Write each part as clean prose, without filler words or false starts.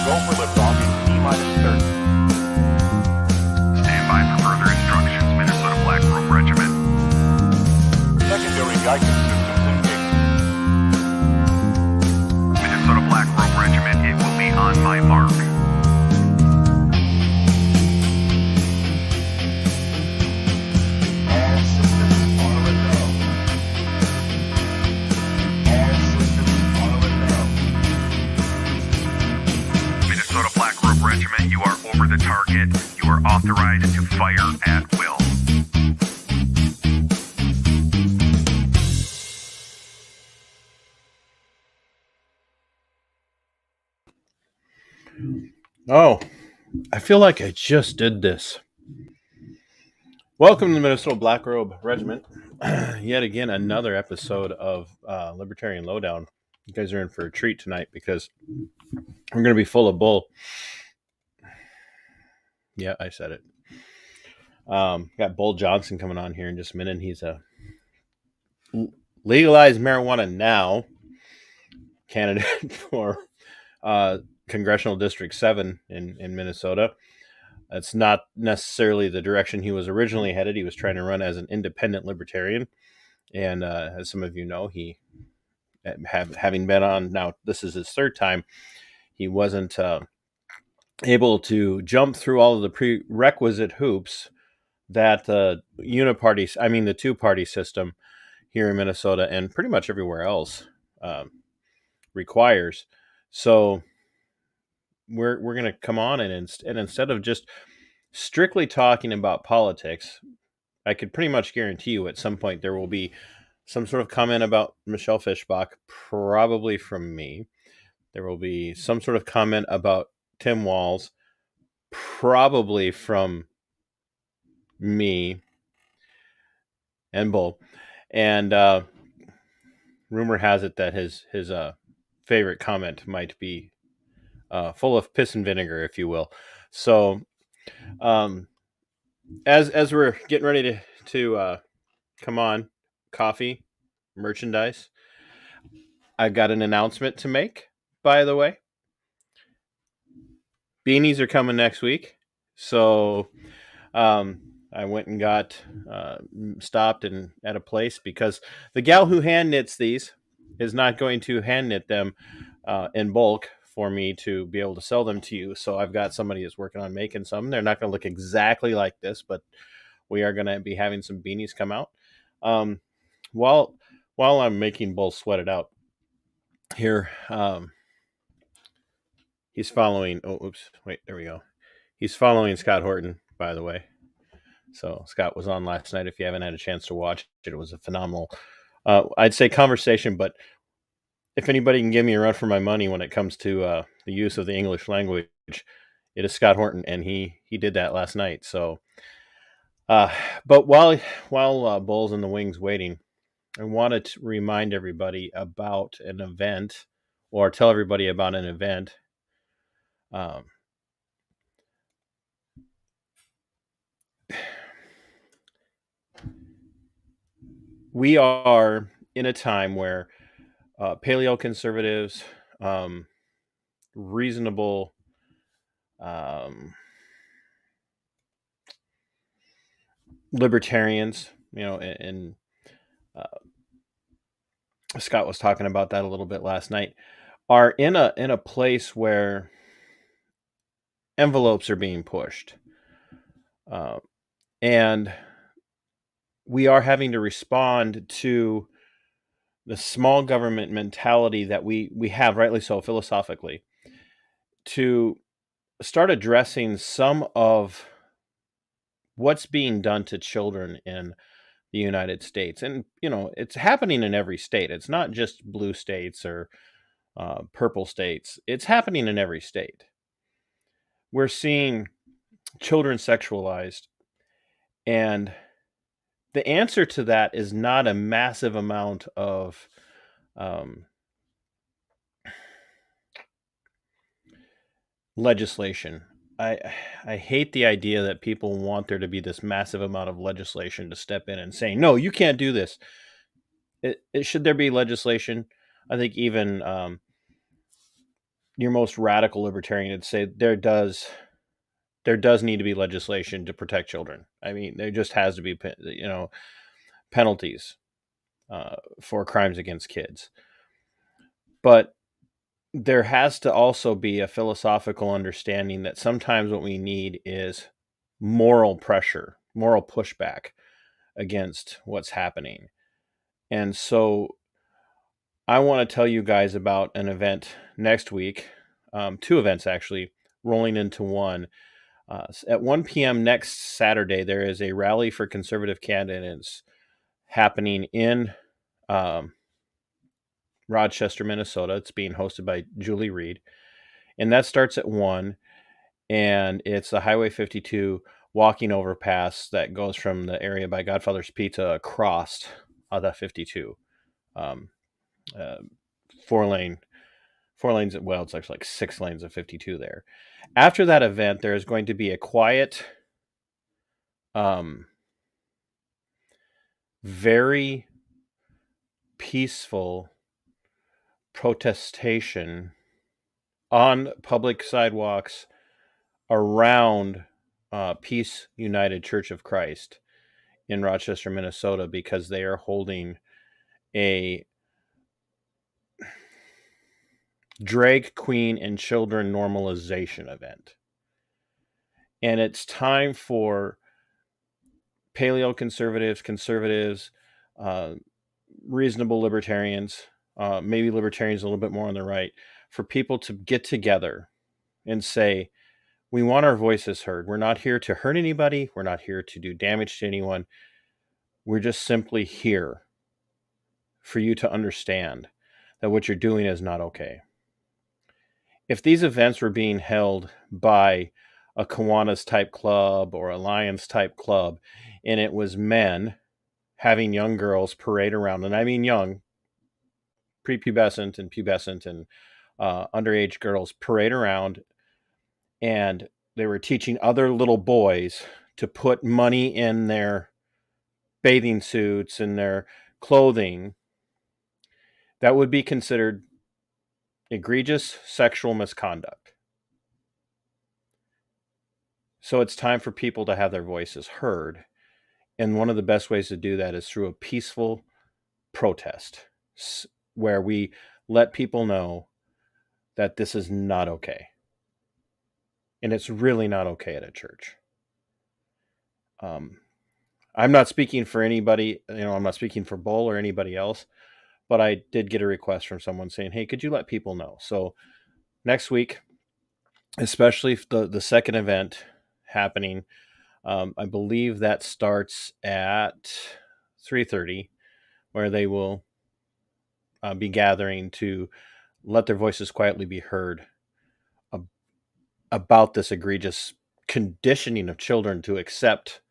Go for liftoff in T-minus 30. Stand by for further instructions, Minnesota Black Robe Regiment. Secondary guidance systems engaged. Minnesota Black Robe Regiment, it will be on my mark. All systems are a go. All systems are a go. Minnesota Black Robe Regiment, you are over the target. You are authorized to fire at will. Oh, I feel like I just did this. Welcome to the Minnesota Black Robe Regiment. Yet again, another episode of Libertarian Lowdown. You guys are in for a treat tonight because we're going to be full of bull. Yeah, I said it. Got Bull Johnson coming on here in just a minute. He's a Legalize Marijuana Now candidate for Congressional District 7 in Minnesota. That's not necessarily the direction he was originally headed. He was trying to run as an independent libertarian. And as some of you know, he, having been on, now this is his third time, he wasn't able to jump through all of the prerequisite hoops that the two-party system here in Minnesota and pretty much everywhere else requires. So we're going to come on and instead of just strictly talking about politics, I could pretty much guarantee you at some point there will be some sort of comment about Michelle Fischbach, probably from me. There will be some sort of comment about Tim Walz, probably from me and Bull. And rumor has it that his favorite comment might be full of piss and vinegar, if you will. So, as we're getting ready to come on, coffee, merchandise, I've got an announcement to make. By the way, beanies are coming next week. So, I went and got stopped at a place because the gal who hand knits these is not going to hand knit them in bulk for me to be able to sell them to you. So I've got somebody that's working on making some. They're not going to look exactly like this, but we are going to be having some beanies come out. While I'm making Bull sweat it out here, he's following. Oh, oops! Wait, there we go. He's following Scott Horton, by the way. So Scott was on last night. If you haven't had a chance to watch it, it was a phenomenal, I'd say, conversation. But if anybody can give me a run for my money when it comes to the use of the English language, it is Scott Horton, and he did that last night. So, but while Bull's in the wings waiting, I wanted to remind everybody about an event, or tell everybody about an event. We are in a time where paleo conservatives, reasonable libertarians, and Scott was talking about that a little bit last night, are in a place where envelopes are being pushed, and we are having to respond to the small government mentality that we have, rightly so, philosophically, to start addressing some of what's being done to children in the United States. And, it's happening in every state. It's not just blue states or purple states. It's happening in every state. We're seeing children sexualized, and the answer to that is not a massive amount of legislation. I hate the idea that people want there to be this massive amount of legislation to step in and say, no, you can't do this. Should there be legislation? I think even your most radical libertarian would say there does need to be legislation to protect children. I mean, there just has to be, penalties for crimes against kids. But there has to also be a philosophical understanding that sometimes what we need is moral pressure, moral pushback against what's happening. And so I want to tell you guys about an event next week, 2 events actually, rolling into one. At 1 p.m. next Saturday, there is a rally for conservative candidates happening in Rochester, Minnesota. It's being hosted by Julie Reed. And that starts at 1. And it's the Highway 52 walking overpass that goes from the area by Godfather's Pizza across the 52. 4 lanes. Well, it's actually like 6 lanes of 52 there. After that event, there is going to be a quiet, very peaceful protestation on public sidewalks around Peace United Church of Christ in Rochester, Minnesota, because they are holding a drag queen and children normalization event. And it's time for paleo conservatives, reasonable libertarians, maybe libertarians a little bit more on the right, for people to get together and say, we want our voices heard. We're not here to hurt anybody. We're not here to do damage to anyone. We're just simply here for you to understand that what you're doing is not okay. If these events were being held by a Kiwanis type club or a Lions type club, and it was men having young girls parade around, and I mean young, prepubescent and pubescent and underage girls parade around, and they were teaching other little boys to put money in their bathing suits and their clothing, that would be considered egregious sexual misconduct. So it's time for people to have their voices heard. And one of the best ways to do that is through a peaceful protest where we let people know that this is not okay. And it's really not okay at a church. I'm not speaking for anybody, I'm not speaking for Bull or anybody else, but I did get a request from someone saying, hey, could you let people know? So next week, especially the second event happening, I believe that starts at 3:30, where they will be gathering to let their voices quietly be heard about this egregious conditioning of children to accept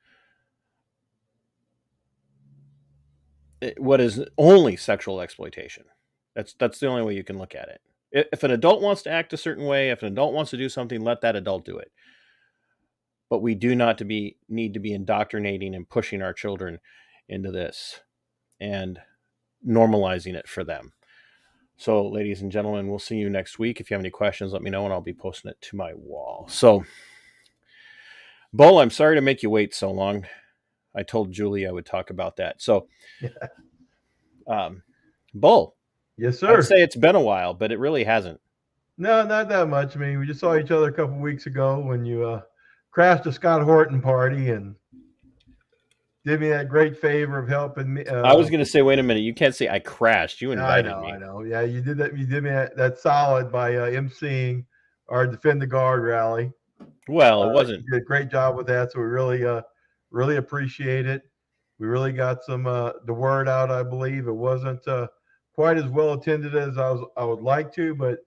what is only sexual exploitation. That's the only way you can look at it. If an adult wants to act a certain way, if an adult wants to do something, let that adult do it. But we do not need to be indoctrinating and pushing our children into this and normalizing it for them. So, ladies and gentlemen, we'll see you next week. If you have any questions, let me know, and I'll be posting it to my wall. So, Bull, I'm sorry to make you wait so long. I told Julie I would talk about that. So, Bull. Yes, sir. I'd say it's been a while, but it really hasn't. No, not that much. I mean, we just saw each other a couple of weeks ago when you crashed a Scott Horton party and did me that great favor of helping me. I was going to say, wait a minute. You can't say I crashed. You invited me. I know. Yeah, you did that. You did me that solid by emceeing our Defend the Guard rally. Well, it wasn't. You did a great job with that. So we really appreciate it. We really got some the word out, I believe. It wasn't quite as well attended as I would like to, but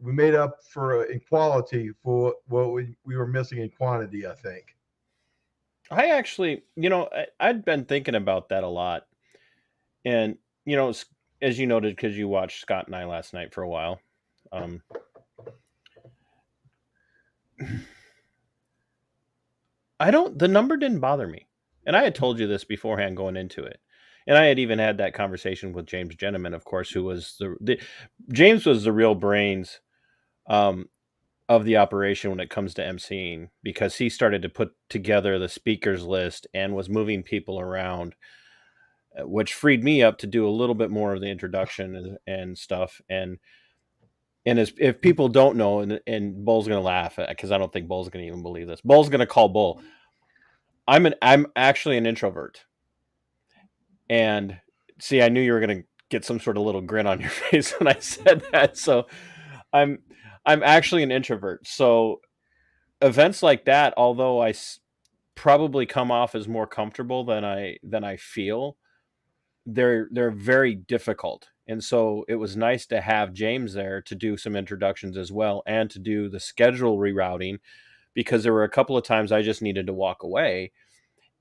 we made up for in quality for what we were missing in quantity, I think. I actually, I'd been thinking about that a lot. And, as you noted, because you watched Scott and I last night for a while, the number didn't bother me. And I had told you this beforehand going into it. And I had even had that conversation with James Gentleman, of course, who was James was the real brains of the operation when it comes to emceeing, because he started to put together the speakers list and was moving people around, which freed me up to do a little bit more of the introduction and stuff. And if people don't know, and Bull's gonna laugh because I don't think Bull's gonna even believe this. Bull's gonna call Bull. I'm actually an introvert, and see, I knew you were gonna get some sort of little grin on your face when I said that. So I'm actually an introvert. So events like that, although probably come off as more comfortable than I feel, they're very difficult. And so it was nice to have James there to do some introductions as well, and to do the schedule rerouting, because there were a couple of times I just needed to walk away,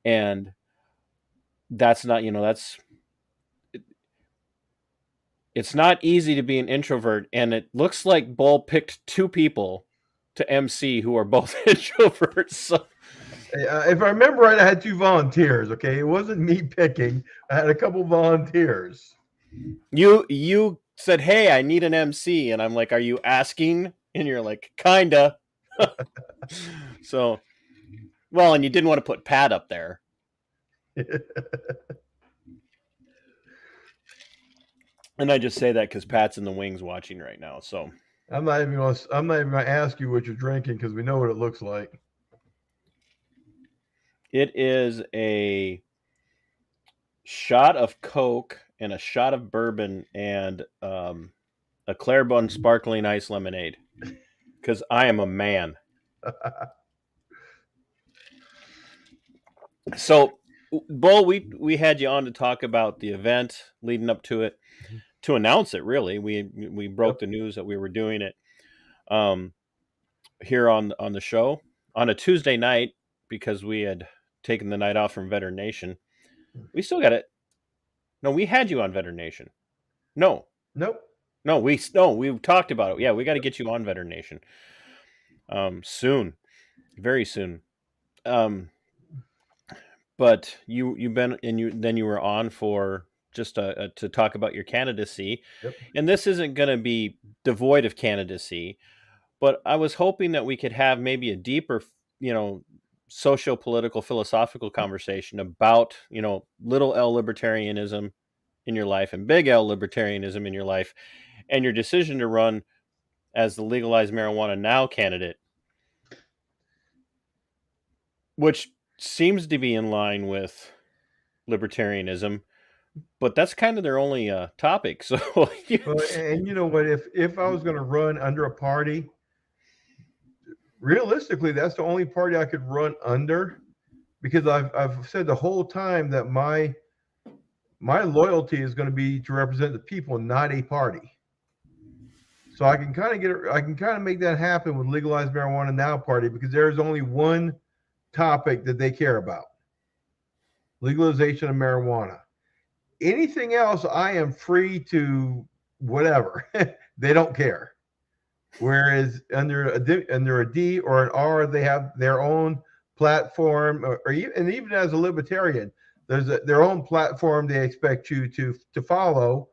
and that's not, it's not easy to be an introvert. And it looks like Bull picked two people to MC who are both introverts. So If I remember right, I had 2 volunteers. Okay, it wasn't me picking. I had a couple volunteers. you said, "Hey, I need an MC," and I'm like, "Are you asking?" And you're like, "Kinda." So, well, and you didn't want to put Pat up there. And I just say that because Pat's in the wings watching right now. So I'm not even gonna ask you what you're drinking, because we know what it looks like. it is a shot of Coke and a shot of bourbon and a Clairbon sparkling ice lemonade, because I am a man. So, Bull, we had you on to talk about the event leading up to it, to announce it. Really, we broke the news that we were doing it here on the show on a Tuesday night, because we had taken the night off from Veteran Nation. We still got it. No, we had you on Veteran Nation. No, Nope. we talked about it. Yeah, we got to get you on Veteran Nation soon, very soon. But you've been, and you were on for just to talk about your candidacy. Yep. And this isn't going to be devoid of candidacy, but I was hoping that we could have maybe a deeper, socio-political, philosophical conversation about, little L libertarianism in your life and big L libertarianism in your life, and your decision to run as the Legalize Marijuana Now candidate, which seems to be in line with libertarianism, but that's kind of their only topic. So, Well, and you know what? If I was going to run under a party, realistically, that's the only party I could run under, because I've said the whole time that my loyalty is going to be to represent the people, not a party. So I can kind of make that happen with Legalize Marijuana Now party, because there's only one topic that they care about: legalization of marijuana. Anything else, I am free to whatever. They don't care. Whereas under a D or an R, they have their own platform, and even as a libertarian, there's their own platform they expect you to follow.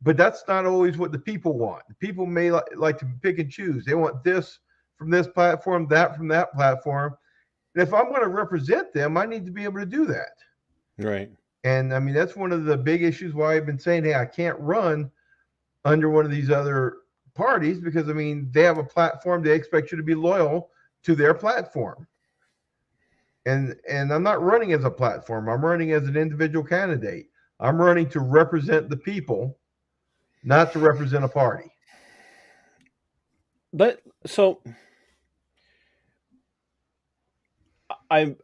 But that's not always what the people want. The people may like to pick and choose. They want this from this platform, that from that platform. And if I'm going to represent them, I need to be able to do that. right. And I mean, that's one of the big issues why I've been saying, hey, I can't run under one of these other parties, because I mean, they have a platform. They expect you to be loyal to their platform. And I'm not running as a platform. I'm running as an individual candidate. I'm running to represent the people, not to represent a party. But so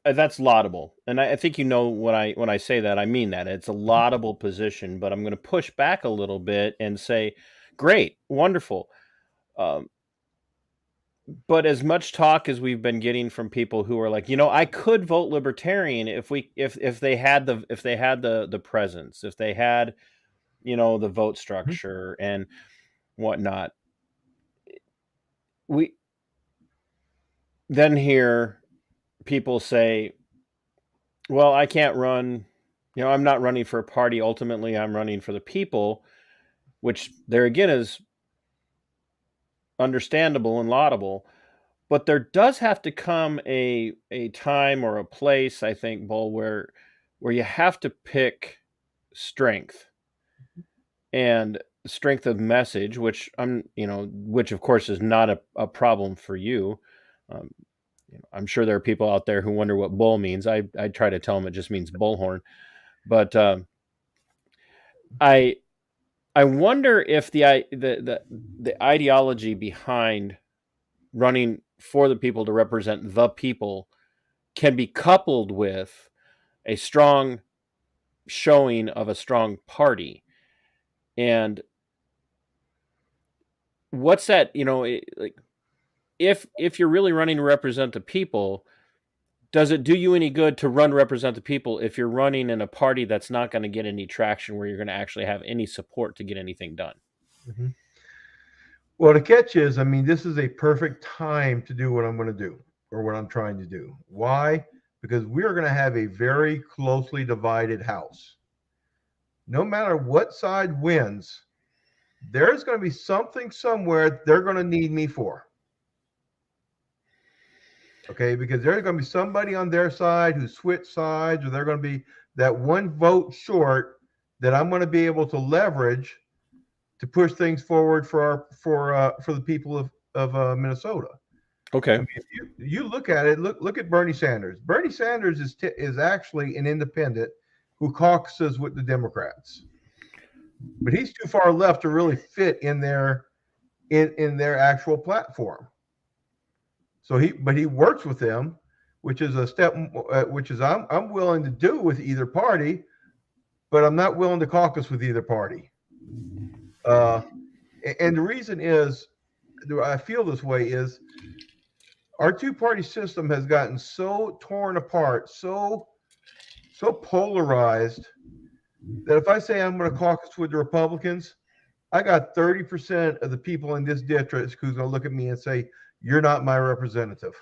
that's laudable, and I think when I say that, I mean that it's a laudable position. But I'm going to push back a little bit and say, great, wonderful. But as much talk as we've been getting from people who are like, I could vote libertarian if they had the presence, if they had, the vote structure and whatnot. We then hear people say, well, I can't run, I'm not running for a party. Ultimately, I'm running for the people, which there again is understandable and laudable. But there does have to come a time or a place, I think, Bull, where you have to pick strength and strength of message, which which of course is not a problem for you. Um, I'm sure there are people out there who wonder what bull means. I try to tell them it just means bullhorn, but I wonder if the ideology behind running for the people to represent the people can be coupled with a strong showing of a strong party. And what's that, like, if you're really running to represent the people, does it do you any good to represent the people if you're running in a party that's not going to get any traction, where you're going to actually have any support to get anything done? Mm-hmm. Well, the catch is, I mean, this is a perfect time to do what I'm going to do, or what I'm trying to do. Why? Because we're going to have a very closely divided House. No matter what side wins, there's going to be something somewhere they're going to need me for. Okay, because there's going to be somebody on their side who switched sides, or they're going to be that one vote short that I'm going to be able to leverage to push things forward for the people of Minnesota. Okay. I mean, if you look at it, look at Bernie Sanders. Bernie Sanders is actually an independent who caucuses with the Democrats, but he's too far left to really fit in their actual platform. So he works with them, which is a step which is I'm willing to do with either party, but I'm not willing to caucus with either party. And the reason is, I feel this way, is our two-party system has gotten so torn apart, so polarized, that if I say I'm going to caucus with the Republicans, I got 30% of the people in this district who's going to look at me and say, "You're not my representative,"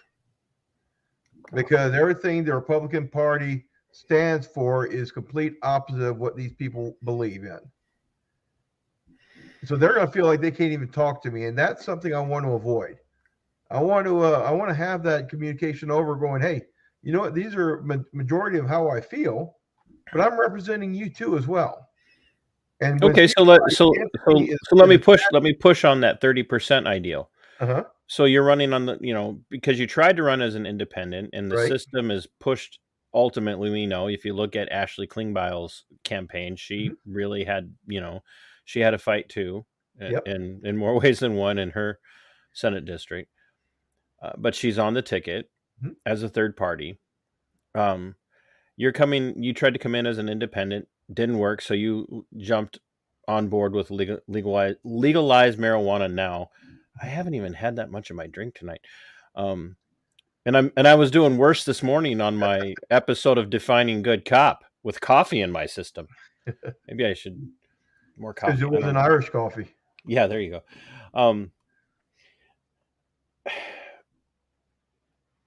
because everything the Republican Party stands for is complete opposite of what these people believe in. So they're going to feel like they can't even talk to me, and that's something I want to avoid. I want to have that communication over, going, "Hey, you know what? These are majority of how I feel, but I'm representing you too as well." And okay, so let me push on that 30% ideal. Uh-huh. So you're running on because you tried to run as an independent, and the Right. system is pushed. Ultimately, we know, if you look at Ashley Klingbeil's campaign, she really had, she had a fight too, Yep. in more ways than one in her Senate district. But she's on the ticket as a third party. You tried to come in as an independent, didn't work, so you jumped on board with legalize marijuana now. I haven't even had that much of my drink tonight. And I was doing worse this morning on my episode of Defining Good Cop with coffee in my system. Maybe I should more coffee. Because it was an Irish coffee. Yeah, there you go.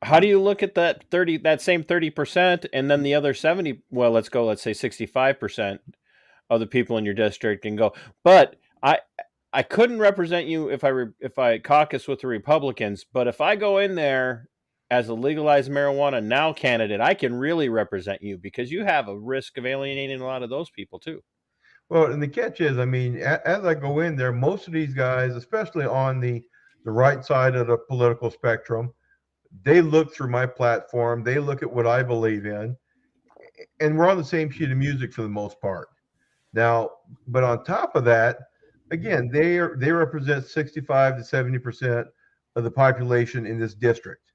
How do you look at that same 30%, and then the other 70? Well, let's say 65% of the people in your district, and go, but I couldn't represent you if I caucus with the Republicans, but if I go in there as a legalized marijuana now candidate, I can really represent you, because you have a risk of alienating a lot of those people too. Well, and the catch is, I mean, as I go in there, most of these guys, especially on the right side of the political spectrum, they look through my platform, they look at what I believe in, and we're on the same sheet of music for the most part. Now, but on top of that, again, they represent 65 to 70% of the population in this district.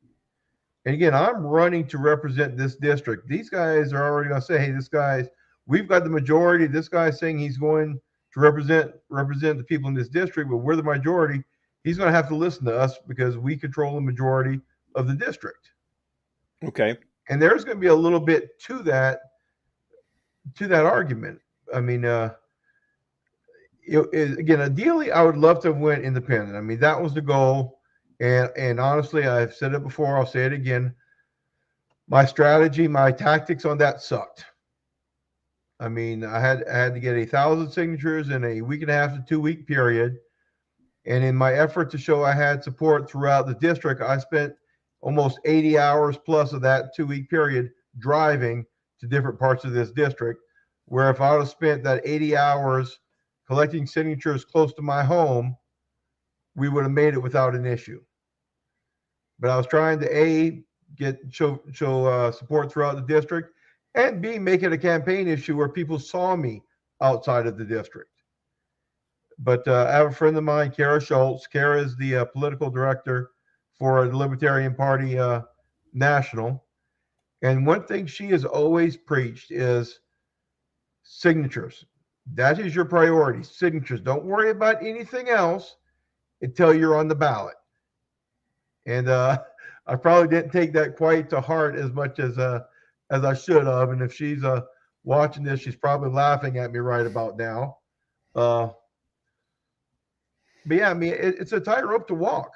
And again, I'm running to represent this district. These guys are already going to say, "Hey, we've got the majority. This guy's saying he's going to represent the people in this district, but we're the majority. He's going to have to listen to us because we control the majority of the district." Okay. And there's going to be a little bit to that argument. I mean, again, ideally, I would love to have went independent. I mean, that was the goal. And honestly, I've said it before, I'll say it again. My strategy, my tactics on that sucked. I mean, I had to get 1,000 signatures in a week and a half to 2 week period. And in my effort to show I had support throughout the district, I spent almost 80 hours plus of that 2-week period driving to different parts of this district, where if I would have spent that 80 hours collecting signatures close to my home, we would have made it without an issue. But I was trying to show support throughout the district, and B, make it a campaign issue where people saw me outside of the district. But I have a friend of mine, Kara Schultz. Kara is the political director for the Libertarian Party National. And one thing she has always preached is signatures. That is your priority, signatures. Don't worry about anything else until you're on the ballot. And I probably didn't take that quite to heart as much as I should have. And if she's watching this, she's probably laughing at me right about now. But yeah, I mean, it's a tightrope to walk.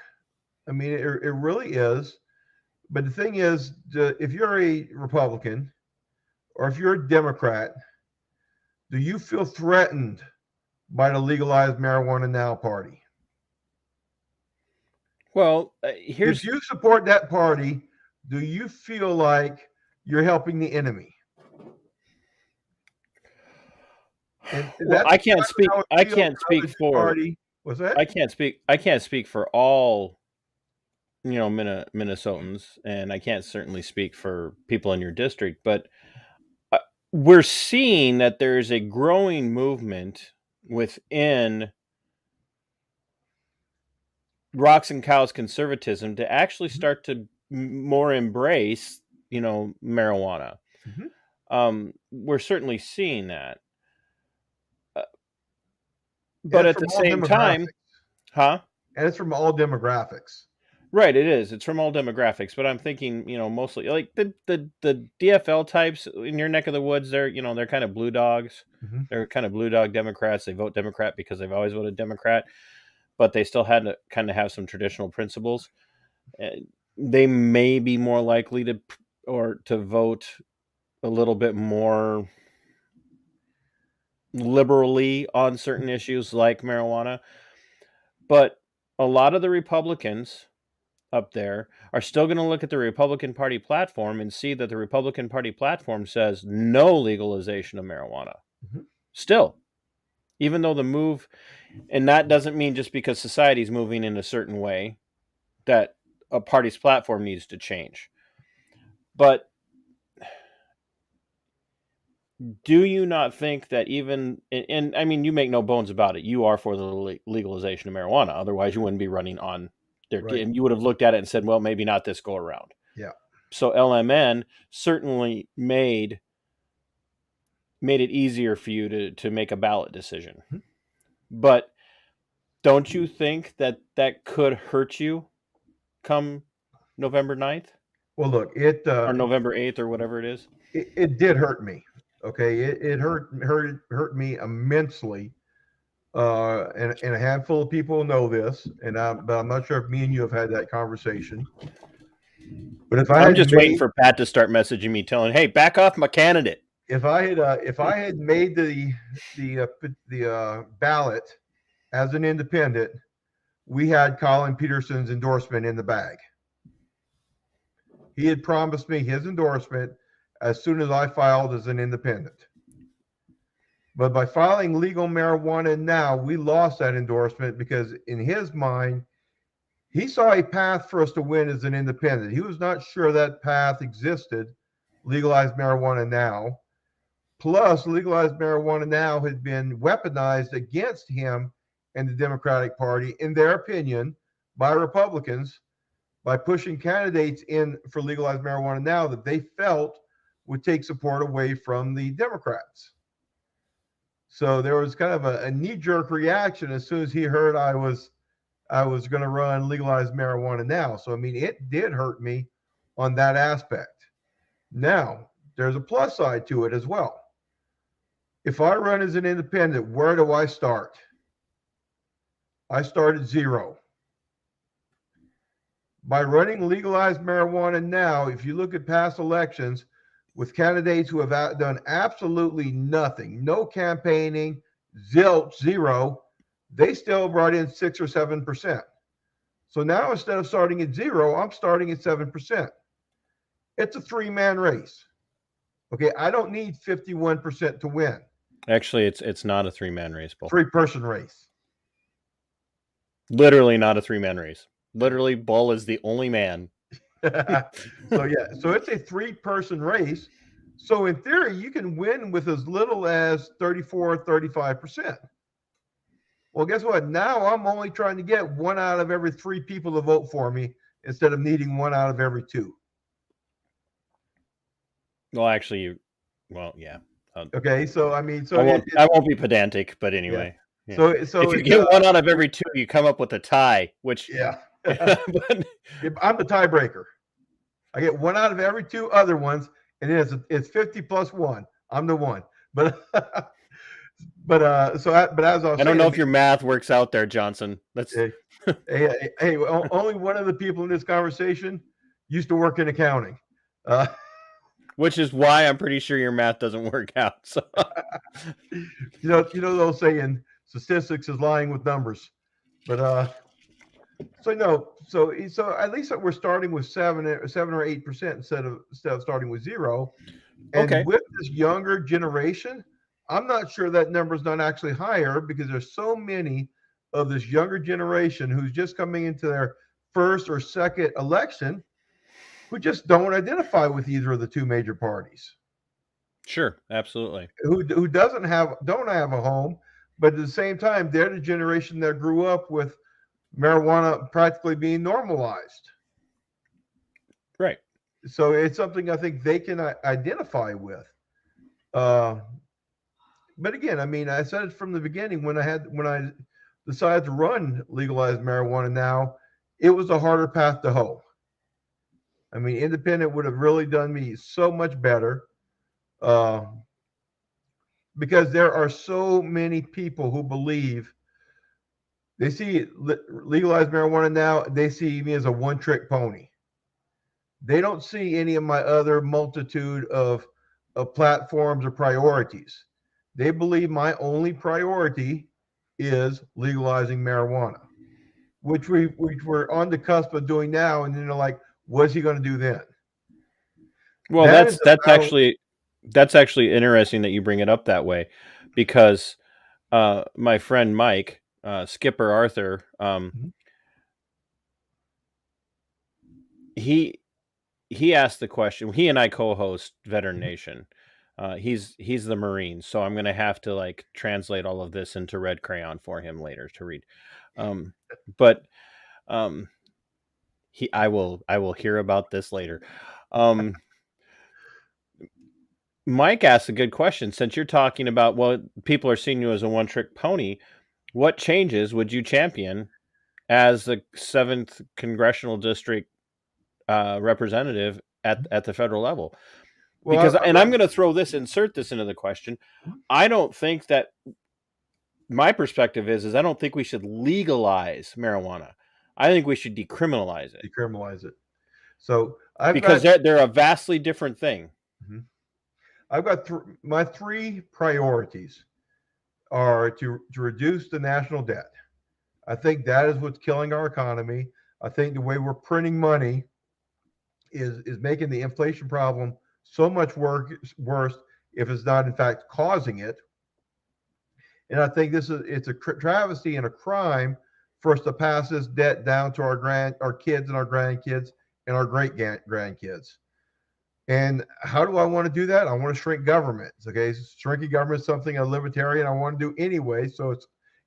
I mean, it really is. But the thing is, if you're a Republican or if you're a Democrat, do you feel threatened by the Legalize Marijuana Now party? Well, if you support that party, do you feel like you're helping the enemy? Well, I can't speak. I can't speak for party. What's that? I can't speak for all, Minnesotans, and I can't certainly speak for people in your district. But we're seeing that there is a growing movement within Rocks and Cows conservatism to actually start to more embrace, marijuana. Mm-hmm. We're certainly seeing that. But at the same time, and it's from all demographics. Right, it is. It's from all demographics, but I'm thinking, mostly like the DFL types in your neck of the woods. They're kind of blue dogs. Mm-hmm. They're kind of blue dog Democrats. They vote Democrat because they've always voted Democrat, but they still had to kind of have some traditional principles. They may be more likely to vote a little bit more liberally on certain issues like marijuana, but a lot of the Republicans up there are still going to look at the Republican Party platform and see that the Republican Party platform says no legalization of marijuana. Mm-hmm. Still, even though the move, and that doesn't mean just because society's moving in a certain way that a party's platform needs to change. But do you not think that even, and I mean, you make no bones about it, you are for the legalization of marijuana. Otherwise, you wouldn't be running on there, right. And you would have looked at it and said, well, maybe not this go around. Yeah. So LMN certainly made it easier for you to make a ballot decision. Mm-hmm. But don't you think that could hurt you come November 9th? Well, look, or November 8th or whatever it is. It did hurt me. Okay, it hurt me immensely, and a handful of people know this, but I'm not sure if me and you have had that conversation. But if I'm just waiting for Pat to start messaging me, telling, "Hey, back off my candidate." If I had made the ballot as an independent, we had Colin Peterson's endorsement in the bag. He had promised me his endorsement as soon as I filed as an independent. But by filing legal marijuana now, we lost that endorsement because in his mind, he saw a path for us to win as an independent. He was not sure that path existed, legalized marijuana now. Plus, legalized marijuana now had been weaponized against him and the Democratic Party, in their opinion, by Republicans, by pushing candidates in for legalized marijuana now that they felt would take support away from the Democrats. So there was kind of a knee-jerk reaction as soon as he heard I was going to run legalized marijuana now. So, I mean, it did hurt me on that aspect. Now, there's a plus side to it as well. If I run as an independent, where do I start? I start at zero. By running legalized marijuana now, if you look at past elections, with candidates who have done absolutely nothing, no campaigning, zilch, zero, They still brought in 6 or 7%. So now instead of starting at 0, I'm starting at 7%. It's a 3-man race. Okay, I don't need 51% to win. Actually, it's not a 3-man race, Bull. 3-person race. Literally not a 3-man race. Literally, Bull is the only man. So it's a 3-person race. So in theory, you can win with as little as 34, 35%. Well, guess what? Now I'm only trying to get 1 out of every 3 people to vote for me instead of needing 1 out of every 2. Well, actually, yeah. Okay, so I mean, so I won't be pedantic, but anyway. Yeah. Yeah. So if you get 1 out of every 2, you come up with a tie, which but I'm the tiebreaker. I get 1 out of every 2 other ones, and then it's 50 plus 1. I'm the one, but but as I was saying, I don't know if your math works out there, Johnson. That's hey, only one of the people in this conversation used to work in accounting. Which is why I'm pretty sure your math doesn't work out. So you know they'll saying statistics is lying with numbers, but so at least we're starting with 7 or 8% instead of starting with 0. And with this younger generation, I'm not sure that number is not actually higher because there's so many of this younger generation who's just coming into their first or second election who just don't identify with either of the 2 major parties. Sure, absolutely. Who don't have a home, but at the same time, they're the generation that grew up with marijuana practically being normalized. Right. So it's something I think they can identify with. But again, I mean, I said it from the beginning when I decided to run legalized marijuana. Now, it was a harder path to hoe. I mean, independent would have really done me so much better because there are so many people who believe they see legalized marijuana now. They see me as a one-trick pony. They don't see any of my other multitude of platforms or priorities. They believe my only priority is legalizing marijuana, which we're on the cusp of doing now. And then they're like, what's he going to do then? Well, that's actually interesting that you bring it up that way, because my friend Mike, Skipper Arthur, he asked the question. He and I co-host Veteran Nation. He's the Marine, so I'm gonna have to like translate all of this into red crayon for him later to read. But I will hear about this later. Mike asked a good question. Since you're talking about, well, people are seeing you as a one-trick pony, what changes would you champion as the 7th congressional district representative at the federal level? Because, and I'm going to insert this into the question. I don't think that my perspective is I don't think we should legalize marijuana. I think we should decriminalize it. Decriminalize it. So they're a vastly different thing. I've got my 3 priorities are to reduce the national debt. I think that is what's killing our economy. I think the way we're printing money is making the inflation problem so much worse if it's not in fact causing it. And I think it's a travesty and a crime for us to pass this debt down to our kids and our grandkids and our great grandkids. And how do I want to do that? I want to shrink government. Okay, shrinking government is something a libertarian I want to do anyway. So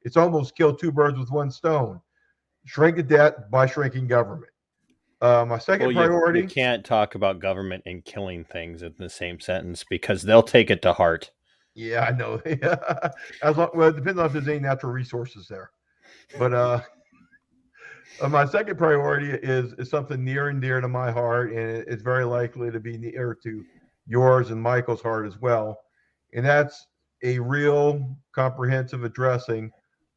it's almost kill 2 birds with 1 stone. Shrink the debt by shrinking government. My second priority. You can't talk about government and killing things in the same sentence because they'll take it to heart. Yeah, I know. Well, it depends on if there's any natural resources there. But my second priority is something near and dear to my heart, and it's very likely to be near to yours and Michael's heart as well. And that's a real comprehensive addressing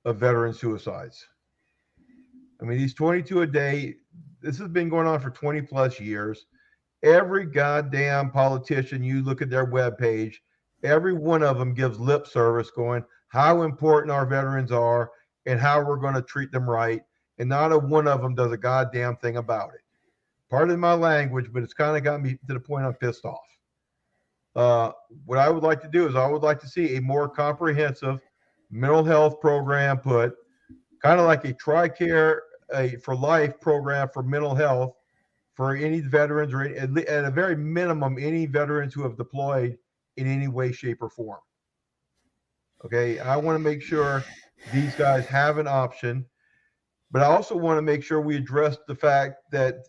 of veteran suicides. I mean, these 22 a day, this has been going on for 20 plus years. Every goddamn politician, you look at their webpage, every one of them gives lip service going how important our veterans are and how we're going to treat them right. And not a one of them does a goddamn thing about it. Pardon my language, but it's kind of got me to the point I'm pissed off. What I would like to do is I would like to see a more comprehensive mental health program put, kind of like a TRICARE for life program for mental health for any veterans, or at a very minimum, any veterans who have deployed in any way, shape, or form. Okay, I want to make sure these guys have an option, but I also want to make sure we address the fact that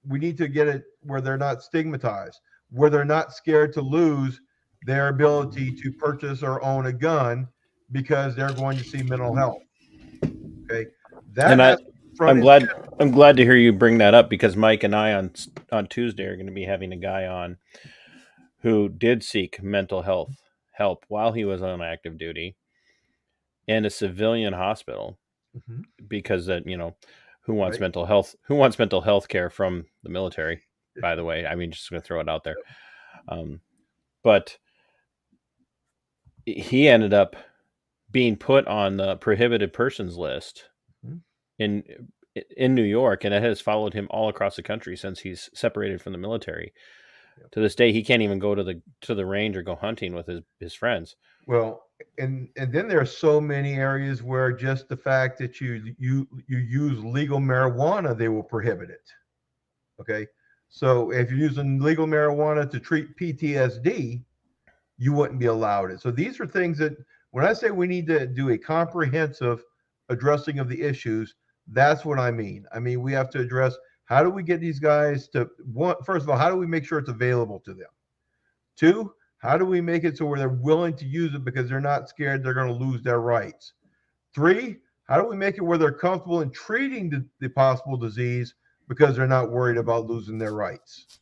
we need to get it where they're not stigmatized, where they're not scared to lose their ability to purchase or own a gun because they're going to see mental health. Okay, I'm glad to hear you bring that up, because Mike and I on Tuesday are going to be having a guy on who did seek mental health help while he was on active duty in a civilian hospital, because that, who wants mental health care from the military, by the way? I mean, just going to throw it out there. But he ended up being put on the prohibited persons list in New York, and it has followed him all across the country since he's separated from the military. To this day, he can't even go to the range or go hunting with his friends. Well, and then there are so many areas where just the fact that you use legal marijuana, they will prohibit it. Okay, so if you're using legal marijuana to treat PTSD, you wouldn't be allowed it. So these are things that, when I say we need to do a comprehensive addressing of the issues, that's what I mean. I mean, we have to address, how do we get these guys to, first of all, how do we make sure it's available to them? 2, how do we make it so where they're willing to use it because they're not scared they're going to lose their rights? 3, how do we make it where they're comfortable in treating the possible disease because they're not worried about losing their rights?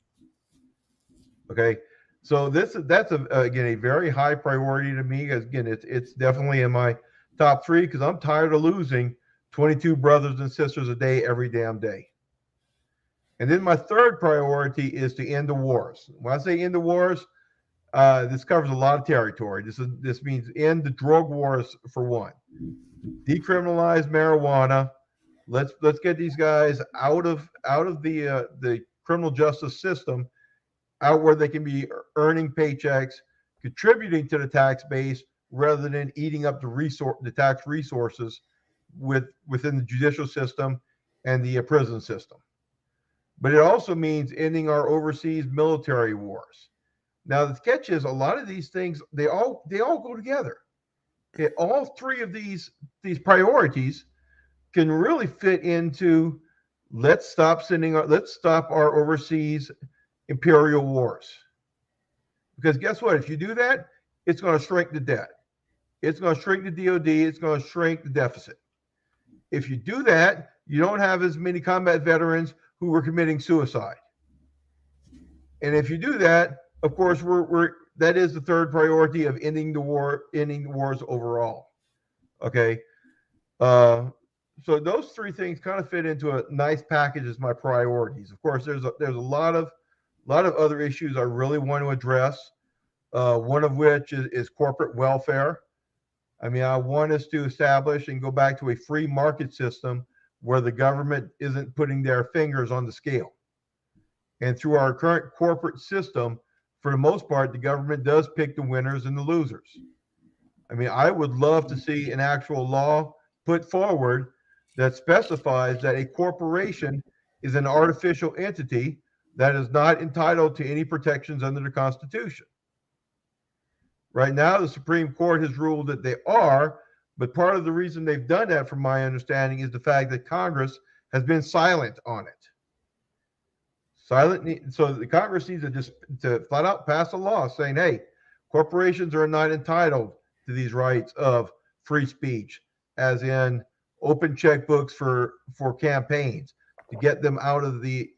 Okay, so that's again a very high priority to me. Again, it's definitely in my top 3, because I'm tired of losing 22 brothers and sisters a day every damn day. And then my third priority is to end the wars. When I say end the wars, this covers a lot of territory. This means end the drug wars, for one. Decriminalize marijuana. Let's get these guys out of the criminal justice system, out where they can be earning paychecks, contributing to the tax base, rather than eating up the tax resources within the judicial system and the prison system. But it also means ending our overseas military wars. Now, the catch is, a lot of these things, they all go together. Okay, all 3 of these priorities can really fit into, let's stop our overseas imperial wars. Because guess what? If you do that, it's going to shrink the debt. It's going to shrink the DOD. It's going to shrink the deficit. If you do that, you don't have as many combat veterans who were committing suicide. And if you do that, of course, that is the third priority of ending the wars overall. Okay. So those 3 things kind of fit into a nice package as my priorities. Of course, there's a lot of other issues I really want to address. One of which is corporate welfare. I mean, I want us to establish and go back to a free market system where the government isn't putting their fingers on the scale. And through our current corporate system, for the most part, the government does pick the winners and the losers. I mean, I would love to see an actual law put forward that specifies that a corporation is an artificial entity that is not entitled to any protections under the Constitution. Right now, the Supreme Court has ruled that they are, but part of the reason they've done that, from my understanding, is the fact that Congress has been silent on it. So the Congress needs to flat out pass a law saying, hey, corporations are not entitled to these rights of free speech, as in open checkbooks for campaigns, to get them out of the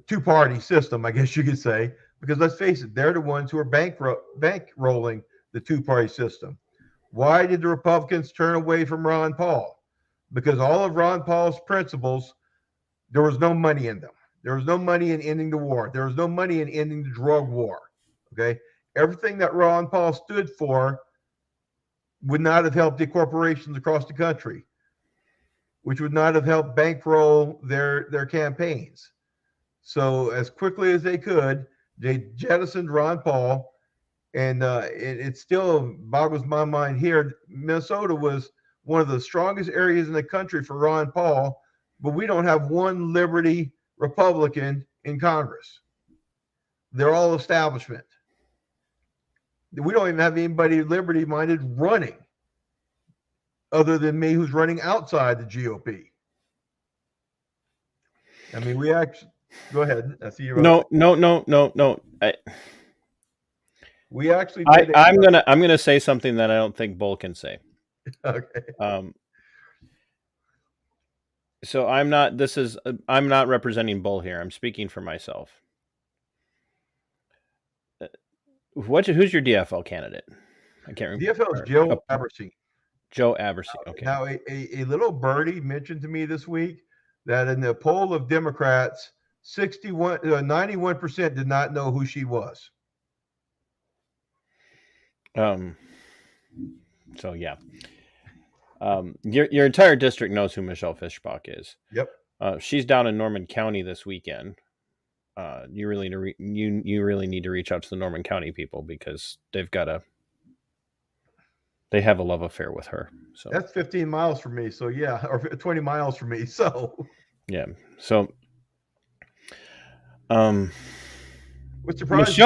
two-party system, I guess you could say, because let's face it, they're the ones who are bankrolling the two-party system. Why did the Republicans turn away from Ron Paul? Because all of Ron Paul's principles, there was no money in them. There was no money in ending the war. There was no money in ending the drug war. Okay. Everything that Ron Paul stood for would not have helped the corporations across the country, which would not have helped bankroll their campaigns. So as quickly as they could, they jettisoned Ron Paul, and it still boggles my mind here. Minnesota was one of the strongest areas in the country for Ron Paul, but we don't have one Liberty Republican in Congress. They're all establishment. We don't even have anybody liberty-minded running other than me, who's running outside the GOP. I mean, we actually go ahead. I see you. No. We actually did. I'm gonna say something that I don't think Bull can say. Okay. So I'm not representing Bull here. I'm speaking for myself. Who's your DFL candidate? I can't remember. DFL is Joe Abercy. Joe Abercy. Okay. Now, a little birdie mentioned to me this week that in the poll of Democrats, 91% did not know who she was. So yeah. Your entire district knows who Michelle Fischbach is. Yep. She's down in Norman County this weekend. You really need to reach out to the Norman County people because they have a love affair with her. So that's 15 miles from me. So yeah, or 20 miles from me. So yeah. So Michelle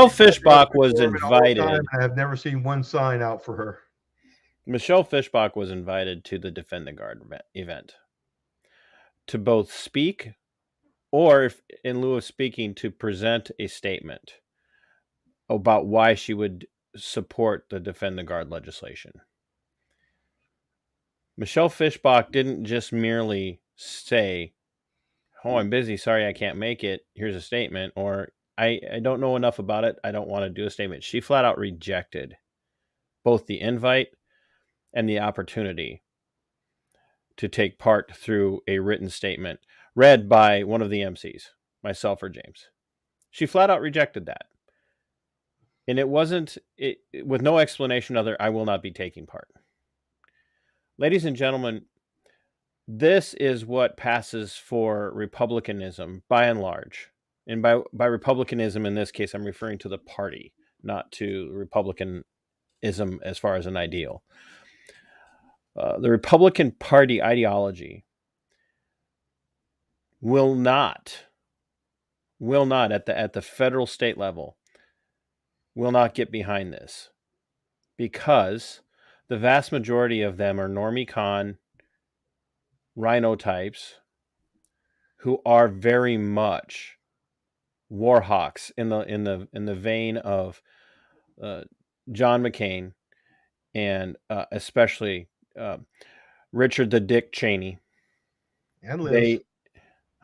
Fischbach was invited. I have never seen one sign out for her. Michelle Fischbach was invited to the Defend the Guard event to both speak or, if in lieu of speaking, to present a statement about why she would support the Defend the Guard legislation. Michelle Fischbach didn't just merely say, "Oh, I'm busy. Sorry, I can't make it. Here's a statement," or I don't know enough about it. I don't want to do a statement. She flat out rejected both the invite and the opportunity to take part through a written statement read by one of the MCs, myself or James. She flat out rejected that. And it wasn't, with no explanation other, I will not be taking part. Ladies and gentlemen, this is what passes for Republicanism by and large. And by Republicanism in this case, I'm referring to the party, not to Republicanism as far as an ideal. The Republican Party ideology will not at the federal state level will not get behind this, because the vast majority of them are normie con rhino types who are very much war hawks in the vein of John McCain and especially Richard the Dick Cheney and Liz.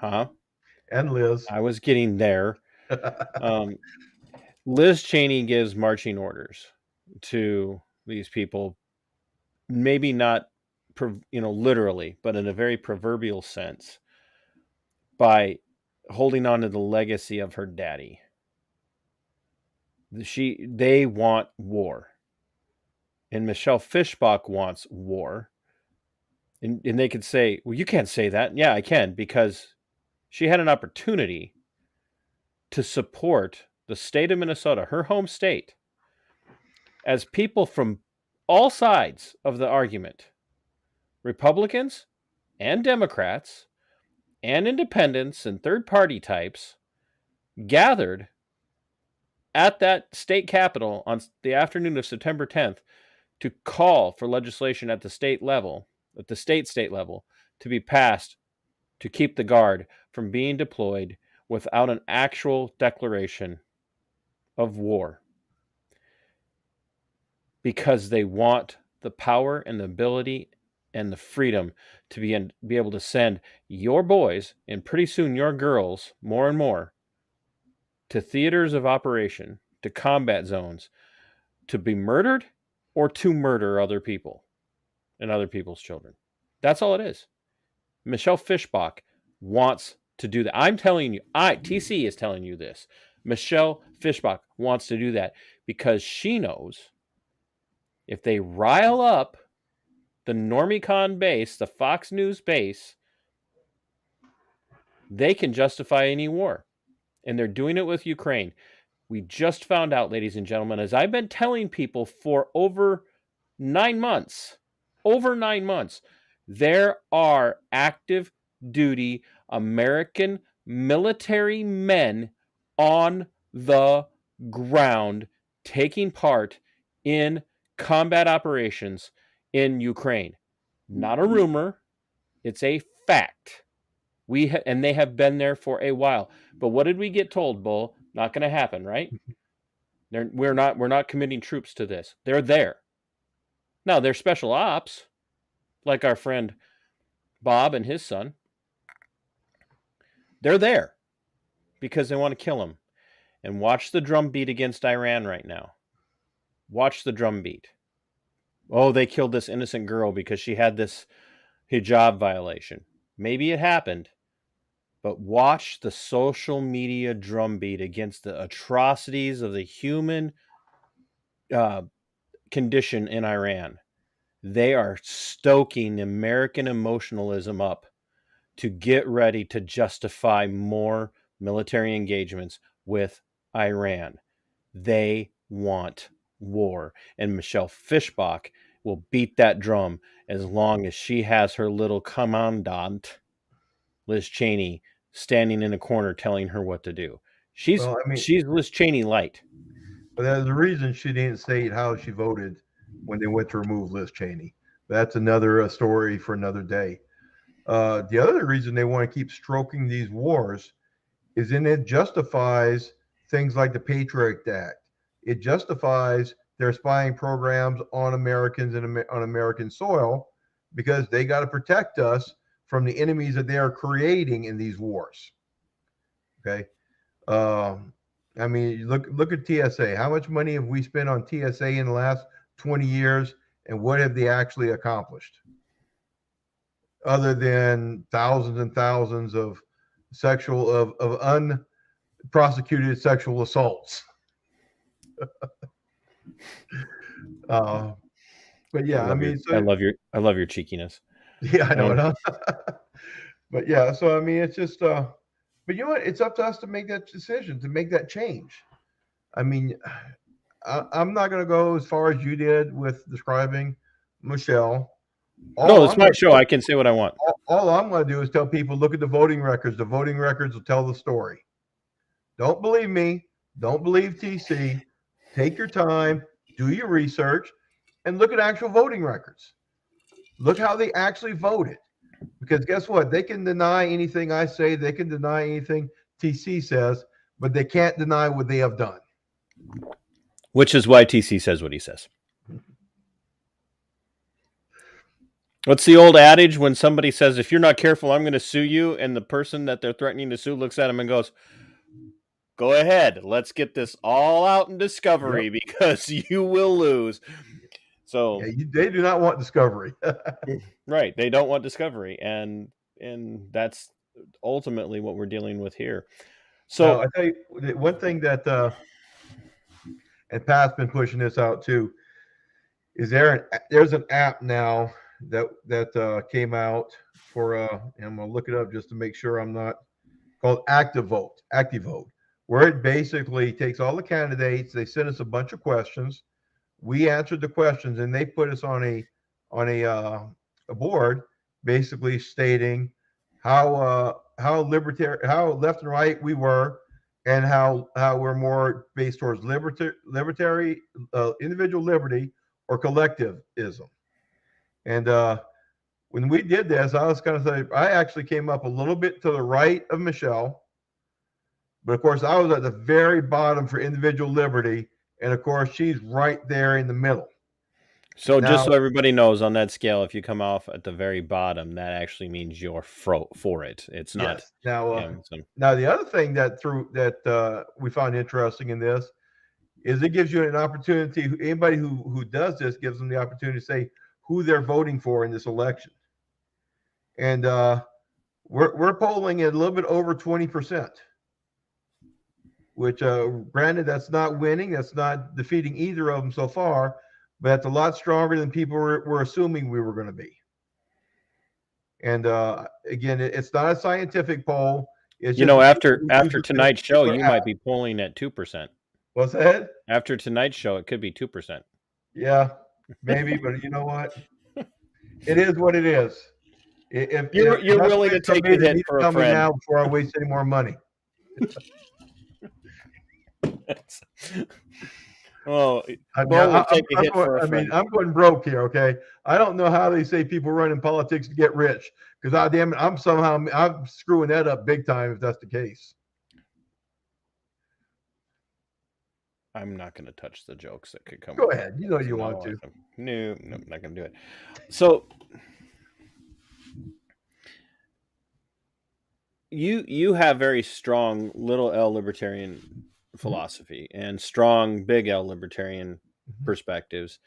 And Liz. I was getting there. Liz Cheney gives marching orders to these people, maybe not, literally, but in a very proverbial sense, by holding on to the legacy of her daddy. They want war. And Michelle Fischbach wants war. And they could say, well, you can't say that. Yeah, I can, because she had an opportunity to support the state of Minnesota, her home state, as people from all sides of the argument, Republicans and Democrats and independents and third-party types, gathered at that state capitol on the afternoon of September 10th to call for legislation at the state level, to be passed to keep the Guard from being deployed without an actual declaration of war. Because they want the power and the ability and the freedom to be able to send your boys, and pretty soon your girls, more and more, to theaters of operation, to combat zones, to be murdered or to murder other people and other people's children. That's all it is. Michelle Fischbach wants to do that. I'm telling you, TC is telling you this. Michelle Fischbach wants to do that because she knows if they rile up the Normicon base, the Fox News base, they can justify any war. And they're doing it with Ukraine. We just found out, ladies and gentlemen, as I've been telling people for over 9 months, there are active duty American military men on the ground taking part in combat operations in Ukraine. Not a rumor, it's a fact. And they have been there for a while. But what did we get told, Bull? Not going to happen, right? We're not committing troops to this. They're there. Now, they're special ops, like our friend Bob and his son. They're there because they want to kill him. And watch the drumbeat against Iran right now. Watch the drumbeat. Oh, they killed this innocent girl because she had this hijab violation. Maybe it happened. But watch the social media drumbeat against the atrocities of the human condition in Iran. They are stoking American emotionalism up to get ready to justify more military engagements with Iran. They want war. And Michelle Fischbach will beat that drum as long as she has her little commandant, Liz Cheney, standing in a corner telling her what to do. She's Liz Cheney light. But there's a reason she didn't state how she voted when they went to remove Liz Cheney. That's another story for another day. The other reason they want to keep stroking these wars is in it justifies things like the Patriot Act. It justifies their spying programs on Americans and on American soil because they got to protect us from the enemies that they are creating in these wars. Okay. I mean, look at TSA. How much money have we spent on TSA in the last 20 years, and what have they actually accomplished? Other than thousands and thousands of unprosecuted sexual assaults. But yeah, I love your cheekiness. Yeah, I know it. But yeah, so I mean, it's just, but you know what? It's up to us to make that decision, to make that change. I mean, I'm not going to go as far as you did with describing Michelle. No, it's my show. I can say what I want. All I'm going to do is tell people, look at the voting records. The voting records will tell the story. Don't believe me. Don't believe TC. Take your time, do your research, and look at actual voting records. Look how they actually voted. Because guess what? They can deny anything I say. They can deny anything TC says, but they can't deny what they have done. Which is why TC says what he says. What's the old adage when somebody says, if you're not careful, I'm going to sue you, and the person that they're threatening to sue looks at him and goes, go ahead, let's get this all out in discovery because you will lose. So yeah, they do not want discovery. Right. They don't want discovery. And that's ultimately what we're dealing with here. So now, I tell you one thing that, and Pat's been pushing this out too, is there's an app now that came out for, and I'm going to look it up just to make sure I'm not, called ActiVote, where it basically takes all the candidates. They send us a bunch of questions. We answered the questions, and they put us on a board, basically stating how left and right we were, and how we're more based towards libertarian, individual liberty, or collectivism. And when we did this, I was kind of saying, I actually came up a little bit to the right of Michelle, but of course I was at the very bottom for individual liberty. And of course, she's right there in the middle. So just so everybody knows, on that scale, if you come off at the very bottom, that actually means you're for it. It's not. Yes. Now the other thing that we found interesting in this is it gives you an opportunity. Anybody who does this gives them the opportunity to say who they're voting for in this election. And we're polling at a little bit over 20%. which granted, that's not winning, that's not defeating either of them so far, but that's a lot stronger than people were assuming we were going to be. And again, it's not a scientific poll. It's You just know, after user tonight's show, paper you app. might be polling at 2%. What's that? After tonight's show, it could be 2%. Yeah, maybe, but you know what? It is what it is. If You're that's willing the to take way the they hit need to for a tell me friend. now before I waste any more money. Oh, I mean, well, we'll take a hit for a I mean, friend. I'm going broke here. Okay, I don't know how they say people run in politics to get rich, because damn it, I'm screwing that up big time if that's the case. I'm not going to touch the jokes that could come. Go with ahead. it. You know you No, want to. No, I'm not going to do it. So you have very strong little L libertarian philosophy and strong big L libertarian perspectives.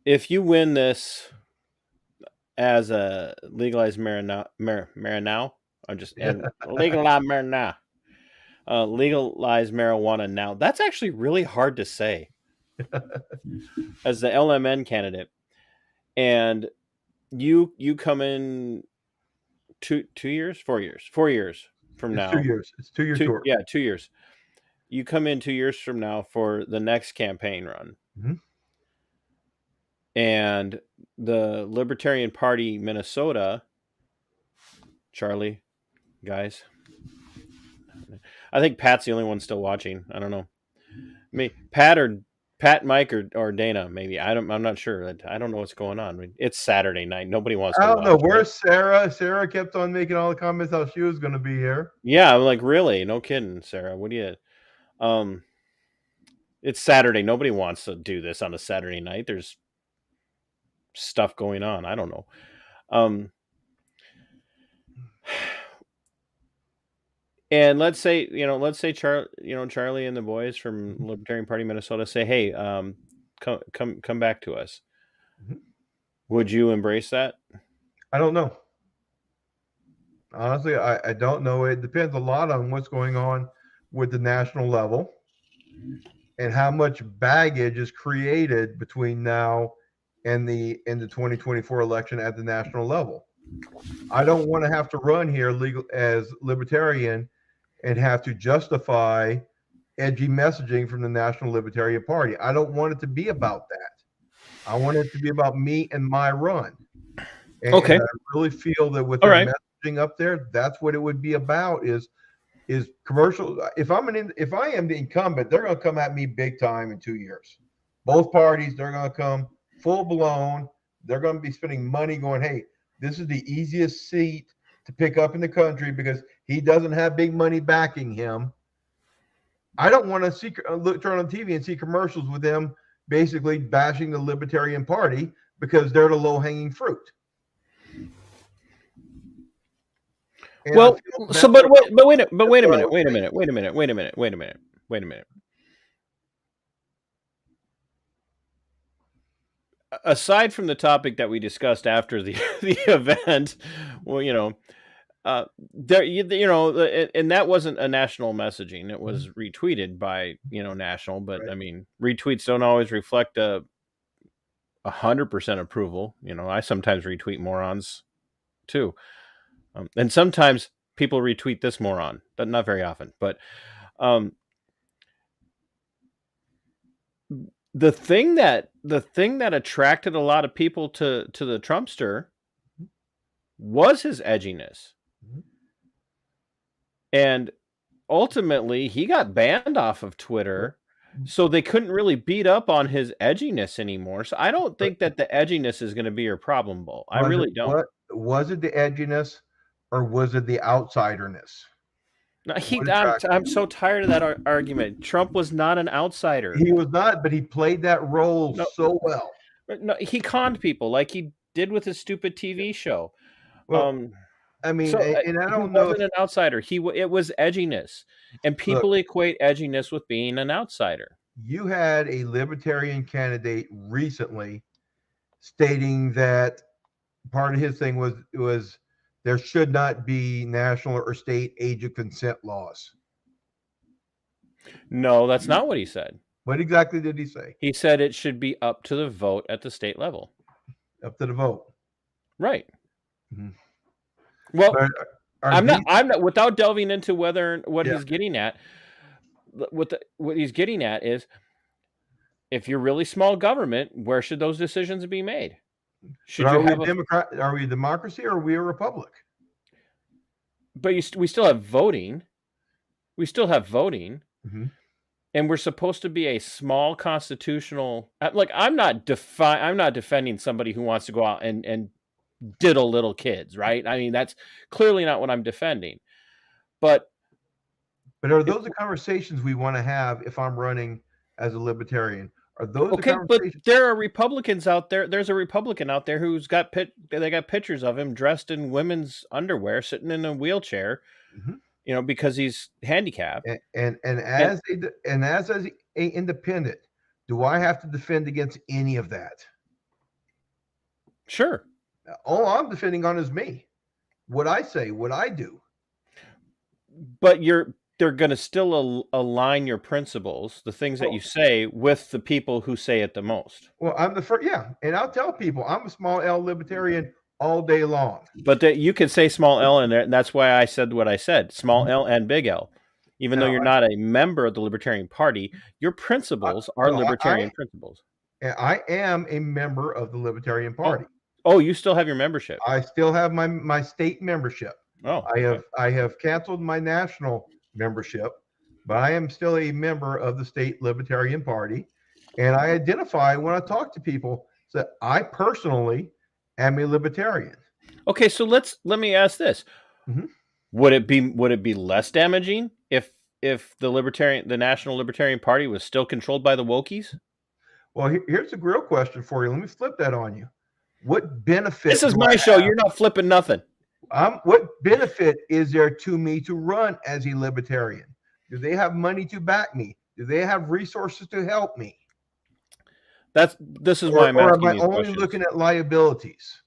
If you win this as a legalized marijuana, I'm just and legalize marijuana. Legalize marijuana now. That's actually really hard to say as the LMN candidate. And you come in 4 years from now. 2 years. It's 2 year tour. Yeah, 2 years. You come in 2 years from now for the next campaign run. Mm-hmm. And the Libertarian Party, Minnesota, Charlie, guys, I think Pat's the only one still watching. I don't know. I mean, Pat, Mike, or Dana, maybe. I'm not sure. I don't know what's going on. I mean, it's Saturday night. Nobody wants to watch. I don't know. Where's Sarah? Sarah kept on making all the comments how she was going to be here. Yeah, I'm like, really? No kidding, Sarah. What do you? It's Saturday. Nobody wants to do this on a Saturday night. There's stuff going on. I don't know. And let's say Charlie and the boys from Libertarian Party Minnesota say, "Hey, come back to us." Mm-hmm. Would you embrace that? I don't know. Honestly, I don't know. It depends a lot on what's going on with the national level and how much baggage is created between now and the 2024 election at the national level. I don't want to have to run here legal as libertarian and have to justify edgy messaging from the National Libertarian Party. I don't want it to be about that. I want it to be about me and my run. And, okay. And I really feel that with their messaging up there, that's what it would be about is commercial. If I am the incumbent, they're going to come at me big time in 2 years. Both parties, they're going to come full blown. They're going to be spending money going, hey, this is the easiest seat to pick up in the country because he doesn't have big money backing him. I don't want to turn on TV and see commercials with them basically bashing the Libertarian Party because they're the low-hanging fruit. And well, so but wait a minute. Aside from the topic that we discussed after the event, well, there, and that wasn't a national messaging. It was retweeted by, national, but right. I mean, retweets don't always reflect 100% approval. I sometimes retweet morons too. And sometimes people retweet this moron, but not very often. But the thing that attracted a lot of people to the Trumpster was his edginess. And ultimately, he got banned off of Twitter, so they couldn't really beat up on his edginess anymore. So I don't think that the edginess is going to be your problem, Bull. I really don't. Was it the edginess or was it the outsiderness? No, I'm so tired of that argument. Trump was not an outsider. He was not, but he played that role so well. No, he conned people like he did with his stupid TV show. Well, I mean, and I don't he know. Wasn't an outsider. It was edginess, and people equate edginess with being an outsider. You had a libertarian candidate recently stating that part of his thing was there should not be national or state age of consent laws. No, that's not what he said. What exactly did he say? He said it should be up to the vote at the state level. Up to the vote. Right. Mhm. Well, But I'm not without delving into what Yeah. he's getting at. What he's getting at is, if you're really small government, where should those decisions be made? Should But you are we have a Democrat? Are we a democracy or are we a republic? But we still have voting. We still have voting. Mhm. And we're supposed to be a small constitutional. Like, I'm not defending somebody who wants to go out and diddle little kids, right? I mean, that's clearly not what I'm defending. But are those the conversations we want to have if I'm running as a libertarian? Are those okay, the but conversations? there are Republicans out there. There's a Republican out there who's got they got pictures of him dressed in women's underwear, sitting in a wheelchair, Mhm. because he's handicapped. And as a independent, do I have to defend against any of that? Sure. All I'm defending on is me. What I say, what I do. But they're going to still align your principles, the things that you say, with the people who say it the most. Well, I'm the first, yeah. And I'll tell people I'm a small L libertarian all day long. But you could say small L in there, and that's why I said what I said, small L and big L. Even though you're not a member of the Libertarian Party, your principles are libertarian principles. I am a member of the Libertarian Party. Oh, you still have your membership? I still have my state membership. Oh, I have canceled my national membership, but I am still a member of the state Libertarian Party. And I identify when I talk to people that I personally am a libertarian. Okay, so let me ask this. Mhm. Would it be less damaging if the National Libertarian Party was still controlled by the wokies? Well, here's a real question for you. Let me flip that on you. What benefit? This is my show. You're not flipping nothing. What benefit is there to me to run as a libertarian? Do they have money to back me? Do they have resources to help me? This is why I'm asking am I these only questions. looking at liabilities?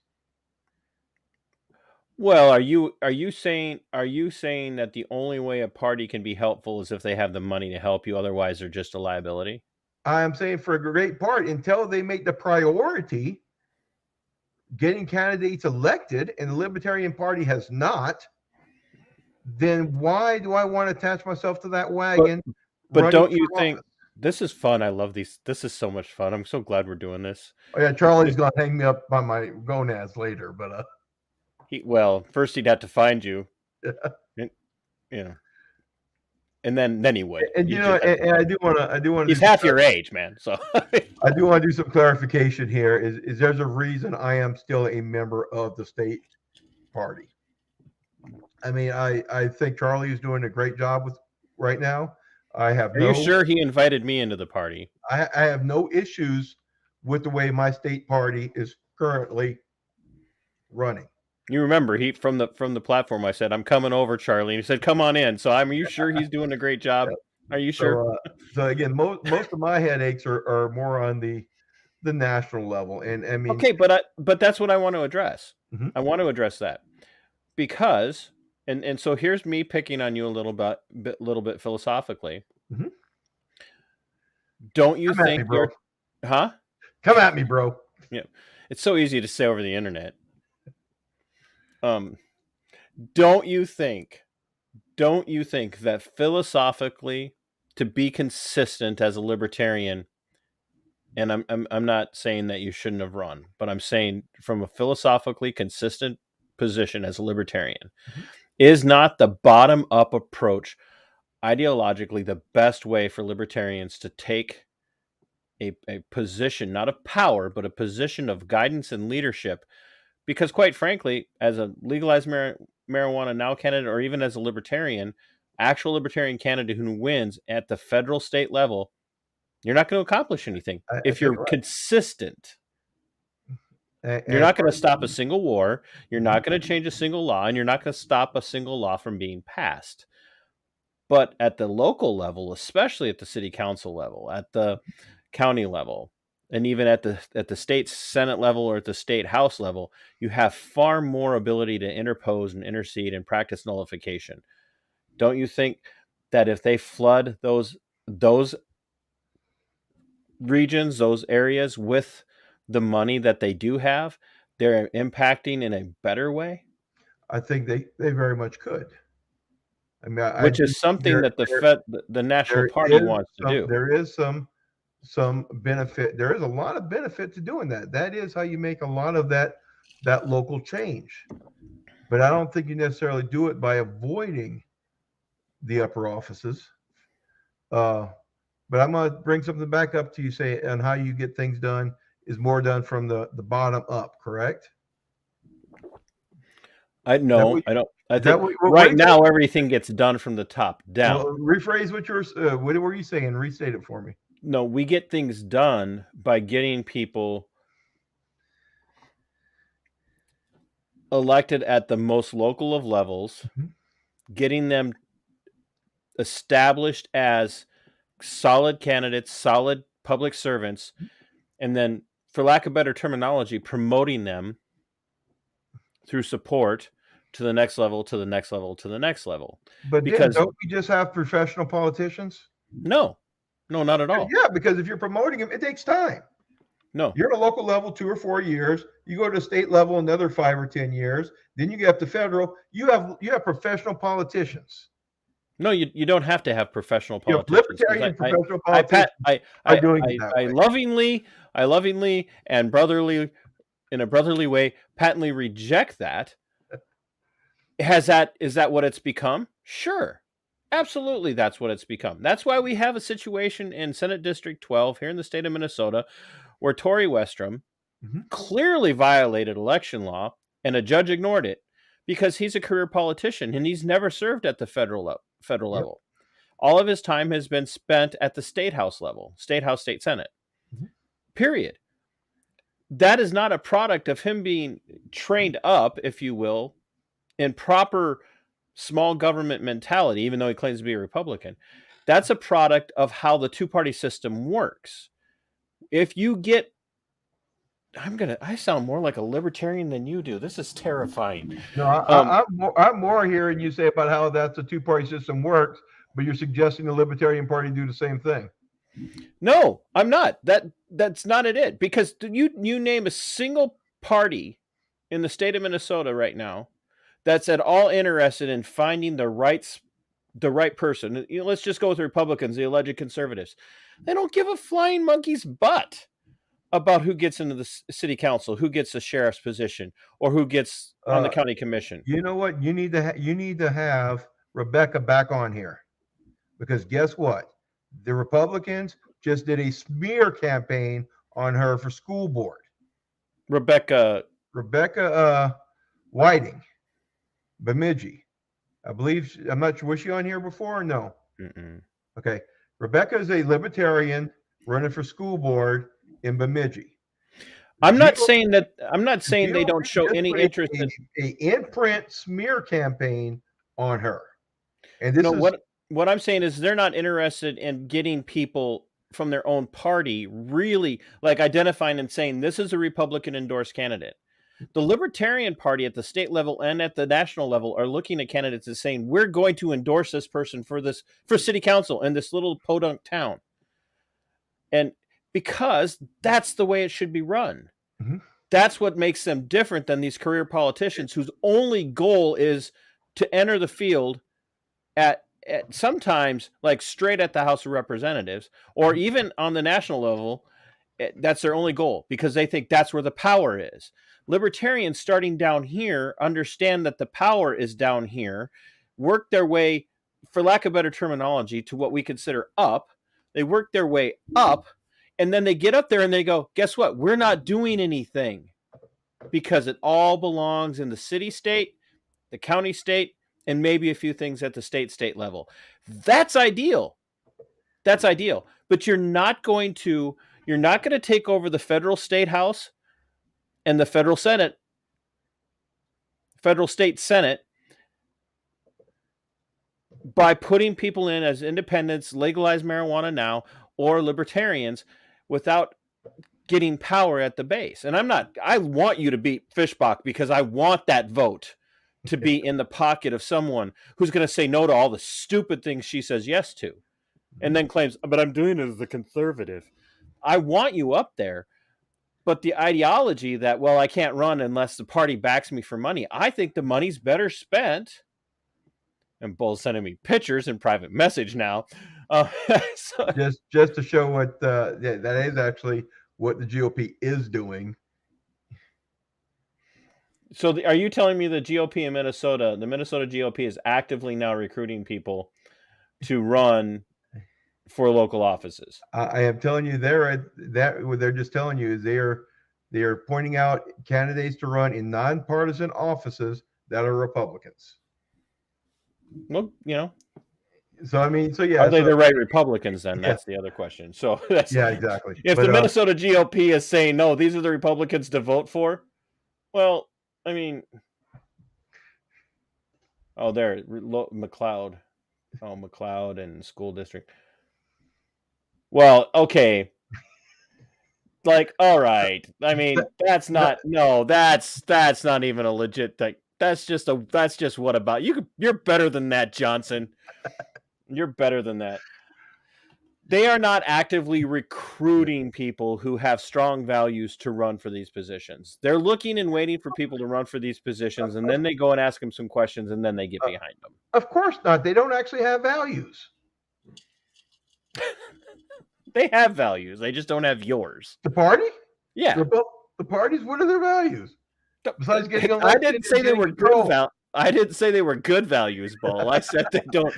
Well, are you saying that the only way a party can be helpful is if they have the money to help you? Otherwise, they're just a liability. I am saying for a great part, until they make the priority getting candidates elected, and the Libertarian Party has not, then why do I want to attach myself to that wagon? But don't you think this is fun? I love these. This is so much fun. I'm so glad we're doing this. Oh yeah, Charlie's gonna hang me up by my gonads later, but first he'd have to find you, and then he would. And and I do want to. He's half your age, man. So I do want to do some clarification here. Is there's a reason I am still a member of the state party. I mean, I think Charlie is doing a great job with right now. I have. Are you sure he invited me into the party? I have no issues with the way my state party is currently running. You remember from the platform, I said, "I'm coming over, Charlie," and he said, "Come on in." So are you sure he's doing a great job? Are you sure? So again, most of my headaches are more on the national level, and I mean, okay, but that's what I want to address. Mm-hmm. I want to address that because, and so here's me picking on you a little bit philosophically. Mm-hmm. Don't you think you're, huh? Come at me, bro. Yeah, it's so easy to say over the internet. Don't you think that philosophically, to be consistent as a libertarian, and I'm not saying that you shouldn't have run, but I'm saying from a philosophically consistent position as a libertarian, is not the bottom up approach ideologically the best way for libertarians to take a position, not of power, but a position of guidance and leadership? Because quite frankly, as a legalized marijuana now candidate, or even as a libertarian, actual libertarian candidate who wins at the federal state level, you're not going to accomplish anything if you're consistent. You're not going to stop a single war. You're not going to change a single law, and you're not going to stop a single law from being passed. But at the local level, especially at the city council level, at the county level, and even at the state Senate level or at the state House level, you have far more ability to interpose and intercede and practice nullification. Don't you think that if they flood those regions, those areas with the money that they do have, they're impacting in a better way? I think they very much could. I mean, I Which do is something that the National there Party is wants to do. there is some benefit. There is a lot of benefit to doing that. That is how you make a lot of that local change. But I don't think you necessarily do it by avoiding the upper offices. But I'm going to bring something back up to you, say, on how you get things done is more done from the bottom up, correct? I Is that know. what- I don't. I is that think what- right what- now everything gets done from the top down. Well, rephrase what were you saying? Restate it for me. No, we get things done by getting people elected at the most local of levels, Mhm. getting them established as solid candidates, solid public servants, and then, for lack of better terminology, promoting them through support to the next level, to the next level, to the next level. But Because don't we just have professional politicians? no, not at all. Yeah, because if you're promoting them, it takes time. No, You're at a local level 2 or 4 years. You go to the state level another 5 or 10 years. Then you get up to federal. You have professional politicians. no, you don't have to have professional You have politicians. 'Cause libertarian I professional politicians. I are doing it that I way. lovingly and brotherly, in a brotherly way, patently reject that. Is that what it's become? Sure. Absolutely, that's what it's become. That's why we have a situation in Senate District 12 here in the state of Minnesota where Tory Westrom Mhm. clearly violated election law and a judge ignored it because he's a career politician and he's never served at the federal level. All of his time has been spent at the state house level, state house, state senate. Mhm. Period. That is not a product of him being trained up, if you will, in proper small government mentality, even though he claims to be a Republican. That's a product of how the two-party system works. If you get, I sound more like a libertarian than you do. This is terrifying. No, I'm more hearing you say about how that's a two-party system works, but you're suggesting the Libertarian Party do the same thing. No, I'm not. That's not it. Because you name a single party in the state of Minnesota right now that's at all interested in finding the right person. Let's just go with the Republicans, the alleged conservatives. They don't give a flying monkey's butt about who gets into the city council, who gets the sheriff's position, or who gets on the county commission. You know what? You need to have Rebecca back on here, because guess what? The Republicans just did a smear campaign on her for school board. Rebecca Whiting, Bemidji. I believe, I'm not sure, was she on here before or no? Mm-mm. Okay. Rebecca is a libertarian running for school board in Bemidji. I'm not saying they don't show any interest in a in-print smear campaign on her. And this is what I'm saying is they're not interested in getting people from their own party really like identifying and saying this is a Republican endorsed candidate. The Libertarian Party at the state level and at the national level are looking at candidates and saying we're going to endorse this person for city council in this little podunk town. And because that's the way it should be run. Mm-hmm. That's what makes them different than these career politicians whose only goal is to enter the field at sometimes like straight at the House of Representatives, or even on the national level. That's their only goal because they think that's where the power is. Libertarians starting down here understand that the power is down here, work their way, for lack of better terminology, to what we consider up. They work their way up, and then they get up there and they go, guess what? We're not doing anything because it all belongs in the city state, the county state, and maybe a few things at the state level. That's ideal. That's ideal. But you're not going to take over the federal state house and the federal state senate by putting people in as independents, legalize marijuana now, or libertarians without getting power at the base. And I want you to beat Fishbach because I want that vote to be in the pocket of someone who's going to say no to all the stupid things she says yes to, and then claims, but I'm doing it as a conservative. I want you up there. But the ideology that, well, I can't run unless the party backs me for money, I think the money's better spent. And Bull's sending me pictures in private message now. So, just to show what that is actually what the GOP is doing. So are you telling me the GOP in Minnesota, the Minnesota GOP is actively now recruiting people to run for local offices? I am telling you, what they're just telling you is they are pointing out candidates to run in nonpartisan offices that are Republicans. Well, So yeah, are they the right Republicans then? Yeah. That's the other question. So that's, yeah, exactly. If the Minnesota GOP is saying no, these are the Republicans to vote for. Well, I mean, there, McLeod. Oh, McLeod and school district. Well, okay. Like, all right. I mean, that's not even a legit thing. That's just what about you're better than that, Johnson. You're better than that. They are not actively recruiting people who have strong values to run for these positions. They're looking and waiting for people to run for these positions, and then they go and ask them some questions, and then they get behind them. Of course not. They don't actually have values. They have values. They just don't have yours. The party? Yeah. The parties, what are their values? Besides getting elected, I didn't say they were good. I didn't say they were good values, Bull. I said they don't.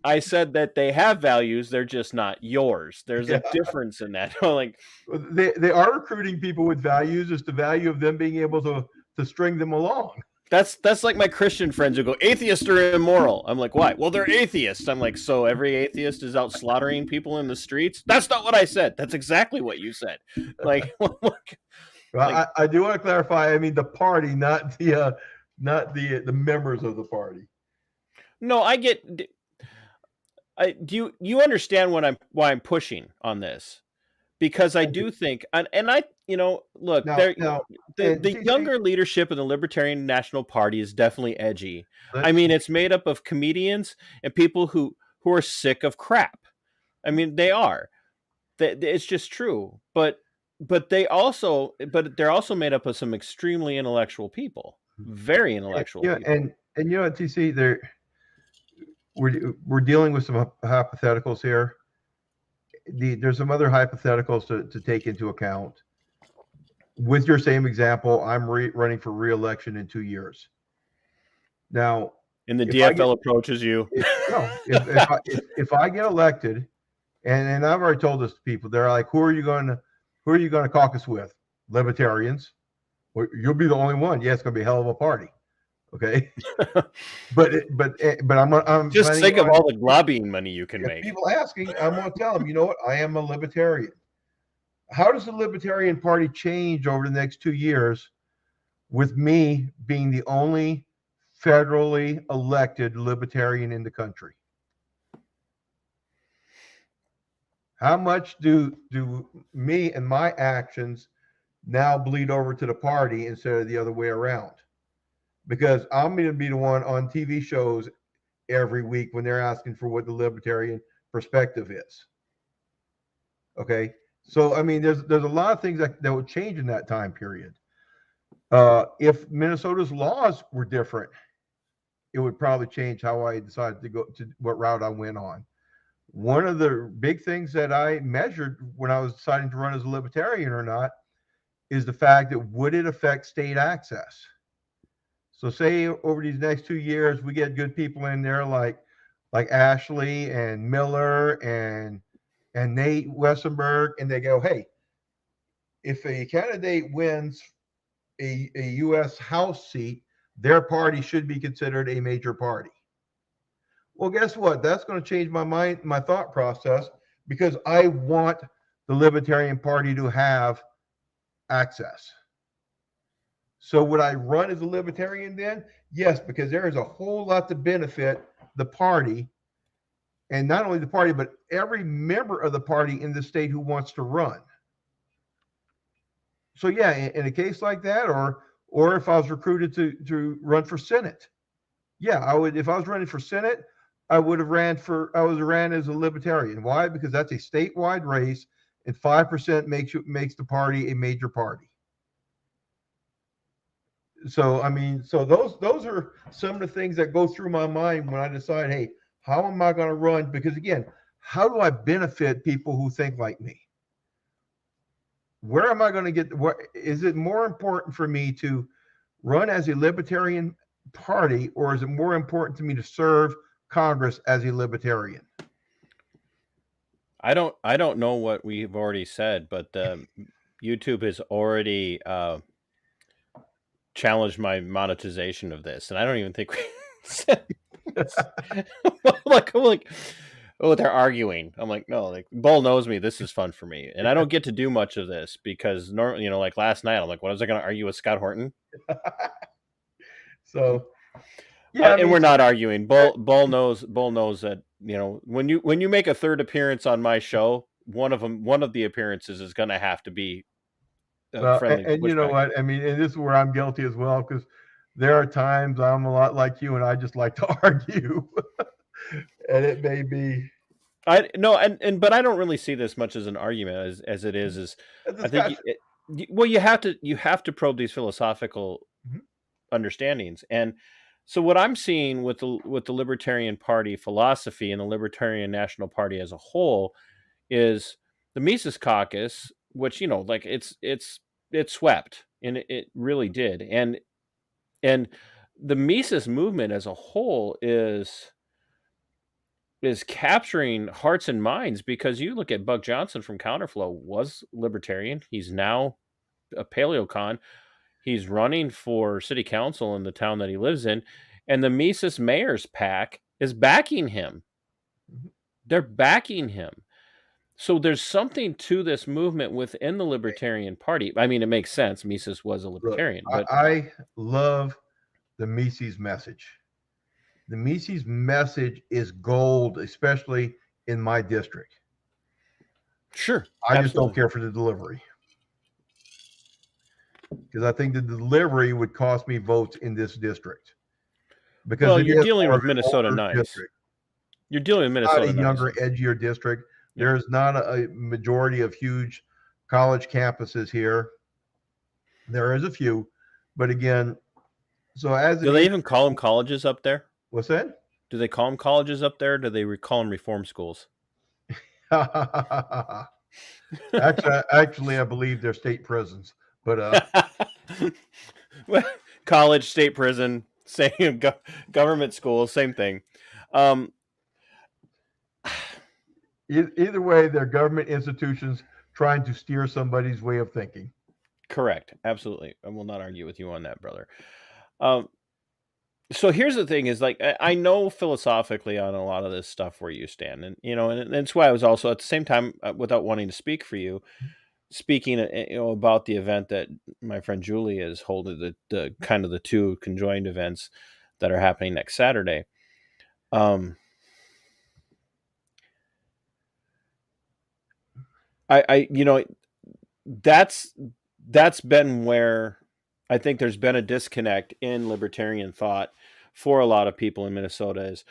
I said that they have values. They're just not yours. There's a difference in that. Like they are recruiting people with values. It's the value of them being able to string them along. That's like my Christian friends who go, atheists are immoral. I'm like, why? Well, they're atheists. I'm like, so every atheist is out slaughtering people in the streets? That's not what I said. That's exactly what you said. Like, well, I do want to clarify. I mean, the party, not the members of the party. No, I get. Do you understand why I'm pushing on this? Because I do think, and I, look, the younger leadership of the Libertarian National Party is definitely edgy. I mean, it's made up of comedians and people who are sick of crap. I mean, they are. It's just true. But they're also made up of some extremely intellectual people, very intellectual people. And TC, we're dealing with some hypotheticals here. There's some other hypotheticals to take into account. With your same example, I'm running for re-election in 2 years. Now, and the DFL approaches you. If I get elected, and I've already told this to people, they're like, who are you going to caucus with? Libertarians? Well, you'll be the only one. Yeah, it's going to be a hell of a party. Okay, but I'm just think of all the lobbying money you can make. People asking, I'm going to tell them, you know what? I am a libertarian. How does the Libertarian Party change over the next 2 years with me being the only federally elected libertarian in the country? How much do me and my actions now bleed over to the party instead of the other way around? Because I'm going to be the one on TV shows every week when they're asking for what the libertarian perspective is. Okay. So, I mean, there's a lot of things that would change in that time period. If Minnesota's laws were different, it would probably change how I decided to go to what route I went on. One of the big things that I measured when I was deciding to run as a libertarian or not is the fact that would it affect state access? So say over these next 2 years, we get good people in there like Ashley and Miller and Nate Westenberg, and they go, hey, if a candidate wins a U.S. House seat, their party should be considered a major party. Well, guess what? That's going to change my mind, my thought process, because I want the Libertarian Party to have access. So would I run as a libertarian then? Yes, because there is a whole lot to benefit the party, and not only the party, but every member of the party in the state who wants to run. so yeah, in a case like that, or if I was recruited to run for Senate, yeah, I would. If I was running for Senate, I would have ran as a Libertarian. Why? Because that's a statewide race, and 5% makes the party a major party. So I mean, so those are some of the things that go through my mind when I decide, hey, how am I going to run? Because again, how do I benefit people who think like me? Where am I going to get? What is it more important for me to run as a Libertarian party, or is it more important to me to serve Congress as a Libertarian? I don't know what we've already said, but YouTube has already challenged my monetization of this, and I don't even think we said this. I'm like, oh, they're arguing. I'm like, no, like Bull knows me. This is fun for me, and I don't get to do much of this because normally, like last night, I'm like, what was I going to argue with Scott Horton? So, yeah, and we're not arguing. Bull knows that when you make a third appearance on my show, one of the appearances is going to have to be friendly. And you know what? I mean, and this is where I'm guilty as well, because there are times I'm a lot like you, and I just like to argue, and it may be. But I don't really see this much as an argument as it is. I think you have to probe these philosophical understandings, and so what I'm seeing with the Libertarian Party philosophy and the Libertarian National Party as a whole is the Mises Caucus, which like it swept, and it really did, and the Mises movement as a whole is capturing hearts and minds, because you look at Buck Johnson from Counterflow was Libertarian. He's now a paleocon. He's running for city council in the town that he lives in, and the Mises Mayor's PAC is backing him. They're backing him. So there's something to this movement within the Libertarian Party. I mean, it makes sense. Mises was a Libertarian. But I love the Mises message. The Mises message is gold, especially in my district. Sure. I just don't care for the delivery, because I think the delivery would cost me votes in this district. Because you're dealing with Minnesota Nice. District. You're dealing with Minnesota Nice. Not a younger, edgier district. Yep. There's not a majority of huge college campuses here. There is a few, but again, do they even call them colleges up there? What's that? Do they call them colleges up there? Or do they call them reform schools? Actually, I believe they're state prisons, but college, state prison, same government schools, same thing. Either way, they're government institutions trying to steer somebody's way of thinking. Correct. Absolutely. I will not argue with you on that, brother. So here's the thing is, like, I know philosophically on a lot of this stuff where you stand, and and that's why I was also at the same time, without wanting to speak for you, speaking about the event that my friend Julie is holding, the kind of the two conjoined events that are happening next Saturday. That's been where I think there's been a disconnect in libertarian thought for a lot of people in Minnesota. Is,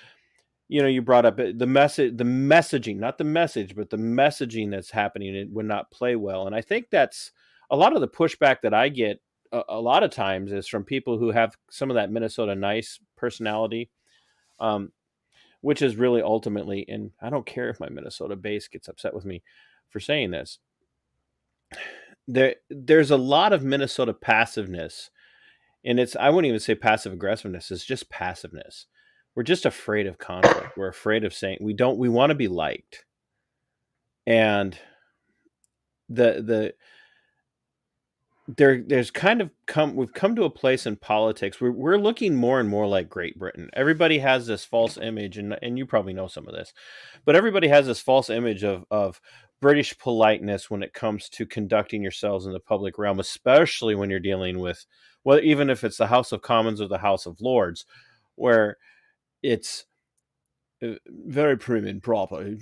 you brought up the messaging, not the message, but the messaging that's happening. It would not play well. And I think that's a lot of the pushback that I get a lot of times is from people who have some of that Minnesota Nice personality, which is really ultimately, and I don't care if my Minnesota base gets upset with me for saying this, there's a lot of Minnesota passiveness, and I wouldn't even say passive aggressiveness. It's just passiveness. We're just afraid of conflict. We're afraid of saying we want to be liked. And we've come to a place in politics where we're looking more and more like Great Britain. Everybody has this false image, and you probably know some of this, but everybody has this false image of British politeness when it comes to conducting yourselves in the public realm, especially when you're dealing with, well, even if it's the House of Commons or the House of Lords, where it's very prim and proper.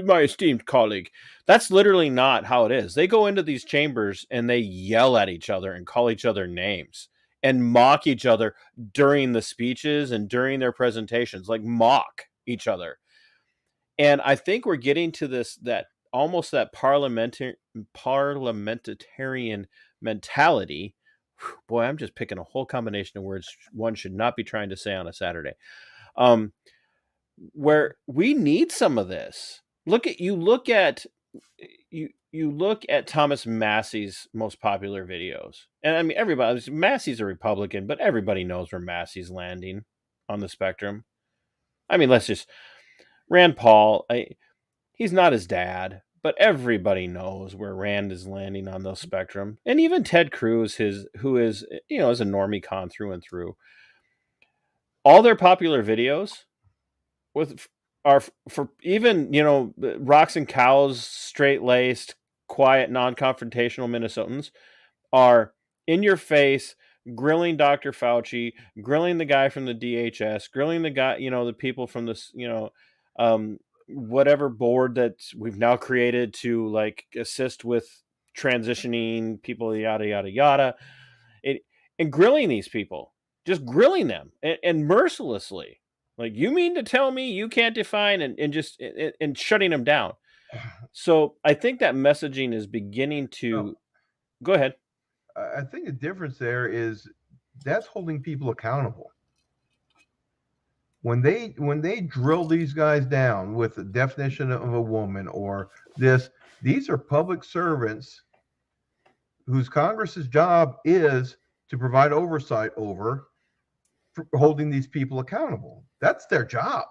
My esteemed colleague. That's literally not how it is. They go into these chambers and they yell at each other and call each other names and mock each other during the speeches and during their presentations, like mock each other. And I think we're getting to that parliamentarian mentality. Boy, I'm just picking a whole combination of words one should not be trying to say on a Saturday. Where we need some of this. Look at Thomas Massey's most popular videos. And I mean, Massey's a Republican, but everybody knows where Massey's landing on the spectrum. I mean, Rand Paul, he's not his dad, but everybody knows where Rand is landing on the spectrum. And even Ted Cruz, who is a normie con through and through. All their popular videos are for even, rocks and cows, straight-laced, quiet, non-confrontational Minnesotans are in your face, grilling Dr. Fauci, grilling the guy from the DHS, grilling the guy, the people from this, whatever board that we've now created to like assist with transitioning people, yada, yada, yada. And grilling these people, just grilling them and mercilessly. Like, you mean to tell me you can't define and shutting them down. So I think that messaging is beginning to go ahead. I think the difference there is that's holding people accountable. When they drill these guys down with the definition of a woman or these are public servants whose Congress's job is to provide oversight over holding these people accountable. That's their job.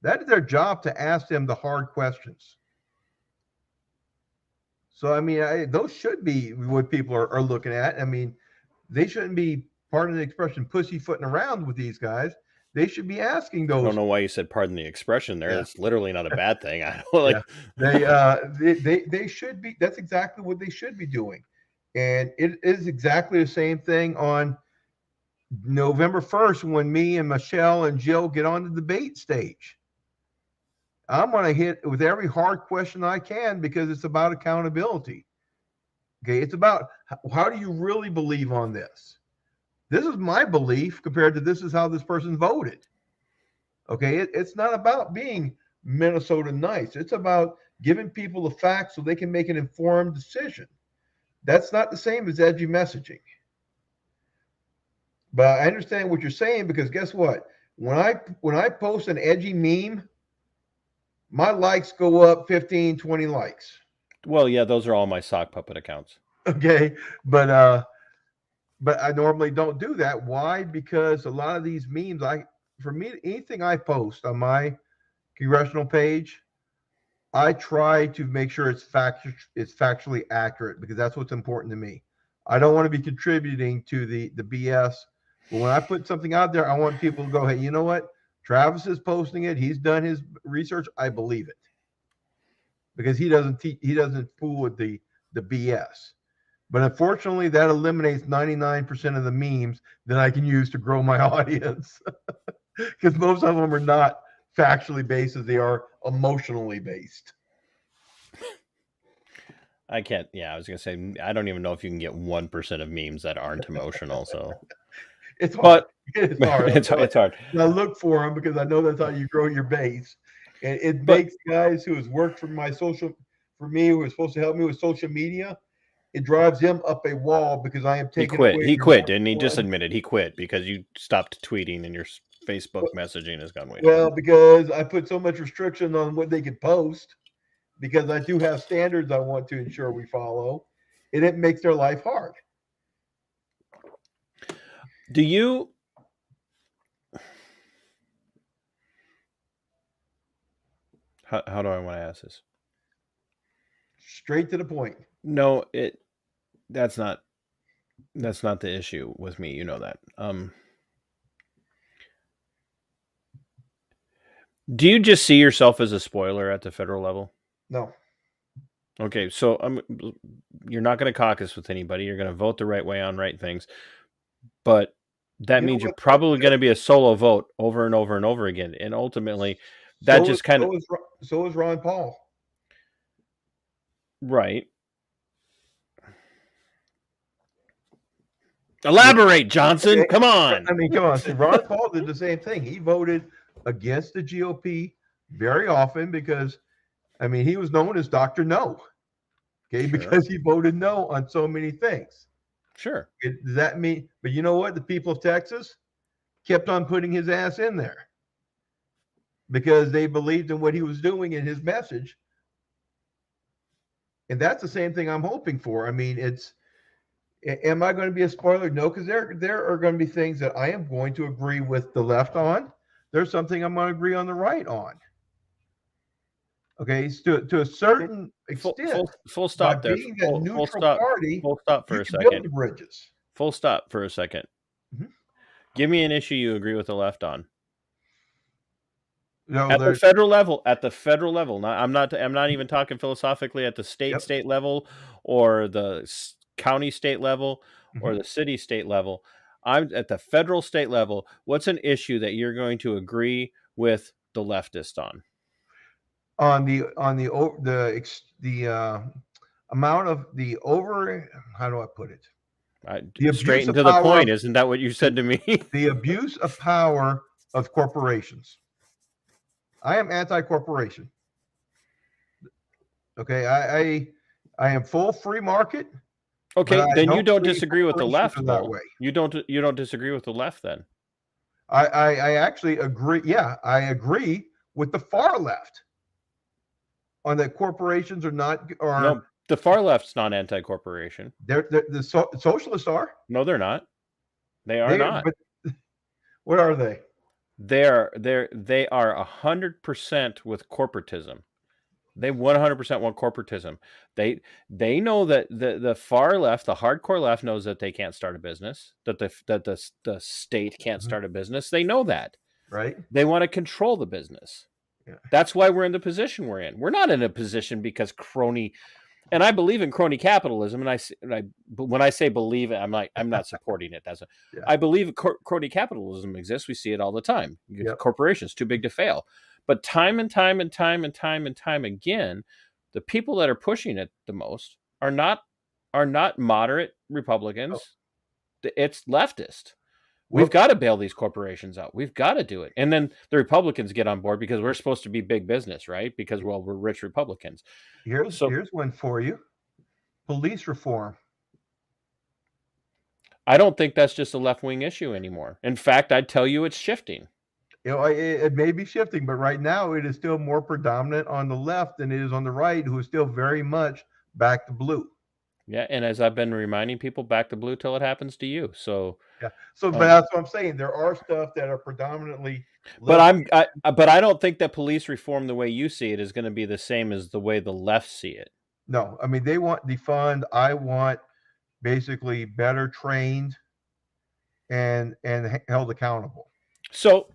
That is their job, to ask them the hard questions. So, I mean, those should be what people are looking at. I mean, they shouldn't be, pardon the expression, pussyfooting around with these guys. They should be asking those. I don't know why you said pardon the expression there. Yeah. It's literally not a bad thing. I don't they should be. That's exactly what they should be doing. And it is exactly the same thing on November 1st when me and Michelle and Jill get on the debate stage. I'm going to hit with every hard question I can because it's about accountability. Okay, it's about how do you really believe on this? This is my belief compared to this is how this person voted. Okay, it's not about being Minnesota nice. It's about giving people the facts so they can make an informed decision. That's not the same as edgy messaging. But I understand what you're saying, because guess what? When I post an edgy meme, my likes go up 15, 20 likes. Well, yeah, those are all my sock puppet accounts. Okay, but I normally don't do that. Why? Because a lot of these memes, anything I post on my congressional page, I try to make sure it's factually accurate, because that's what's important to me. I don't want to be contributing to the BS. But when I put something out there, I want people to go, hey, you know what? Travis is posting it. He's done his research. I believe it, because he doesn't fool with the BS. But unfortunately, that eliminates 99% of the memes that I can use to grow my audience, because most of them are not factually based as they are emotionally based. I can't. Yeah, I was gonna say I don't even know if you can get 1% of memes that aren't emotional. So it's hard. It's hard. It's hard. I look for them because I know that's how you grow your base, and it makes guys who has worked for me, who is supposed to help me with social media, it drives him up a wall because I am taking. He quit, didn't he? Just admitted he quit because you stopped tweeting and your Facebook messaging has gone way down. Well, because I put so much restriction on what they could post, because I do have standards I want to ensure we follow, and it makes their life hard. Do you? How do I want to ask this? Straight to the point. No, that's not the issue with me. You know that. Do you just see yourself as a spoiler at the federal level? No. Okay, so you're not going to caucus with anybody. You're going to vote the right way on right things. But that You know means you're what? probably going to be a solo vote over and over and over again. And ultimately, that just kind of, So is Ron Paul. right. Elaborate, Johnson. Okay. Come on. I mean, come on. See, Ron Paul did the same thing. He voted against the GOP very often because, I mean, he was known as Dr. No. Okay, Sure. because he voted no on so many things. Sure. Does that mean? But you know what? The people of Texas kept on putting his ass in there because they believed in what he was doing and his message. And that's the same thing I'm hoping for. I mean, am I going to be a spoiler? No, because there are going to be things that I am going to agree with the left on. There's something I'm going to agree on the right on. Okay, to a certain extent. Full stop By there. being a neutral party, Full stop for you a can build second. the bridges. Full stop for a second. Mhm. Give me an issue you agree with the left on. No, At the federal level, I'm not even talking philosophically at the state level or the county state level or the city state level. I'm at the federal state level. What's an issue that you're going to agree with the leftist on? the amount of the over, how do I put it? The abuse Straight of to the power point. of- Isn't that what you said to me? The abuse of power of corporations. I am anti-corporation. Okay, I am full free market. Okay, but I then you don't believe disagree with the corporations left, are that though. way. You don't disagree with the left, then. I actually agree. Yeah, I agree with the far left on that corporations are not. No, the far left's not anti-corporation. The socialists are. No, they're not. They are not. But what are they? They are 100% with corporatism. They 100% want corporatism. They know that the far left, the hardcore left, knows that they can't start a business. That the state can't start a business. They know that. Right. They want to control the business. Yeah. That's why we're in the position we're in. We're not in a position because crony. And I believe in crony capitalism, but when I say believe it, I'm not supporting it. I believe crony capitalism exists. We see it all the time. Corporations too big to fail, but time and time again, the people that are pushing it the most are not moderate Republicans. Oh. It's leftist. We've got to bail these corporations out. We've got to do it. And then the Republicans get on board because we're supposed to be big business, right? Because, well, we're rich Republicans. Here's one for you. Police reform. I don't think that's just a left-wing issue anymore. In fact, I'd tell you it's shifting. You know, it may be shifting, but right now it is still more predominant on the left than it is on the right, who is still very much back to blue. Yeah, and as I've been reminding people, back to blue till it happens to you. So yeah, but that's what I'm saying. There are stuff that are predominantly. But I don't think that police reform, the way you see it, is going to be the same as the way the left see it. No, I mean they want defund. I want basically better trained and held accountable. So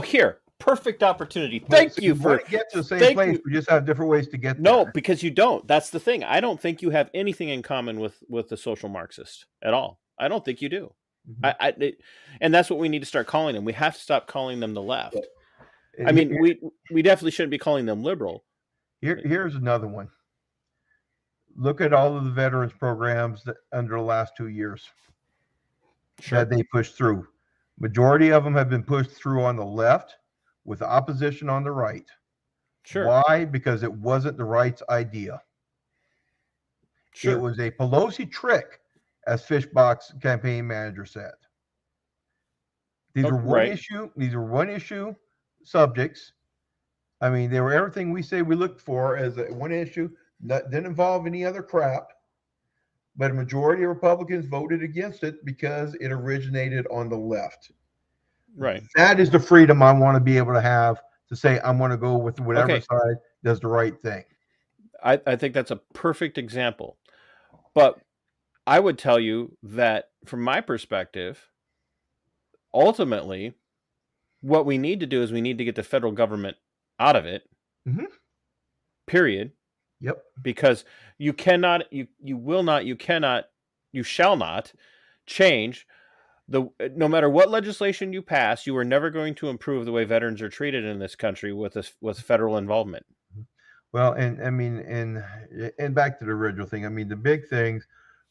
here. Perfect opportunity. Thank you for get to the same place. We just have different ways to get there. No, because you don't. That's the thing. I don't think you have anything in common with the social Marxist at all. I don't think you do. Mm-hmm. And that's what we need to start calling them. We have to stop calling them the left. I mean, we definitely shouldn't be calling them liberal. Here's another one. Look at all of the veterans programs that under the last 2 years that they pushed through. Majority of them have been pushed through on the left, with opposition on the right. Sure. Why? Because it wasn't the right's idea. Sure. It was a Pelosi trick, as Fishbox campaign manager said. These were one issue. These were one issue subjects. I mean, they were everything we say we looked for as one issue. That didn't involve any other crap. But a majority of Republicans voted against it because it originated on the left. Right. That is the freedom I want to be able to have to say I'm going to go with whatever side does the right thing. I think that's a perfect example. But I would tell you that from my perspective, ultimately, what we need to do is we need to get the federal government out of it. Mm-hmm. Period. Yep. Because you shall not change no matter what legislation you pass, you are never going to improve the way veterans are treated in this country with federal involvement. Well, and I mean, and back to the original thing. I mean, the big things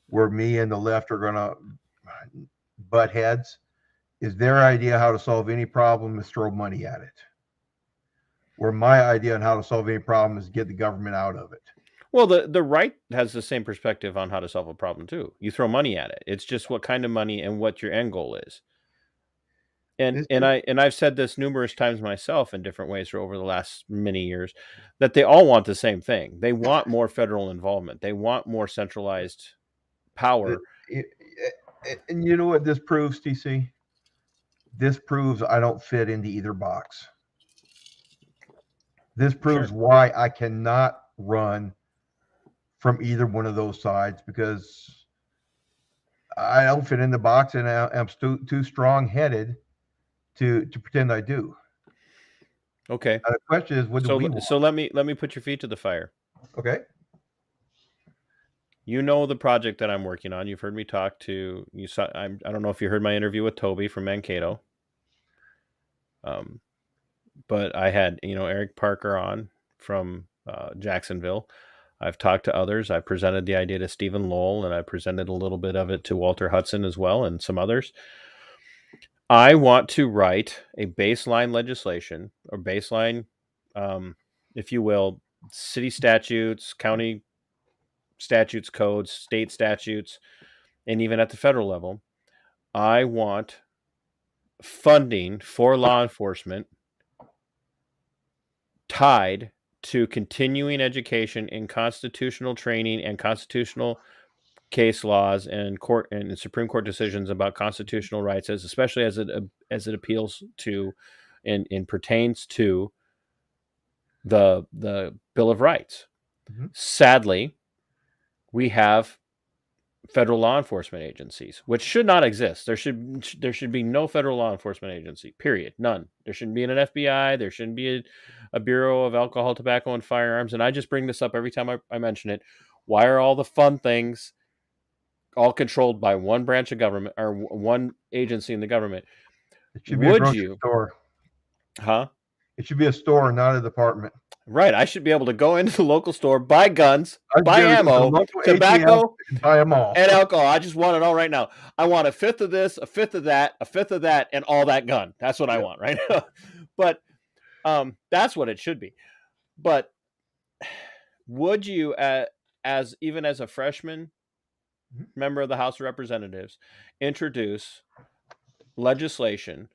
where me and the left are gonna butt heads is their idea how to solve any problem is throw money at it. Where my idea on how to solve any problem is get the government out of it. Well, the right has the same perspective on how to solve a problem too. You throw money at it. It's just what kind of money and what your end goal is. And I've said this numerous times myself in different ways for over the last many years, that they all want the same thing. They want more federal involvement. They want more centralized power. And you know what this proves, TC? This proves I don't fit into either box. This proves why I cannot run from either one of those sides, because I don't fit in the box, and I'm too strong-headed to pretend I do. Okay. The question is, what do we want? So let me put your feet to the fire. Okay. You know the project that I'm working on. You've heard me talk to you. I don't know if you heard my interview with Toby from Mankato. But I had Eric Parker on from Jacksonville. I've talked to others. I presented the idea to Stephen Lowell, and I presented a little bit of it to Walter Hudson as well, and some others. I want to write a baseline legislation, or baseline, if you will, city statutes, county statutes, codes, state statutes, and even at the federal level. I want funding for law enforcement tied to continuing education in constitutional training and constitutional case laws and court and Supreme Court decisions about constitutional rights, especially as it appeals to and pertains to the Bill of Rights. Mm-hmm. Sadly, we have federal law enforcement agencies, which should not exist. There should be no federal law enforcement agency, period. None. There shouldn't be an FBI. There shouldn't be a Bureau of Alcohol, Tobacco, and Firearms. And I just bring this up every time I mention it. Why are all the fun things all controlled by one branch of government or one agency in the government? It should be a grocery store. Huh? It should be a store, not a department. Right. I should be able to go into the local store, buy guns, buy ammo, tobacco, buy them all, and alcohol. I just want it all right now. I want a fifth of this, a fifth of that, a fifth of that, and all that gun. That's what I want right now. But that's what it should be. But would you, as a freshman member of the House of Representatives, introduce legislation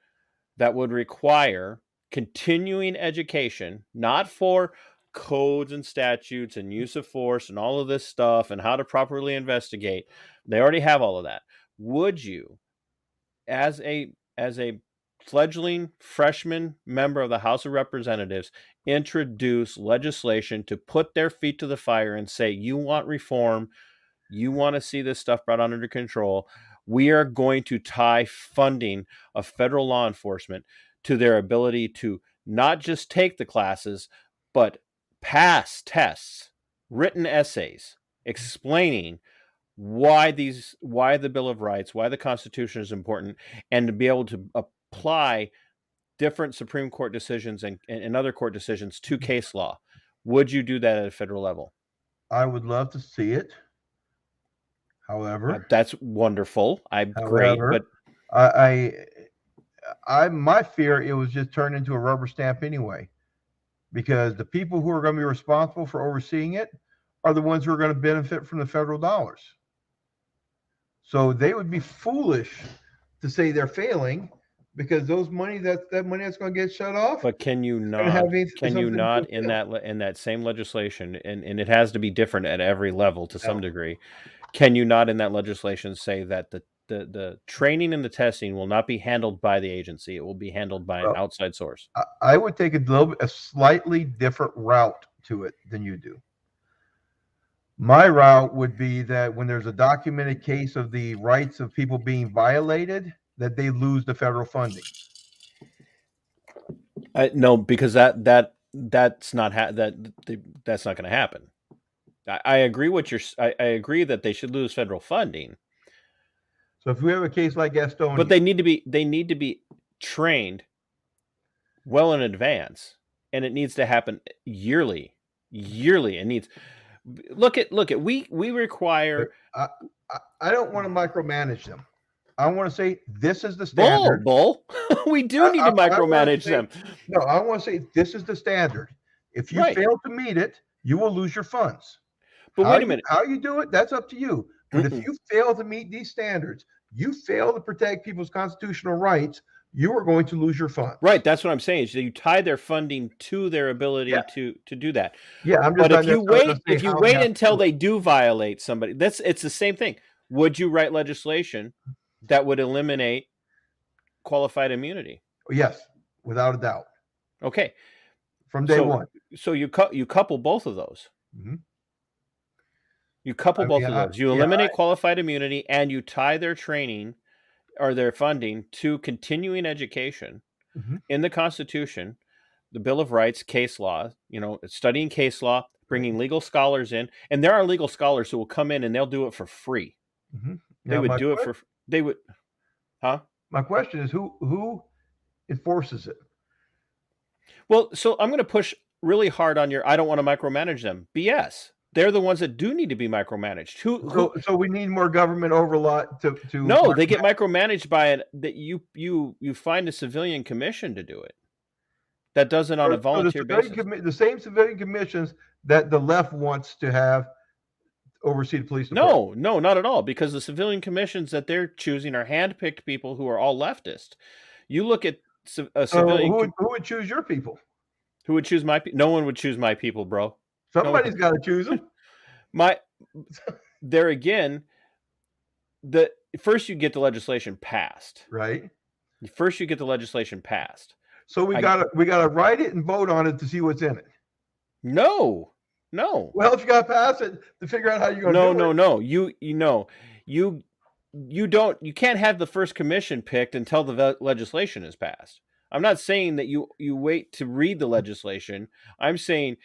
that would require continuing education, not for codes and statutes and use of force and all of this stuff and how to properly investigate? They already have all of that. Would you, as a fledgling freshman member of the House of Representatives, introduce legislation to put their feet to the fire and say, you want reform, you want to see this stuff brought under control? We are going to tie funding of federal law enforcement to their ability to not just take the classes, but pass tests, written essays, explaining why the Bill of Rights, why the Constitution is important, and to be able to apply different Supreme Court decisions and other court decisions to case law. Would you do that at a federal level? I would love to see it. However, that's wonderful. Great, but my fear, it was just turned into a rubber stamp anyway, because the people who are going to be responsible for overseeing it are the ones who are going to benefit from the federal dollars. So they would be foolish to say they're failing, because those money that money that's going to get shut off. But can you not in that same legislation, and it has to be different at every level to some degree, can you not in that legislation say that the training and the testing will not be handled by the agency? It will be handled by an outside source. I would take a slightly different route to it than you do. My route would be that when there's a documented case of the rights of people being violated, that they lose the federal funding. No, because that's not that's not going to happen. I agree I agree that they should lose federal funding. So if we have a case like Estonia, But they need to be trained well in advance, and it needs to happen yearly. It needs. Look at we require I don't want to micromanage them. I want to say this is the standard. bull. We do need to micromanage them. No, I want to say this is the standard. If you Right. fail to meet it, you will lose your funds. But wait a minute. How you do it, that's up to you. But if you fail to meet these standards, you fail to protect people's constitutional rights, you are going to lose your funds. Right, that's what I'm saying. So you tie their funding to their ability to do that. Yeah, I'm just. But if you wait until they do violate somebody, it's the same thing. Would you write legislation that would eliminate qualified immunity? Yes, without a doubt. Okay, from day one. So you couple both of those. Mm-hmm. You couple both of those. You eliminate qualified immunity, and you tie their training or their funding to continuing education in the Constitution, the Bill of Rights, case law, studying case law, bringing legal scholars in. And there are legal scholars who will come in and they'll do it for free. They would do it for, they would, huh? My question is who enforces it? Well, so I'm going to push really hard on I don't want to micromanage them. BS. They're the ones that do need to be micromanaged. So we need more government overlord to. No, they get micromanaged by that. You find a civilian commission to do it. That does it on a volunteer basis. The same civilian commissions that the left wants to have oversee the police department. No, not at all. Because the civilian commissions that they're choosing are handpicked people who are all leftist. You look at a civilian. Who would choose your people? Who would choose my people? No one would choose my people, bro. Somebody's got to choose them. There again, first you get the legislation passed. Right. First you get the legislation passed. So we gotta write it and vote on it to see what's in it. No. Well, if you gotta pass it to figure out how you're gonna do it. No. You can't have the first commission picked until the legislation is passed. I'm not saying that you wait to read the legislation. I'm saying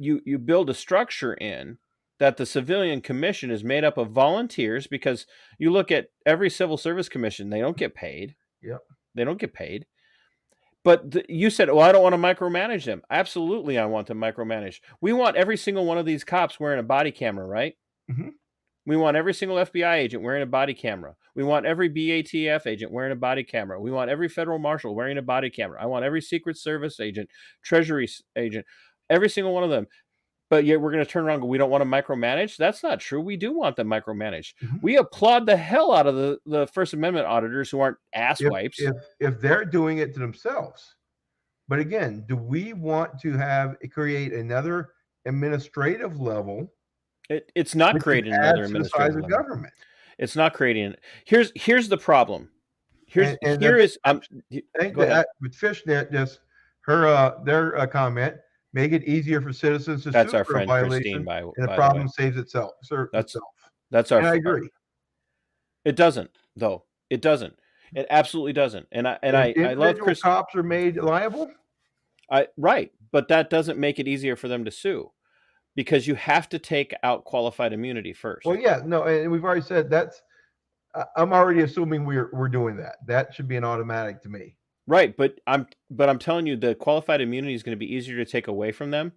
you build a structure in that the civilian commission is made up of volunteers, because you look at every civil service commission, they don't get paid. Yep. They don't get paid. But you said, I don't want to micromanage them. Absolutely, I want them micromanaged. We want every single one of these cops wearing a body camera, right? Mm-hmm. We want every single FBI agent wearing a body camera. We want every BATF agent wearing a body camera. We want every federal marshal wearing a body camera. I want every Secret Service agent, Treasury agent, every single one of them. But yet we're going to turn around and go, we don't want to micromanage? That's not true. We do want them micromanaged. Mm-hmm. We applaud the hell out of the First Amendment auditors who aren't asswipes. If they're doing it to themselves. But again, do we want to create another administrative level? It's not creating another administrative level. Government. It's not creating. Here's the problem. With Fishnet, just their comment. Make it easier for citizens to That's sue our for friend a violation, Christine, and the problem saves itself. That's our. And I agree. It doesn't, though. It doesn't. It absolutely doesn't. And I love Chris. Cops are made liable. Right, but that doesn't make it easier for them to sue, because you have to take out qualified immunity first. Well, yeah, no, and we've already said that's. I'm already assuming we're doing that. That should be an automatic to me. Right, but I'm telling you, the qualified immunity is going to be easier to take away from them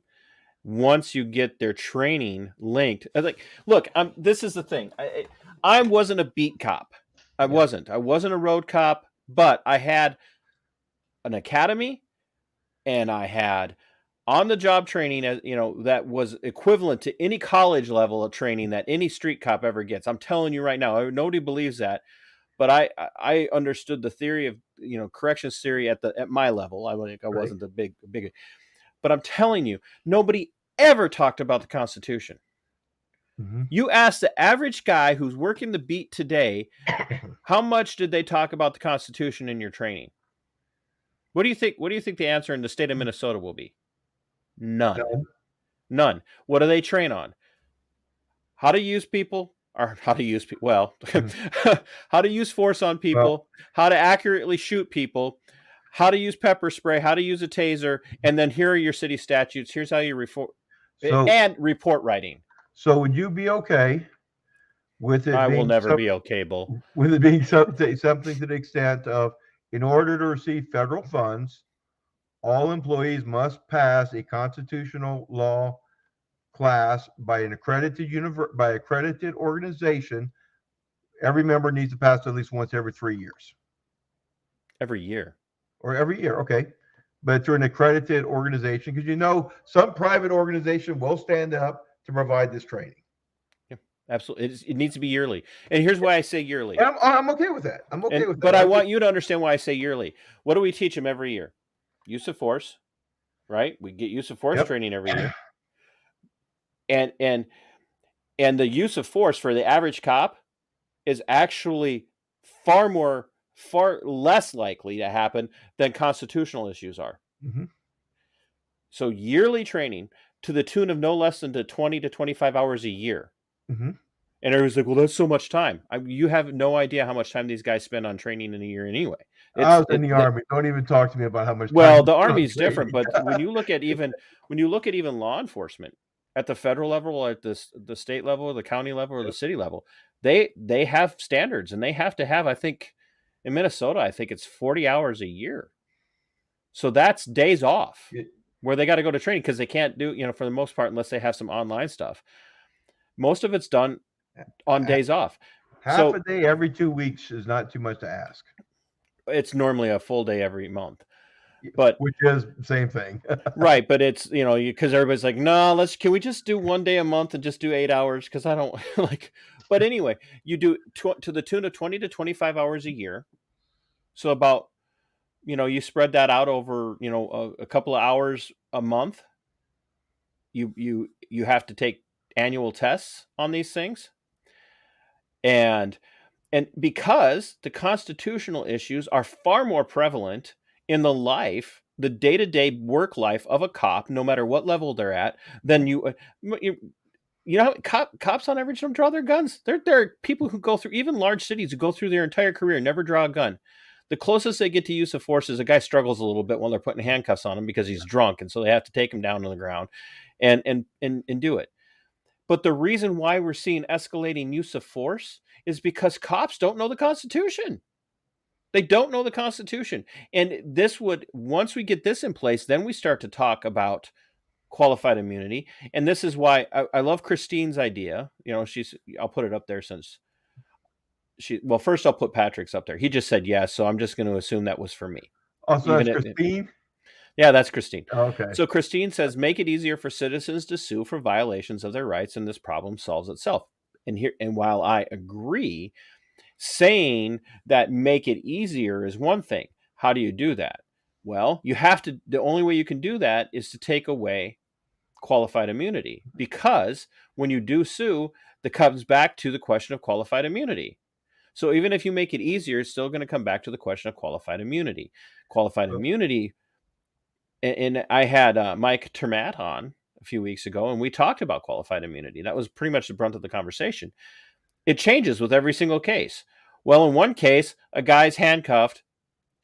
once you get their training linked. Look, this is the thing. I wasn't a beat cop. I wasn't a road cop, but I had an academy, and I had on-the-job training, that was equivalent to any college level of training that any street cop ever gets. I'm telling you right now, nobody believes that. But I understood the theory of corrections theory at my level. I wasn't the big, but I'm telling you, nobody ever talked about the Constitution. Mm-hmm. You ask the average guy who's working the beat today, how much did they talk about the Constitution in your training? What do you think? What do you think the answer in the state of Minnesota will be? None. What do they train on? How to use people. Or how to use people, how to use force on people, how to accurately shoot people, how to use pepper spray, how to use a taser, and then here are your city statutes. Here's how you report, and report writing. So would you be okay with it I will being never be okay, Bull. with it being something to the extent of, in order to receive federal funds, all employees must pass a constitutional law class by an accredited organization. Every member needs to pass at least once every 3 years. Every year. Or every year, okay. But through an accredited organization, because some private organization will stand up to provide this training. Yeah, absolutely. It needs to be yearly. And here's why I say yearly. And I'm okay with that. I'm okay with that. But I want you to understand why I say yearly. What do we teach them every year? Use of force, right? We get use of force training every year. And the use of force for the average cop is actually far less likely to happen than constitutional issues are. Mm-hmm. So yearly training to the tune of no less than 20 to 25 hours a year. Mm-hmm. And everyone's like, well, that's so much time. You have no idea how much time these guys spend on training in a year anyway. I was in the Army. Don't even talk to me about how much time. Well, the Army's different, but when you look at even law enforcement at the federal level, or at the state level, or the county level, or the city level, they have standards, and they have to have, I think, in Minnesota, I think it's 40 hours a year. So that's days off where they got to go to training because they can't do, for the most part, unless they have some online stuff. Most of it's done on days off. Half a day every 2 weeks is not too much to ask. It's normally a full day every month, but which is the same thing. Right. But it's, because everybody's like, no, can we just do 1 day a month and just do 8 hours? Cause I don't but anyway, you do to the tune of 20 to 25 hours a year. So about, you spread that out over, a couple of hours a month. You have to take annual tests on these things. And because the constitutional issues are far more prevalent in the day-to-day work life of a cop, no matter what level they're at, than cops on average don't draw their guns. There are people who go through, even large cities, who go through their entire career and never draw a gun. The closest they get to use of force is a guy struggles a little bit while they're putting handcuffs on him because he's drunk, and so they have to take him down on the ground and do it. But the reason why we're seeing escalating use of force is because cops don't know the Constitution. They don't know the Constitution. And once we get this in place, then we start to talk about qualified immunity. And this is why I love Christine's idea. I'll put it up there since first I'll put Patrick's up there. He just said yes, so I'm just going to assume that was for me. Oh, so that's Christine? Yeah, that's Christine. Oh, okay. So Christine says, make it easier for citizens to sue for violations of their rights, and this problem solves itself. And while I agree, saying that make it easier is one thing. How do you do that? Well, the only way you can do that is to take away qualified immunity, because when you do sue, that comes back to the question of qualified immunity. So even if you make it easier, it's still going to come back to the question of qualified immunity. Qualified immunity. And I had Mike Termat on a few weeks ago, and we talked about qualified immunity. That was pretty much the brunt of the conversation. It changes with every single case. Well, in one case, a guy's handcuffed,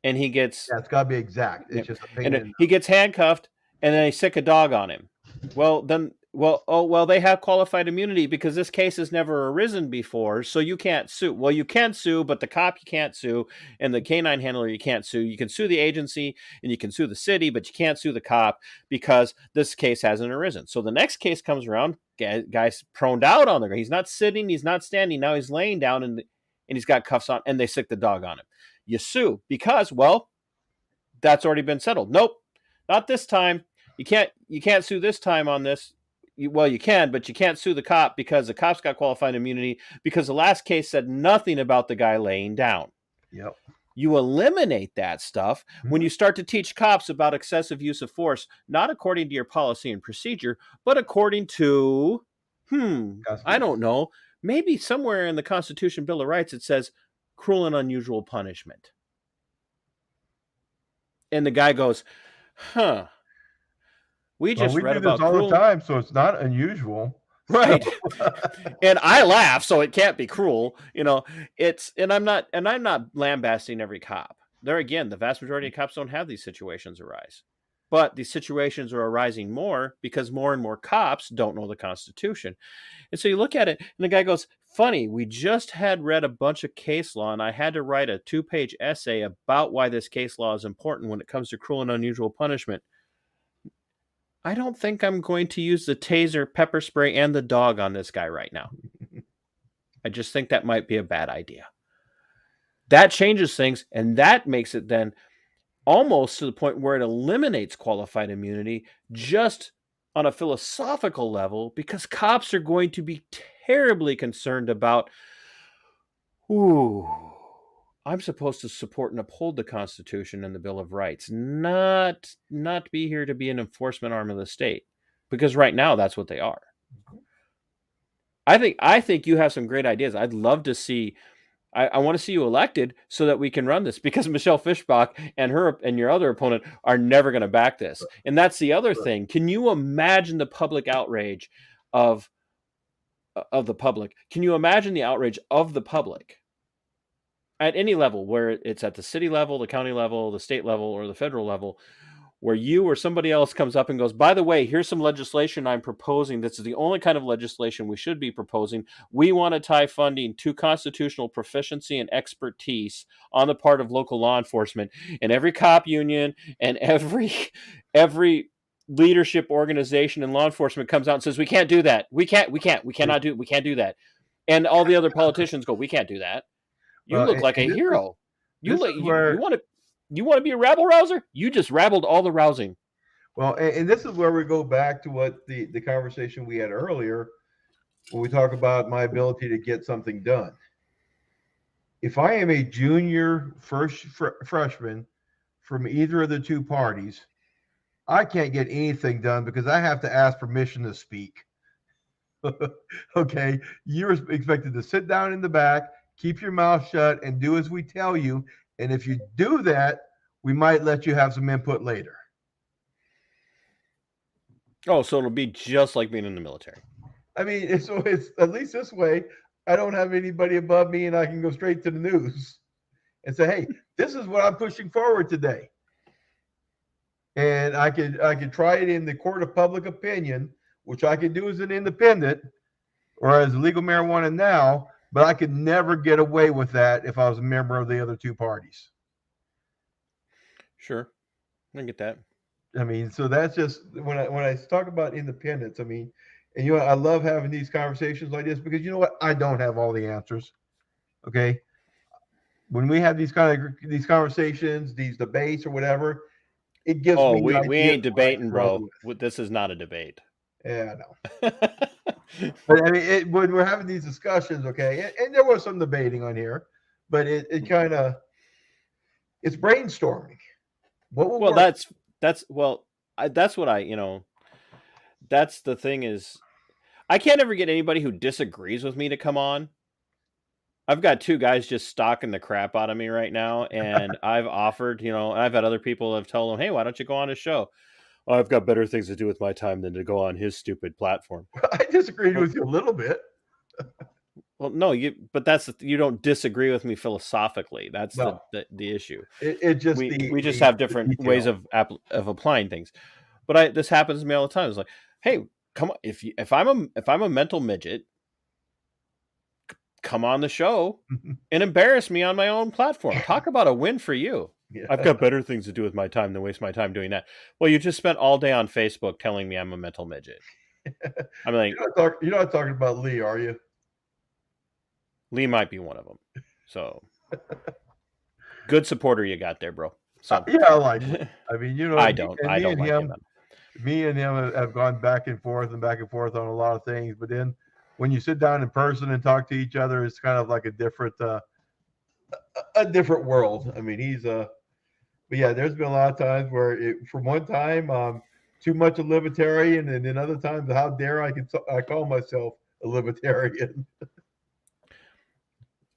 and he gets... Yeah, it's got to be exact. It's just a pain. And he gets handcuffed, and then they sick a dog on him. They have qualified immunity because this case has never arisen before, so you can't sue. Well, you can sue, but the cop you can't sue, and the canine handler you can't sue. You can sue the agency, and you can sue the city, but you can't sue the cop because this case hasn't arisen. So the next case comes around, guy's proned out on the ground. He's not sitting, he's not standing. Now he's laying down, and he's got cuffs on, and they sick the dog on him. You sue because, that's already been settled. Nope, not this time. You can't sue this time on this. You can, but you can't sue the cop because the cop's got qualified immunity because the last case said nothing about the guy laying down. Yep. You eliminate that stuff when you start to teach cops about excessive use of force, not according to your policy and procedure, but according to, I don't know, maybe somewhere in the Constitution Bill of Rights it says cruel and unusual punishment. And the guy goes, we just read do about this all the time, so it's not unusual. Right. And I laugh, so it can't be cruel. I'm not lambasting every cop. There again, the vast majority of cops don't have these situations arise. But these situations are arising more because more and more cops don't know the Constitution. And so you look at it, and the guy goes, funny, we just had read a bunch of case law, and I had to write a 2-page essay about why this case law is important when it comes to cruel and unusual punishment. I don't think I'm going to use the taser, pepper spray, and the dog on this guy right now. I just think that might be a bad idea. That changes things, and that makes it then almost to the point where it eliminates qualified immunity just on a philosophical level, because cops are going to be terribly concerned about, I'm supposed to support and uphold the Constitution and the Bill of Rights, not be here to be an enforcement arm of the state, because right now that's what they are. I think you have some great ideas. I'd love to see. I want to see you elected so that we can run this, because Michelle Fischbach and your other opponent are never going to back this. And that's the other thing. Can you imagine the public outrage of the public? Can you imagine the outrage of the public at any level, where it's at the city level, the county level, the state level, or the federal level, where you or somebody else comes up and goes, by the way, here's some legislation I'm proposing. This is the only kind of legislation we should be proposing. We want to tie funding to constitutional proficiency and expertise on the part of local law enforcement. And every cop union and every leadership organization in law enforcement comes out and says, we can't do that. We can't do that. And all the other politicians go, we can't do that. You look like a hero. You want to be a rabble rouser? You just rabbled all the rousing. Well, and this is where we go back to what the conversation we had earlier, when we talk about my ability to get something done. If I am a junior freshman from either of the two parties, I can't get anything done because I have to ask permission to speak. Okay, you're expected to sit down in the back, keep your mouth shut, and do as we tell you. And if you do that, we might let you have some input later. Oh, so it'll be just like being in the military. I mean, it's at least this way, I don't have anybody above me, and I can go straight to the news and say, hey, this is what I'm pushing forward today. And I could try it in the court of public opinion, which I could do as an independent or as legal marijuana now, but I could never get away with that if I was a member of the other two parties. Sure, I get that. I mean, so that's just when I talk about independence. I mean, and I love having these conversations like this, because you know what? I don't have all the answers. Okay, when we have these conversations, these debates or whatever, it gives me. We ain't debating, bro. This is not a debate. Yeah, I know. But I mean, when we're having these discussions, okay, and there was some debating on here, but it kind of, it's brainstorming. Well, that's what that's the thing is, I can't ever get anybody who disagrees with me to come on. I've got two guys just stalking the crap out of me right now, and I've offered, I've had other people have told them, hey, why don't you go on his show? Oh, I've got better things to do with my time than to go on his stupid platform. I disagreed with you a little bit. Well, no, you don't disagree with me philosophically. That's the issue. We just have different ways of applying things. But this happens to me all the time. It's like, hey, come on, if I'm a mental midget, come on the show and embarrass me on my own platform. Talk about a win for you. Yeah. I've got better things to do with my time than waste my time doing that. Well, you just spent all day on Facebook telling me I'm a mental midget. I'm like, you're not talking about Lee, are you? Lee might be one of them. So good supporter you got there, bro. So yeah, I like it. I mean, I don't like him. Me and him have gone back and forth on a lot of things, but then when you sit down in person and talk to each other, it's kind of like a different world. I mean, but yeah, there's been a lot of times where from one time, too much a libertarian, and then other times, how dare I call myself a libertarian.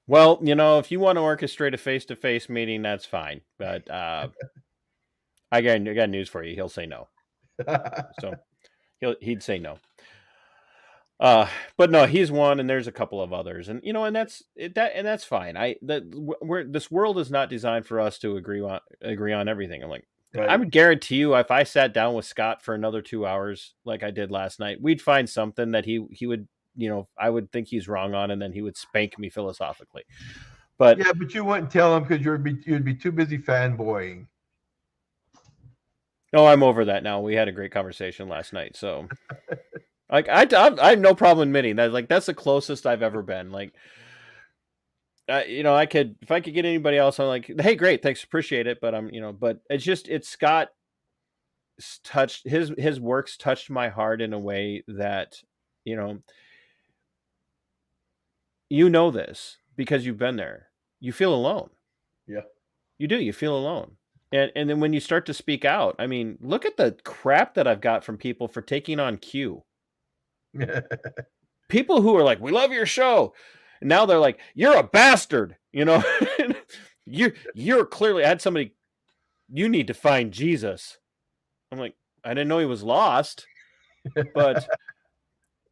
Well, if you want to orchestrate a face-to-face meeting, that's fine. But I got news for you. He'll say no. So he'd say no. But no, he's one, and there's a couple of others, and and that's fine. This world is not designed for us to agree on everything. I'm like, right. I would guarantee you, if I sat down with Scott for another 2 hours, like I did last night, we'd find something that he would I would think he's wrong on, and then he would spank me philosophically. But Yeah, but you wouldn't tell him because you'd be too busy fanboying. no, I'm over that now. We had a great conversation last night, so like I have no problem admitting that. Like that's the closest I've ever been. Like, I could if I could get anybody else, I'm like, hey, great, thanks, appreciate it. But but it's Scott touched his works touched my heart in a way that this because you've been there. You feel alone. Yeah. You do. You feel alone. And then when you start to speak out, I mean, look at the crap that I've got from people for taking on Q. People who are like, we love your show. And now they're like, you're a bastard. You're clearly, I had somebody, you need to find Jesus. I'm like, I didn't know he was lost. But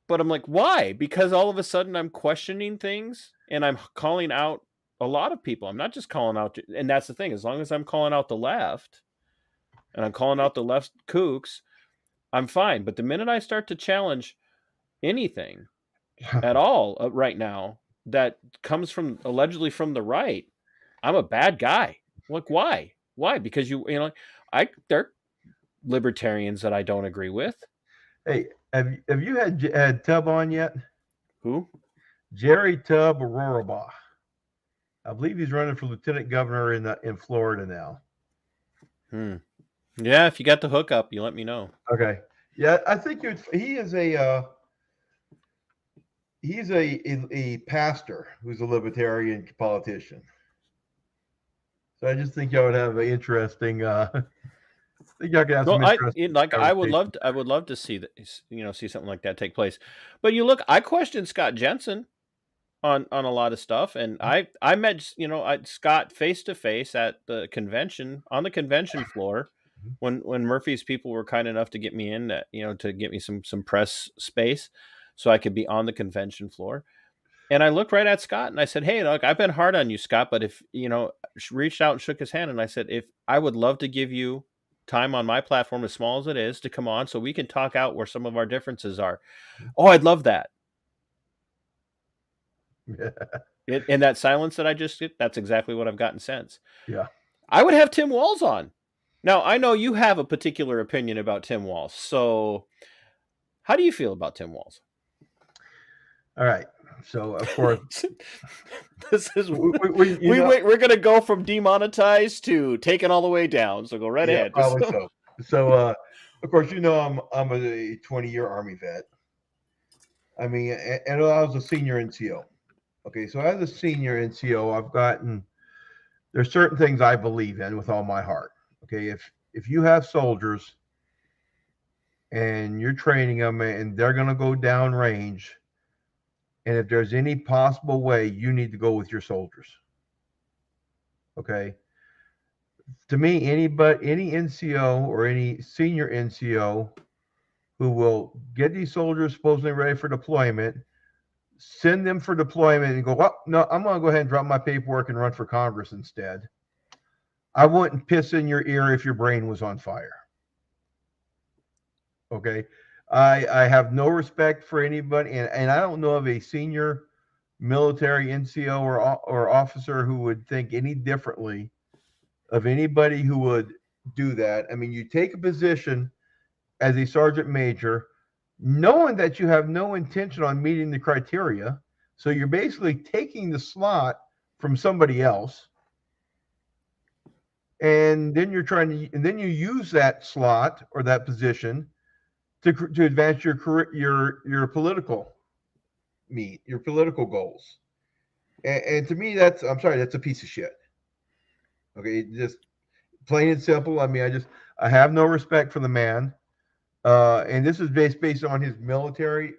I'm like, why? Because all of a sudden I'm questioning things and I'm calling out a lot of people. I'm not just calling out, and that's the thing. As long as I'm calling out the left and I'm calling out the left kooks, I'm fine. But the minute I start to challenge anything at all right now that comes from allegedly from the right, I'm a bad guy. Like, why? Why? Because there are libertarians that I don't agree with. Hey, have you had Tubb on yet? Who? Jerry Tubb Rorabaugh. I believe he's running for lieutenant governor in Florida now. Yeah, if you got the hookup, you let me know. Okay. Yeah, I think he is a pastor who's a libertarian politician. So I just think y'all would have an interesting. I think y'all could have some interesting. I would love to see that. See something like that take place. But I questioned Scott Jensen on a lot of stuff, and I met Scott face to face at the convention on the convention floor when Murphy's people were kind enough to get me in to get me some press space so I could be on the convention floor. And I looked right at Scott and I said, hey, look, I've been hard on you, Scott, but if reached out and shook his hand and I said, if I would love to give you time on my platform, as small as it is, to come on so we can talk out where some of our differences are. Oh, I'd love that. In that silence that I just did, that's exactly what I've gotten since. Yeah. I would have Tim Walz on. Now, I know you have a particular opinion about Tim Walz. So how do you feel about Tim Walz? All right. So, of course, this is we're going to go from demonetized to taken all the way down. So go right ahead. Probably so. So, of course, I'm a 20-year Army vet. I mean, and I was a senior NCO. Okay, so as a senior NCO, there's certain things I believe in with all my heart. Okay, if you have soldiers and you're training them and they're going to go down range, and if there's any possible way, you need to go with your soldiers. Okay. To me, any NCO or any senior NCO who will get these soldiers supposedly ready for deployment, send them for deployment and go, well, no, I'm going to go ahead and drop my paperwork and run for Congress instead. I wouldn't piss in your ear if your brain was on fire. Okay. I have no respect for anybody, and I don't know of a senior military NCO or officer who would think any differently of anybody who would do that. I mean, you take a position as a sergeant major, knowing that you have no intention on meeting the criteria, so you're basically taking the slot from somebody else, and then you use that slot or that position to advance your political your political goals. And to me, that's a piece of shit. Okay, just plain and simple. I mean, I have no respect for the man. And this is based on his military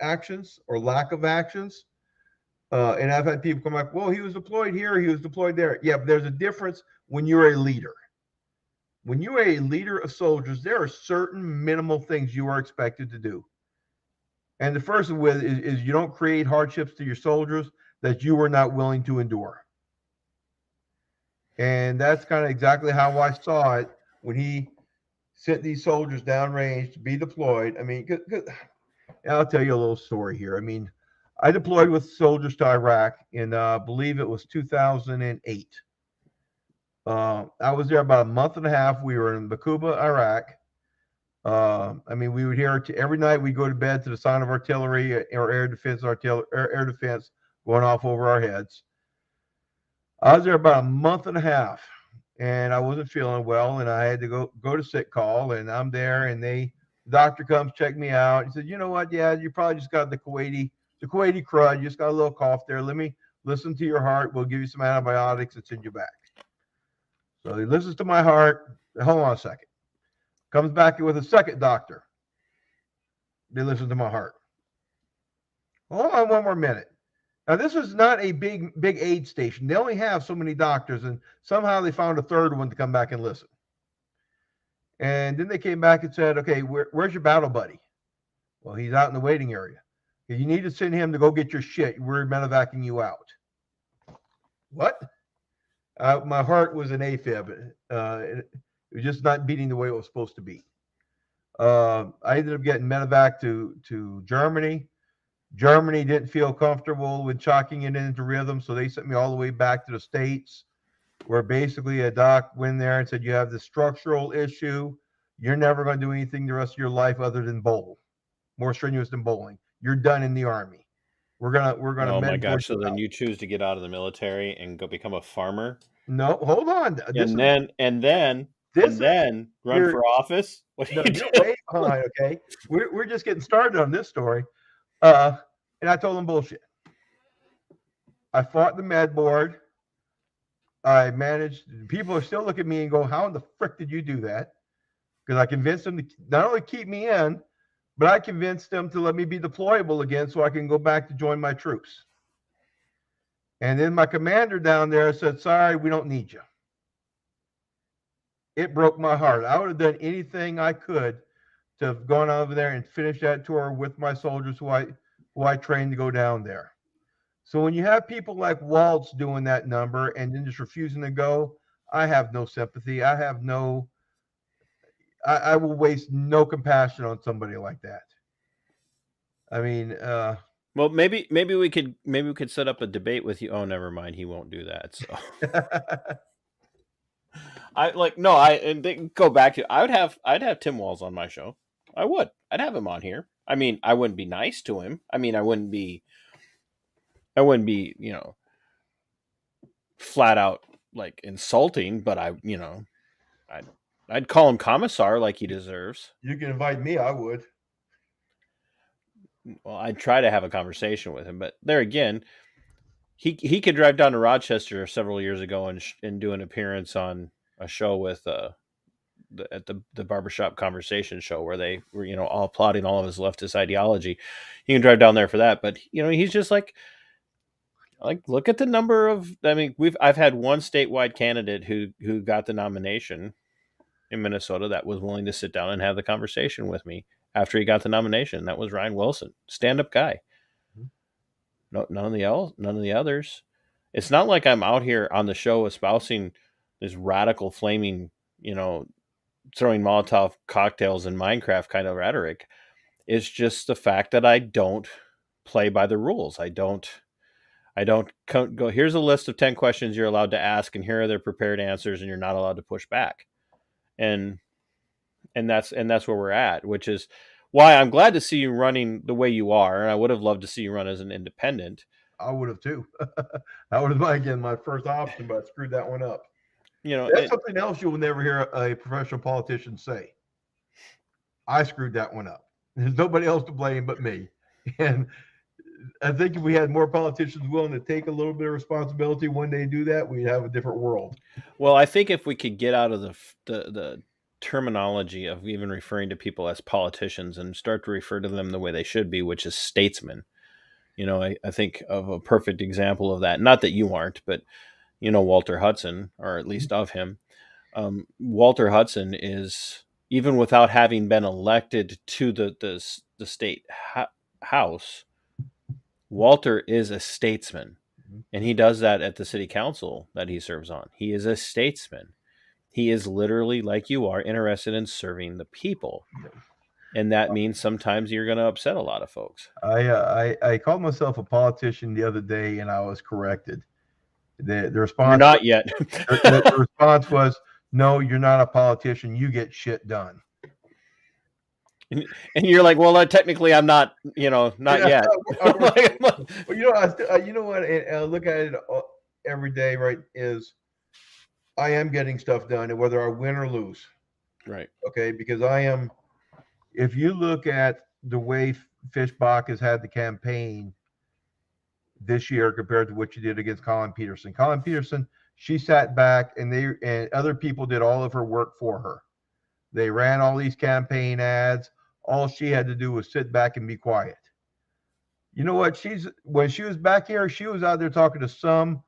actions or lack of actions. And I've had people come back, well, he was deployed here, he was deployed there. Yeah, but there's a difference when you're a leader. When you're a leader of soldiers, there are certain minimal things you are expected to do. And the first is you don't create hardships to your soldiers that you were not willing to endure. And that's kind of exactly how I saw it when he sent these soldiers downrange to be deployed. I mean, And I'll tell you a little story here. I mean, I deployed with soldiers to Iraq in, I believe it was 2008. I was there about a month and a half. We were in Bakuba, Iraq. I mean, we would hear every night we go to bed to the sound of artillery or air defense, air defense going off over our heads. I was there about a month and a half, and I wasn't feeling well, and I had to go to sick call, and I'm there, and the doctor comes check me out. He said, you know what? Yeah, you probably just got the Kuwaiti crud. You just got a little cough there. Let me listen to your heart. We'll give you some antibiotics and send you back. So he listens to my heart. Hold on a second. Comes back with a second doctor. They listen to my heart. Hold on one more minute. Now, this is not a big aid station. They only have so many doctors, and somehow they found a third one to come back and listen. And then they came back and said, okay, where's your battle buddy? Well, he's out in the waiting area. You need to send him to go get your shit. We're medevacing you out. What? My heart was an AFib. It was just not beating the way it was supposed to beat. I ended up getting medevac to Germany. Germany didn't feel comfortable with chalking it into rhythm, so they sent me all the way back to the States, where basically a doc went there and said, you have this structural issue. You're never going to do anything the rest of your life other than bowl, more strenuous than bowling. You're done in the Army. We're gonna. Oh my gosh! So then you choose to get out of the military and go become a farmer? No, hold on. And then run for office? What no, are you doing? wait on, okay? We're just getting started on this story. And I told them bullshit. I fought the med board. I managed. People are still looking at me and go, how in the frick did you do that? Because I convinced them to not only keep me in, but I convinced them to let me be deployable again so I can go back to join my troops. And then my commander down there said, sorry, we don't need you. It broke my heart. I would have done anything I could to have gone over there and finished that tour with my soldiers who I trained to go down there. So when you have people like Waltz doing that number and then just refusing to go, I have no sympathy. I will waste no compassion on somebody like that. I mean, well, maybe we could set up a debate with you. Oh, never mind. He won't do that. So go back to. I'd have Tim Walz on my show. I would. I'd have him on here. I mean, I wouldn't be nice to him. I mean, I wouldn't be, flat out like insulting, but I'd call him commissar like he deserves. You can invite me. I would. Well, I'd try to have a conversation with him, but there again, he could drive down to Rochester several years ago and do an appearance on a show with at the barbershop conversation show where they were all applauding all of his leftist ideology. He can drive down there for that, but he's just like look at the number of. I mean, I've had one statewide candidate who got the nomination in Minnesota that was willing to sit down and have the conversation with me after he got the nomination. That was Ryan Wilson, stand-up guy. No, none of the others. It's not like I'm out here on the show espousing this radical, flaming, throwing Molotov cocktails in Minecraft kind of rhetoric. It's just the fact that I don't play by the rules. I don't go, here's a list of 10 questions you're allowed to ask, and here are their prepared answers, and you're not allowed to push back. And that's where we're at, which is why I'm glad to see you running the way you are. And I would have loved to see you run as an independent. I would have too. That would have been, again, my first option, but I screwed that one up. That's something else you will never hear a professional politician say. I screwed that one up. There's nobody else to blame but me. And I think if we had more politicians willing to take a little bit of responsibility when they do that, we'd have a different world. Well, I think if we could get out of the terminology of even referring to people as politicians and start to refer to them the way they should be, which is statesmen. I think of a perfect example of that. Not that you aren't, but Walter Hudson, or at least of him. Walter Hudson is, even without having been elected to the state house, Walter is a statesman, and he does that at the city council that he serves on. He is a statesman. He is literally, like you are, interested in serving the people. And that means sometimes you're going to upset a lot of folks. I called myself a politician the other day, and I was corrected. The response You're not yet. the response was, "No, you're not a politician. You get shit done." And you're like, well, technically, I'm not. Not yet. Well, you know what? And I look at it every day. Right? Is I am getting stuff done, and whether I win or lose. Right. Okay, because I am. If you look at the way Fishbach has had the campaign this year compared to what you did against Colin Peterson, she sat back and other people did all of her work for her. They ran all these campaign ads. All she had to do was sit back and be quiet. You know what? When she was back here, she was out there talking to some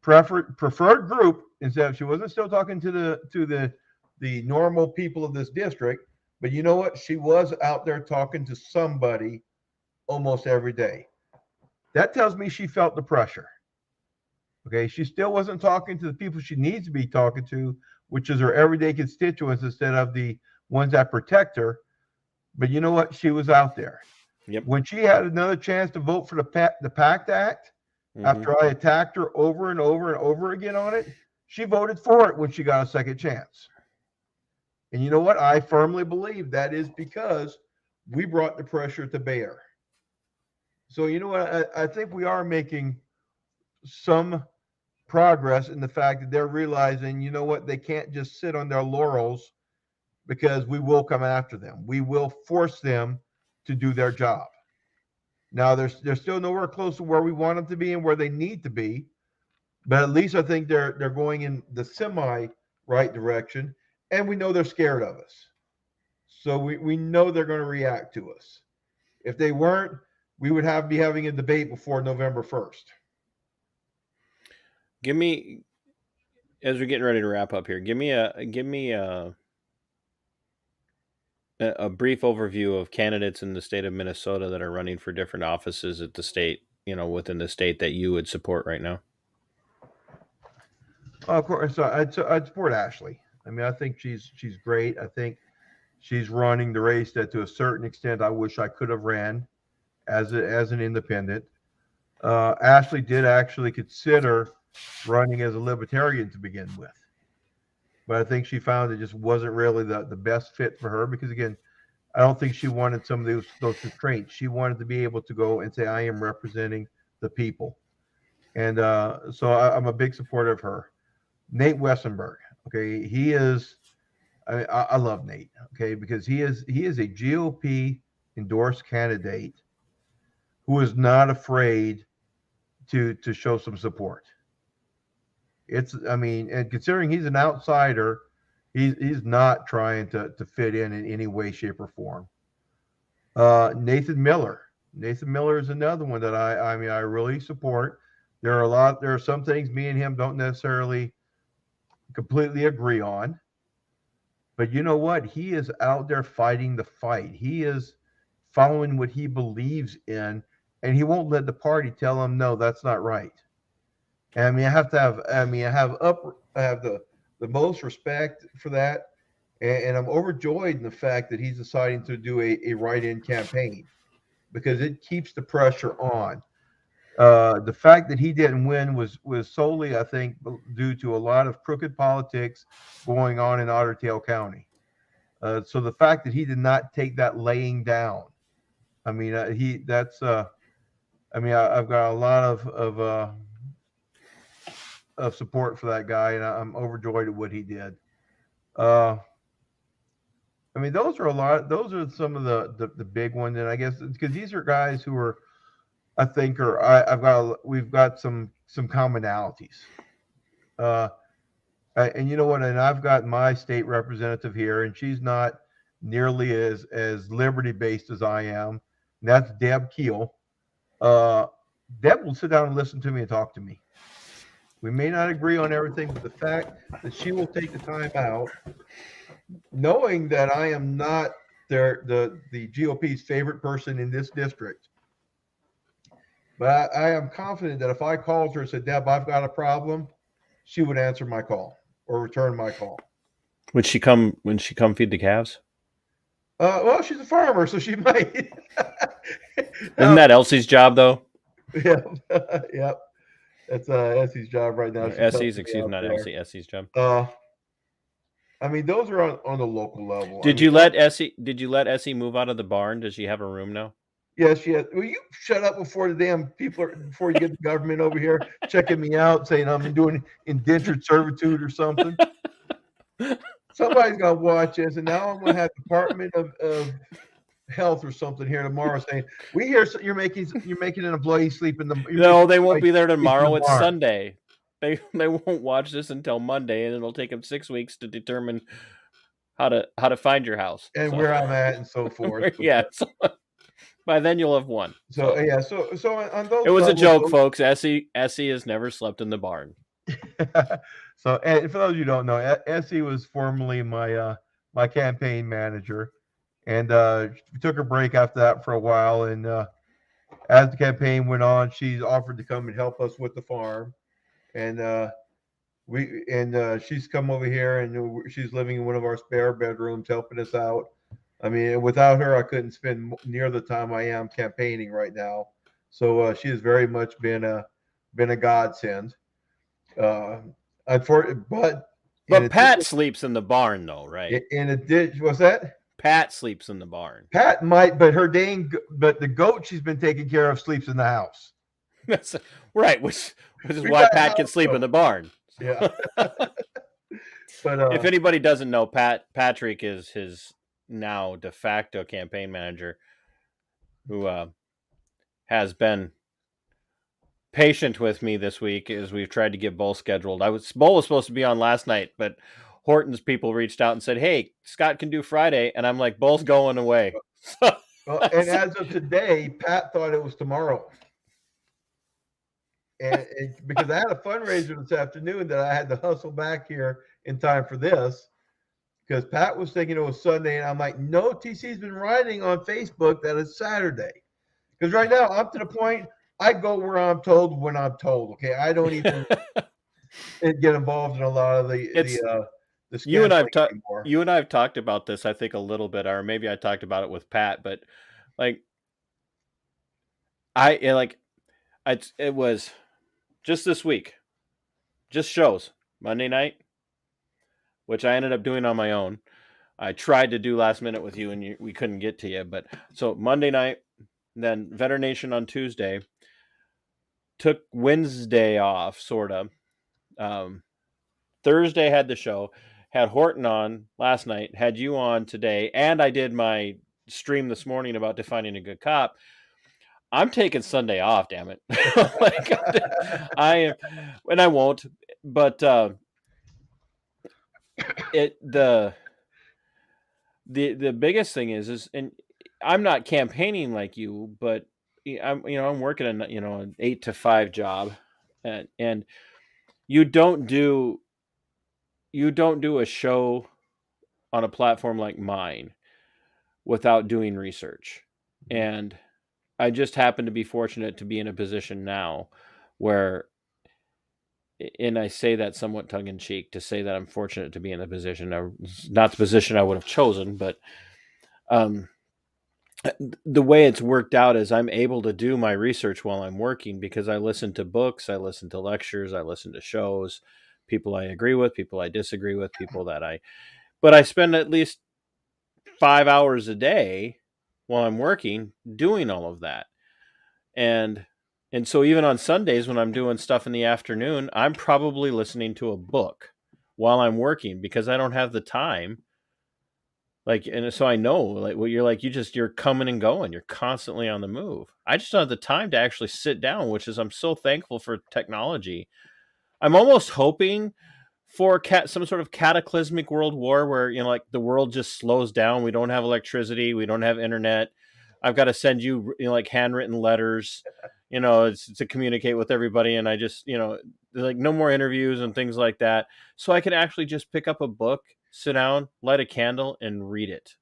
preferred group instead of, she wasn't still talking to the normal people of this district. But you know what? She was out there talking to somebody almost every day. That tells me she felt the pressure. Okay. She still wasn't talking to the people she needs to be talking to, which is her everyday constituents instead of the ones that protect her. But you know what? She was out there. Yep. When she had another chance to vote for the PACT Act, after I attacked her over and over and over again on it, she voted for it when she got a second chance. And you know what? I firmly believe that is because we brought the pressure to bear. So you know what? I think we are making some progress in the fact that they're realizing, you know what? They can't just sit on their laurels, because we will come after them. We will force them to do their job. Now, they're still nowhere close to where we want them to be and where they need to be, but at least I think they're going in the semi-right direction, and we know they're scared of us. So we know they're going to react to us. If they weren't, we would be having a debate before November 1st. Give me, as we're getting ready to wrap up here, give me a brief overview of candidates in the state of Minnesota that are running for different offices at the state, within the state that you would support right now. Of course, I'd support Ashley. I mean, I think she's great. I think she's running the race that, to a certain extent, I wish I could have ran as an independent. Ashley did actually consider running as a Libertarian to begin with, but I think she found it just wasn't really the best fit for her, because again, I don't think she wanted some of those constraints. She wanted to be able to go and say, I am representing the people. And so I'm a big supporter of her. Nate Westenberg. Okay. He is, I love Nate. Okay. Because he is a GOP endorsed candidate who is not afraid to show some support. And considering he's an outsider, he's not trying to fit in any way, shape, or form. Nathan Miller is another one that I really support. There are some things me and him don't necessarily completely agree on, but you know what? He is out there fighting the fight. He is following what he believes in, and he won't let the party tell him, no, that's not right. And I have the most respect for that. And I'm overjoyed in the fact that he's deciding to do a write-in campaign, because it keeps the pressure on. The fact that he didn't win was solely, I think, due to a lot of crooked politics going on in Otter Tail County. So the fact that he did not take that laying down, I've got a lot of support for that guy, and I'm overjoyed at what he did. Those are some of the big ones, and I guess because these are guys who are, I think, we've got some commonalities. And you know what? And I've got my state representative here, and she's not nearly as liberty based as I am. And that's Deb Keel. Deb will sit down and listen to me and talk to me. We may not agree on everything, but the fact that she will take the time out, knowing that I am not the GOP's favorite person in this district, but I am confident that if I called her and said, Deb, I've got a problem, she would answer my call or return my call. Would she come when she come feed the calves? Well, she's a farmer, so she might. Isn't that Elsie's job though? Yeah, yep. That's Essie's job right now. Or She's Essie's, helping me excuse me, out not there. Elsie. Essie's job. I mean, those are on the local level. Did you let Essie? Did you let Essie move out of the barn? Does she have a room now? Yeah, she has. Will you shut up before the damn people before you get the government over here checking me out, saying I'm doing indentured servitude or something? Somebody's gonna watch this, and now I'm gonna have Department of Health or something here tomorrow saying we hear you're making an employee sleep in the. No, they won't be there in the tomorrow. It's barn. Sunday. They won't watch this until Monday, and it'll take them 6 weeks to determine how to find your house And so, where I'm at and so forth. yeah. So, by then you'll have won. So yeah. So on those. It was a levels, joke, folks. Essie has never slept in the barn. So, and for those of you who don't know, Essie was formerly my my campaign manager, and she took a break after that for a while. And as the campaign went on, she's offered to come and help us with the farm, and she's come over here, and she's living in one of our spare bedrooms, helping us out. I mean, without her, I couldn't spend near the time I am campaigning right now. So she has very much been a godsend. But Pat sleeps in the barn, though, right? in addition, what's that? Pat sleeps in the barn. Pat might, but but the goat she's been taking care of sleeps in the house. That's right, which is why Pat can sleep in the barn. Yeah. But if anybody doesn't know, Patrick is his now de facto campaign manager, who has been patient with me this week as we've tried to get Bull scheduled. Bull was supposed to be on last night, but Horton's people reached out and said, "Hey, Scott can do Friday," and I'm like, "Bull's going away." And as of today, Pat thought it was tomorrow, and because I had a fundraiser this afternoon that I had to hustle back here in time for this, because Pat was thinking it was Sunday, and I'm like, "No, TC's been writing on Facebook that it's Saturday," because right now I'm to the point. I go where I'm told when I'm told. Okay, I don't even get involved in a lot of the you and I've talked about this, I think, a little bit, or maybe I talked about it with Pat, but it was just this week, just shows Monday night, which I ended up doing on my own. I tried to do last minute with you, and we couldn't get to you, but so Monday night, then Veteran Nation on Tuesday. Took Wednesday off, sort of. Thursday had the show, had Horton on last night, had you on today, and I did my stream this morning about defining a good cop. I'm taking Sunday off, damn it. I am, and I won't. But the biggest thing is, and I'm not campaigning like you, but I'm working an 8 to 5 job, and you don't do a show on a platform like mine without doing research. And I just happen to be fortunate to be in a position now where, and I say that somewhat tongue in cheek to say that I'm fortunate to be in a position, not the position I would have chosen, but the way it's worked out is I'm able to do my research while I'm working because I listen to books, I listen to lectures, I listen to shows, people I agree with, people I disagree with, but I spend at least 5 hours a day while I'm working doing all of that. And so even on Sundays when I'm doing stuff in the afternoon, I'm probably listening to a book while I'm working because I don't have the time. And so I know, you're coming and going. You're constantly on the move. I just don't have the time to actually sit down, I'm so thankful for technology. I'm almost hoping for some sort of cataclysmic world war where, the world just slows down. We don't have electricity. We don't have internet. I've got to send you, handwritten letters, to communicate with everybody. And I just, no more interviews and things like that. So I can actually just pick up a book, sit down, light a candle, and read it.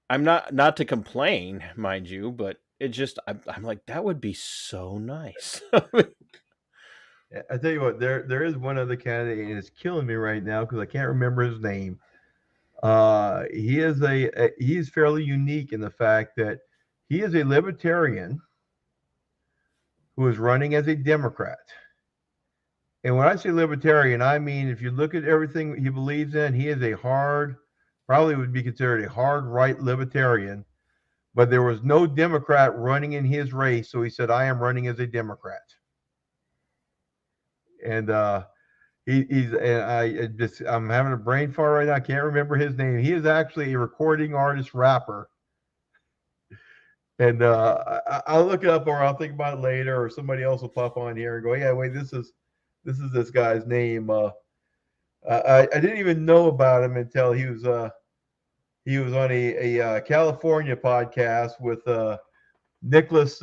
I'm not to complain, mind you, but it just, I'm like, that would be so nice. I tell you what, there is one other candidate, and it's killing me right now because I can't remember his name. He's fairly unique in the fact that he is a libertarian who is running as a Democrat. And when I say libertarian, I mean if you look at everything he believes in, he is probably would be considered a hard right libertarian. But there was no Democrat running in his race, so he said, "I am running as a Democrat." And I'm having a brain fart right now. I can't remember his name. He is actually a recording artist rapper. And I'll look it up, or I'll think about it later, or somebody else will pop on here and go, "Yeah, wait, this is this guy's name." I didn't even know about him until he was on a California podcast with Nicholas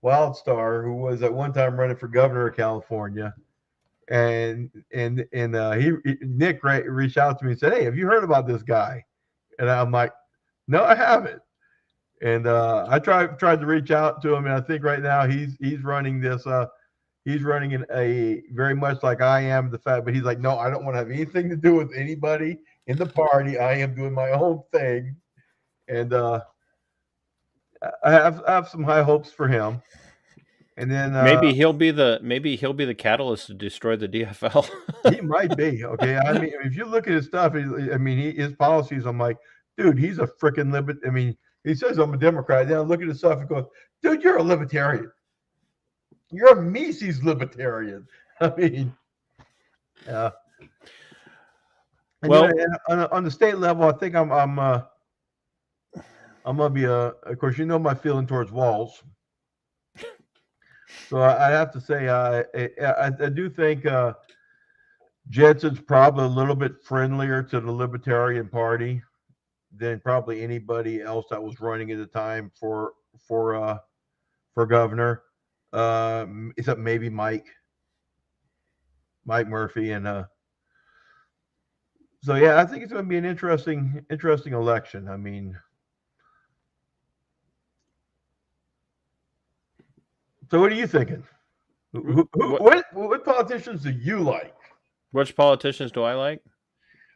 Wildstar, who was at one time running for governor of California. And Nick reached out to me and said, "Hey, have you heard about this guy?" And I'm like, "No, I haven't." And I tried to reach out to him, and I think right now he's running this. He's running in a very much like I am. But he's like, "No, I don't want to have anything to do with anybody in the party. I am doing my own thing." And I have some high hopes for him. And then maybe he'll be the catalyst to destroy the DFL. He might be. Okay, I mean, if you look at his stuff, his policies. I'm like, dude, he's a freaking libertarian. I mean, he says I'm a Democrat. Then I look at his stuff and goes, dude, you're a libertarian. You're a Mises libertarian. I mean, yeah. Well, on the state level, I think I'm gonna be of course, my feeling towards Walz. So I have to say, I do think Jensen's probably a little bit friendlier to the Libertarian Party than probably anybody else that was running at the time for governor, except maybe Mike Murphy. And so yeah, I think it's going to be an interesting election. I mean, so what are you thinking? What politicians do you like? Which politicians do I like?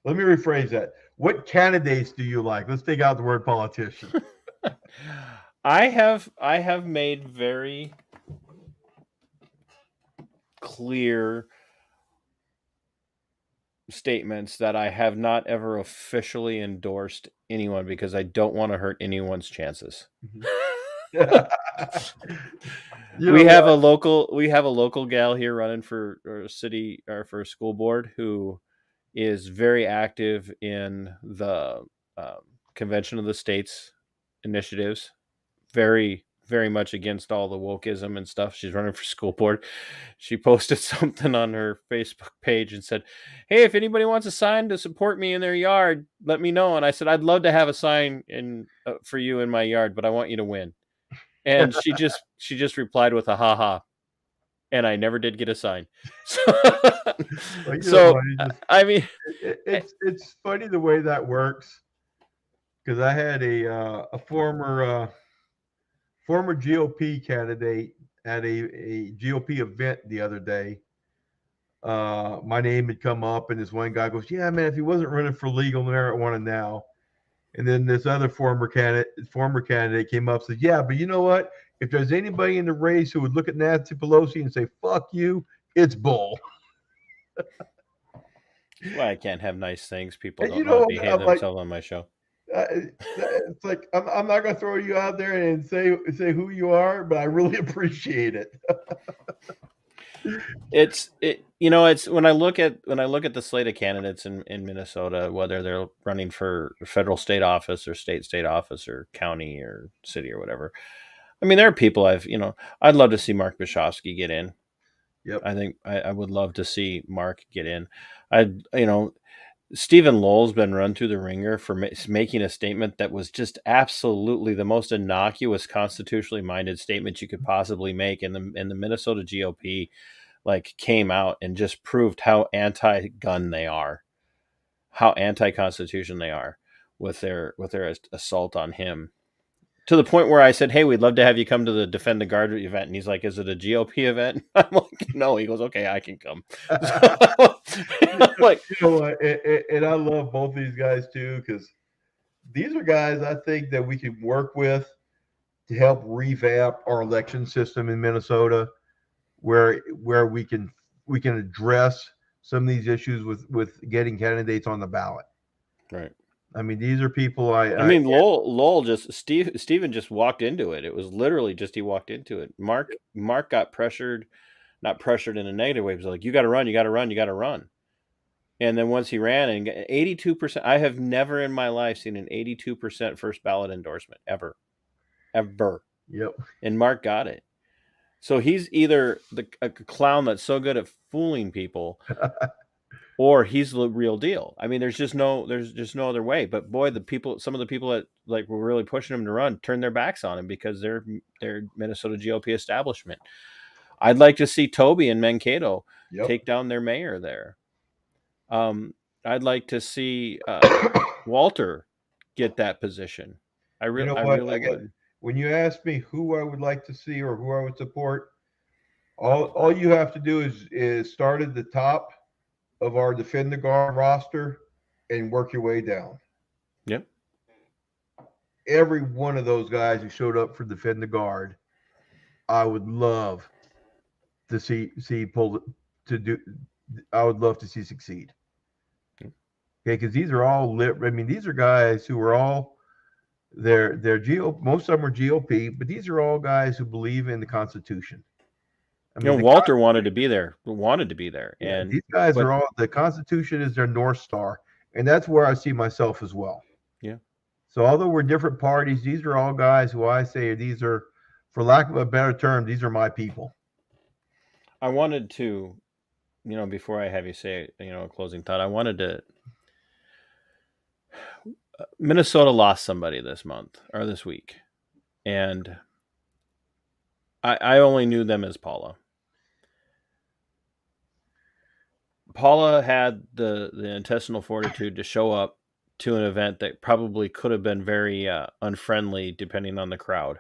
Let me rephrase that. What candidates do you like? Let's take out the word politician. I have made very clear statements that I have not ever officially endorsed anyone because I don't want to hurt anyone's chances. We have a local gal here running for city or for school board who is very active in the Convention of the States initiatives, very, very much against all the wokeism and stuff. She's running for school board. She posted something on her Facebook page and said, "Hey, if anybody wants a sign to support me in their yard, let me know." And I said, "I'd love to have a sign for you in my yard, but I want you to win." And she just replied with a haha. And I never did get a sign. I mean, it's funny the way that works, because I had a former GOP candidate at a GOP event the other day. My name had come up, and this one guy goes, "Yeah, man, if he wasn't running for legal marijuana now." And then this other former candidate came up and said, "Yeah, but you know what? If there's anybody in the race who would look at Nancy Pelosi and say, 'Fuck you,' it's Bull." Well, I can't have nice things. People don't know how to behave themselves on my show. It's like, I'm not going to throw you out there and say who you are, but I really appreciate it. It's when I look at the slate of candidates in Minnesota, whether they're running for federal state office or state office or county or city or whatever. I mean, there are people I'd love to see Mark Bishofsky get in. Yep. I think I would love to see Mark get in. Stephen Lowell's been run through the ringer for making a statement that was just absolutely the most innocuous, constitutionally minded statement you could possibly make. And the Minnesota GOP came out and just proved how anti-gun they are, how anti-constitution they are with their assault on him. To the point where I said, "Hey, we'd love to have you come to the Defend the Guard event," and he's like, "Is it a GOP event?" I'm like, "No." He goes, "Okay, I can come." I'm like, You know what? And I love both these guys too, because these are guys I think that we can work with to help revamp our election system in Minnesota, where we can address some of these issues with getting candidates on the ballot. right. I mean, these are people I mean, Lowell just Steven just walked into it. It was literally just he walked into it. Mark got pressured, not pressured in a negative way. He was like, "You got to run, you got to run, you got to run." And then once he ran, and 82%, I have never in my life seen an 82% first ballot endorsement ever. Yep. And Mark got it. So he's either a clown that's so good at fooling people, or he's the real deal. I mean, there's just no other way. But boy, some of the people that like were really pushing him to run turned their backs on him because they're Minnesota GOP establishment. I'd like to see Toby and Mankato take down their mayor there. I'd like to see Walter get that position. I really would. When you ask me who I would like to see or who I would support, all you have to do is start at the top of our Defend the Guard roster and work your way down. Yep. Every one of those guys who showed up for Defend the Guard, I would love to see I would love to see succeed. Okay, because these are all these are guys who are all they're most of them are GOP, but these are all guys who believe in the Constitution. I mean, Walter wanted to be there, and these guys are all, the Constitution is their North Star, and that's where I see myself as well. Yeah. So although we're different parties, these are all guys who I say these are, for lack of a better term, these are my people. I wanted to, before I have you say, a closing thought, I wanted to. Minnesota lost somebody this month or this week, and I only knew them as Paula. Paula had the intestinal fortitude to show up to an event that probably could have been very unfriendly depending on the crowd,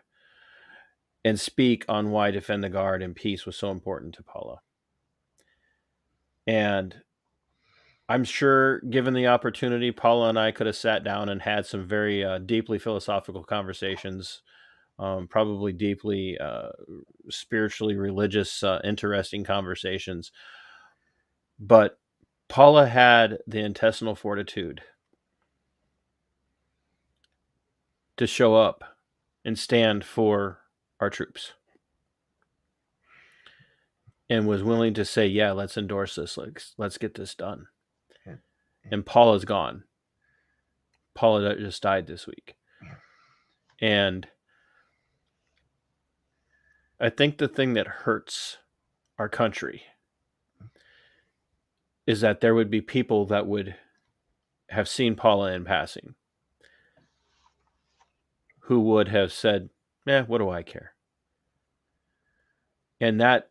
and speak on why Defend the Guard and peace was so important to Paula. And I'm sure, given the opportunity, Paula and I could have sat down and had some very deeply philosophical conversations, probably deeply spiritually religious, interesting conversations. But Paula had the intestinal fortitude to show up and stand for our troops, and was willing to say, "Yeah, let's endorse this. Let's get this done." And Paula's gone. Paula just died this week. And I think the thing that hurts our country is that there would be people that would have seen Paula in passing who would have said, what do I care? And that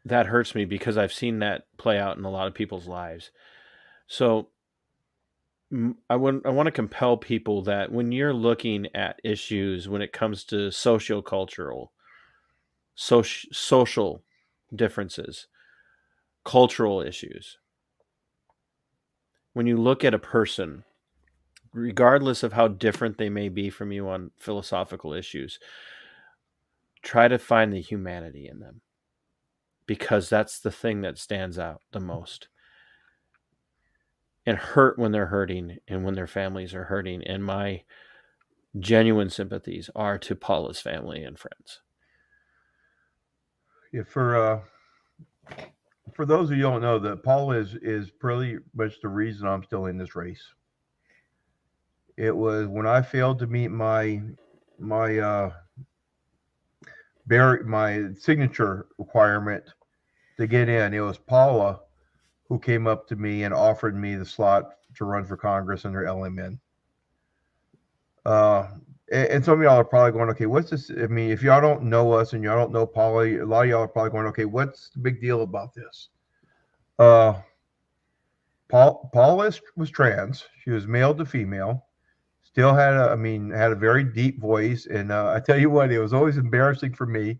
hurts me because I've seen that play out in a lot of people's lives. So I want to compel people that when you're looking at issues when it comes to sociocultural, social differences, cultural issues, when you look at a person, regardless of how different they may be from you on philosophical issues, try to find the humanity in them, because that's the thing that stands out the most. And hurt when they're hurting and when their families are hurting. And my genuine sympathies are to Paula's family and friends. Yeah, for those of you who don't know, that Paula is pretty much the reason I'm still in this race. It was when I failed to meet my signature requirement to get in. It was Paula who came up to me and offered me the slot to run for Congress under LMN. And some of y'all are probably going, okay, what's this? I mean, if y'all don't know us and y'all don't know Paula, a lot of y'all are probably going, okay, what's the big deal about this? Paula was trans. She was male to female. Still had had a very deep voice. And I tell you what, it was always embarrassing for me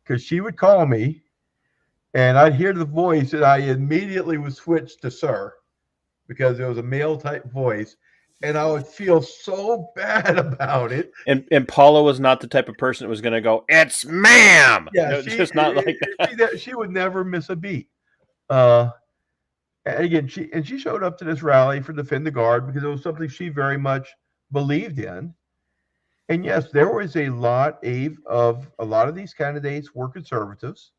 because she would call me and I'd hear the voice and I immediately would switch to sir because it was a male type voice. And I would feel so bad about it. And Paula was not the type of person that was going to go, "It's ma'am." Yeah, No, just not like that. she would never miss a beat. And again, she showed up to this rally for Defend the Guard because it was something she very much believed in. And yes, there was a lot of these candidates were conservatives.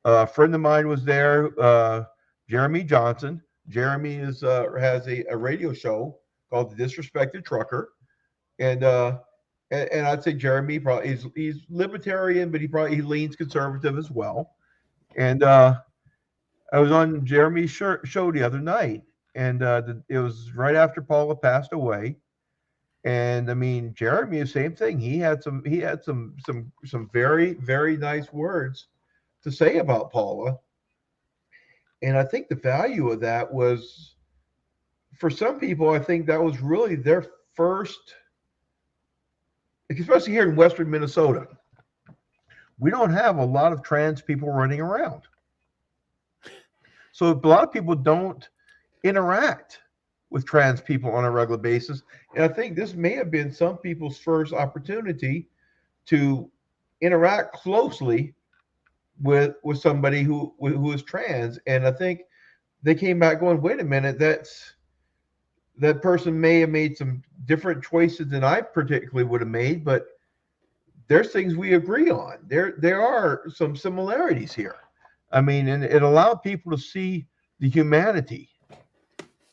A friend of mine was there, Jeremy Johnson. Jeremy has a radio show called The Disrespected Trucker, and I'd say Jeremy probably he's libertarian, but he leans conservative as well. And I was on Jeremy's show the other night, and it was right after Paula passed away. And I mean, Jeremy, the same thing. He had some very, very nice words to say about Paula. And I think the value of that was, for some people, I think that was really their first, especially here in Western Minnesota. We don't have a lot of trans people running around. So a lot of people don't interact with trans people on a regular basis. And I think this may have been some people's first opportunity to interact closely with somebody who is trans. And I think they came back going, wait a minute, that person may have made some different choices than I particularly would have made, but there's things we agree on. There are some similarities here. I mean, and it allowed people to see the humanity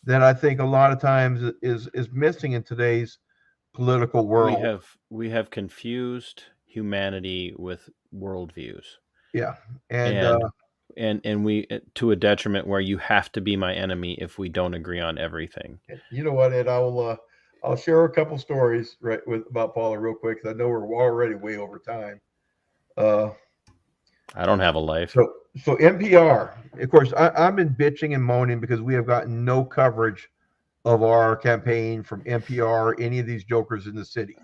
that I think a lot of times is missing in today's political world. We have confused humanity with worldviews. Yeah, and we to a detriment where you have to be my enemy if we don't agree on everything. You know what, Ed? I'll share a couple stories about Paula real quick because I know we're already way over time. I don't have a life. So NPR, of course, I've been bitching and moaning because we have gotten no coverage of our campaign from NPR, any of these jokers in the city.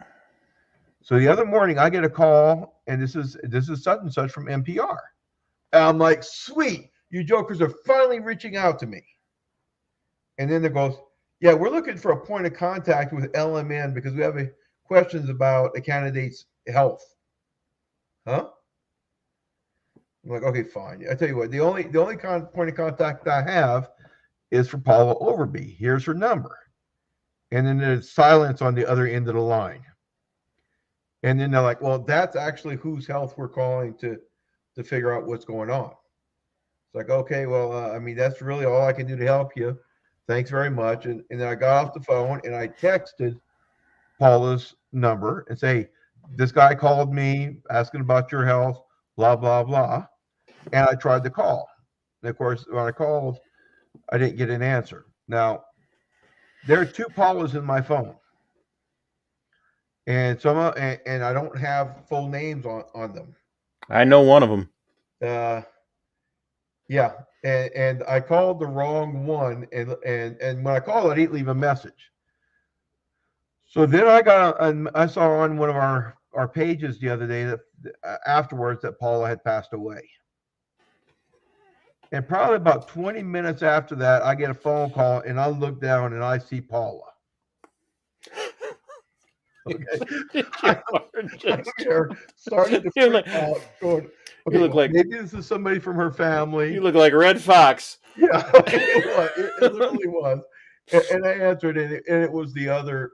So the other morning I get a call, and this is such and such from NPR. And I'm like, sweet, you jokers are finally reaching out to me. And then there goes, yeah, we're looking for a point of contact with LMN because we have questions about a candidate's health. Huh? I'm like, okay, fine. I tell you what, the only point of contact I have is for Paula Overby. Here's her number. And then there's silence on the other end of the line. And then they're like, well, that's actually whose health we're calling to figure out what's going on. It's like, okay, well, I mean, that's really all I can do to help you. Thanks very much. And then I got off the phone and I texted Paula's number and say, this guy called me asking about your health, blah, blah, blah. And I tried to call. And of course, when I called, I didn't get an answer. Now, there are two Paulas in my phone. And and I don't have full names on them. I know one of them. Yeah. And I called the wrong one. And when I called, I didn't leave a message. So then I saw on one of our pages the other day that afterwards that Paula had passed away. And probably about 20 minutes after that, I get a phone call and I look down and I see Paula. Okay. Started to freak out, going, okay, you look like maybe this is somebody from her family. You look like Red Fox. Yeah, it literally was. And I answered it, and it was the other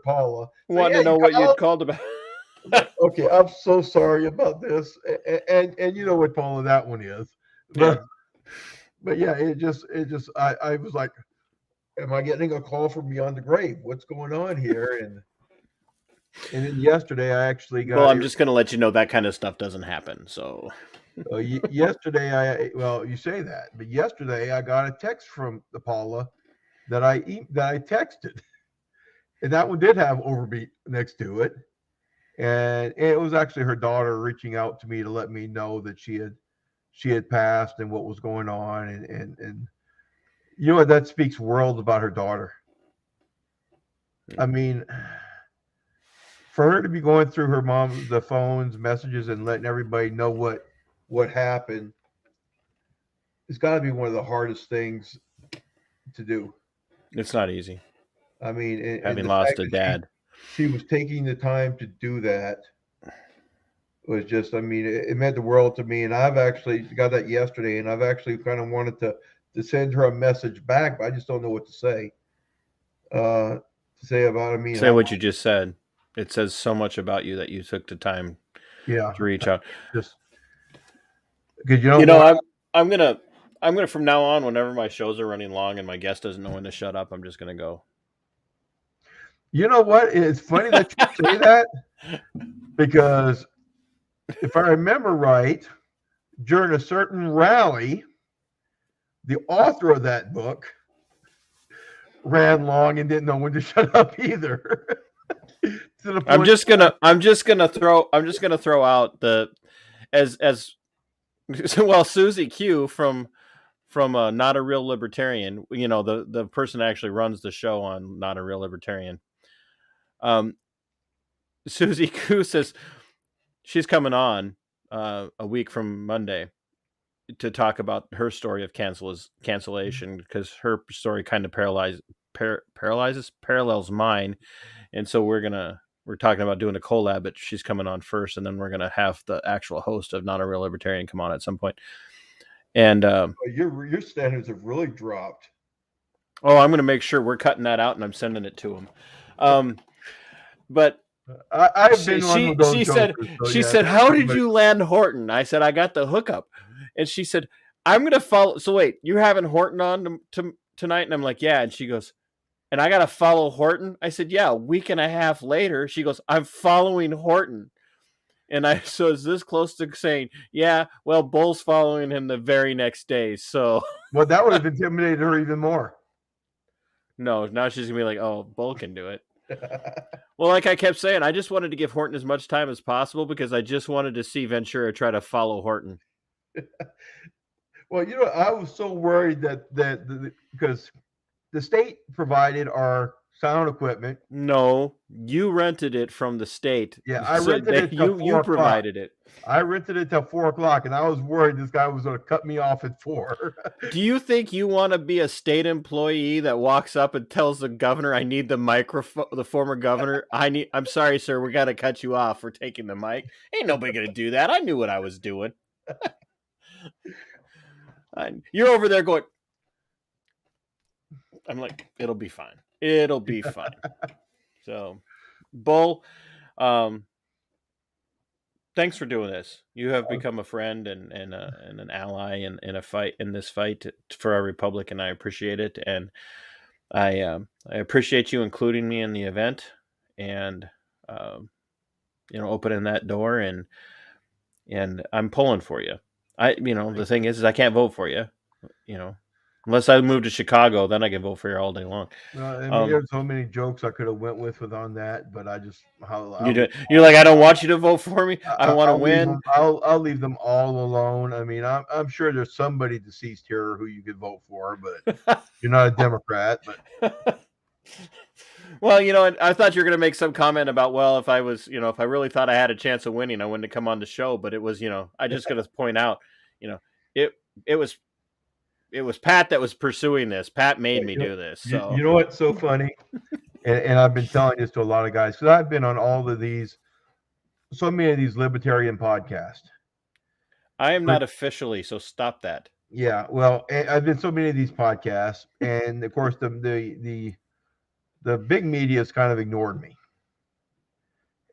Paula. Wanted to know what you'd called about. Okay, I'm so sorry about this. And you know what Paula that one is. But yeah, it just I was like, am I getting a call from beyond the grave? What's going on here? And then yesterday I actually got. Well, I'm just going to let you know that kind of stuff doesn't happen. So yesterday you say that, but yesterday I got a text from the Paula that I texted, and that one did have Overbeat next to it, and it was actually her daughter reaching out to me to let me know that she had passed and what was going on, and you know what, that speaks worlds about her daughter. I mean, for her to be going through her mom, the phones, messages, and letting everybody know what happened, it's got to be one of the hardest things to do. It's not easy. I mean, and Having the lost fact a that dad. she was taking the time to do that was just, I mean, it meant the world to me. And I've actually got that yesterday, and I've actually kind of wanted to send her a message back, but I just don't know what to say. To say about, I mean, Say what you just said. It says so much about you that you took the time yeah, to reach out. just because you know, You know, what? I'm gonna from now on, whenever my shows are running long and my guest doesn't know when to shut up, I'm just gonna go. You know what? It's funny that you say that, because if I remember right, during a certain rally, the author of that book ran long and didn't know when to shut up either. I'm just gonna throw out the as well, Susie Q from Not a Real Libertarian, you know, the person that actually runs the show on Not a Real Libertarian. Susie Q says she's coming on a week from Monday to talk about her story of cancellation, because her story kind of parallels mine, and so we're talking about doing a collab, but she's coming on first, and then we're gonna have the actual host of Not a Real Libertarian come on at some point. And your standards have really dropped. oh, I'm gonna make sure we're cutting that out, and I'm sending it to him. But I've been one of those. She said, "How did you land Horton?" I said, "I got the hookup," and she said, "I'm gonna follow." So wait, you're having Horton on tonight? And I'm like, "Yeah." And she goes, "And I gotta follow Horton?" I said, "Yeah." A week and a half later, she goes, "I'm following Horton," and I so is this close to saying, "Yeah, well, Bull's following him the very next day." So, well, that would have intimidated her even more. No, now she's gonna be like, "Oh, Bull can do it." Well, like I kept saying, I just wanted to give Horton as much time as possible because I just wanted to see Ventura try to follow Horton. Well, you know, I was so worried that because the state provided our sound equipment. No, you rented it from the state. Yeah, I rented it. You provided it. I rented it till 4:00, and I was worried this guy was going to cut me off at 4. Do you think you want to be a state employee that walks up and tells the governor, "I need the microphone"? The former governor, I'm sorry, sir, we got to cut you off for taking the mic. Ain't nobody gonna do that. I knew what I was doing. You're over there going. I'm like, it'll be fine. It'll be fine. So, Bull, thanks for doing this. You have become a friend and an ally in this fight for our republic, and I appreciate it. And I appreciate you including me in the event, and opening that door, and I'm pulling for you. The thing is I can't vote for you, unless I move to Chicago, then I can vote for you all day long. There's so many jokes I could have went with on that, but I just you're like, I don't want you to vote for me. I want to win. I'll leave them all alone. I mean, I'm sure there's somebody deceased here who you could vote for, but you're not a Democrat. But well, I thought you were going to make some comment about, well, if I was, if I really thought I had a chance of winning, I wouldn't have come on the show. But it was, I just got to point out, it was Pat that was pursuing this. Pat made me do this. So you know what's so funny, and I've been telling this to a lot of guys because I've been on so many of these libertarian podcasts. I am not officially, so stop that. Yeah, well, I've been so many of these podcasts, and of course the big media has kind of ignored me.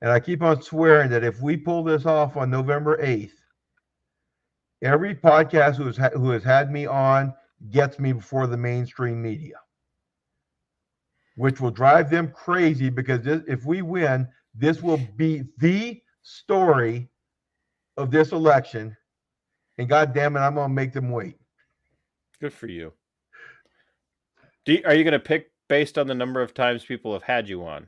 And I keep on swearing that if we pull this off on November 8th, every podcast who has had me on gets me before the mainstream media, which will drive them crazy because if we win, this will be the story of this election. And God damn it, I'm going to make them wait. Good for you. Are you going to pick based on the number of times people have had you on?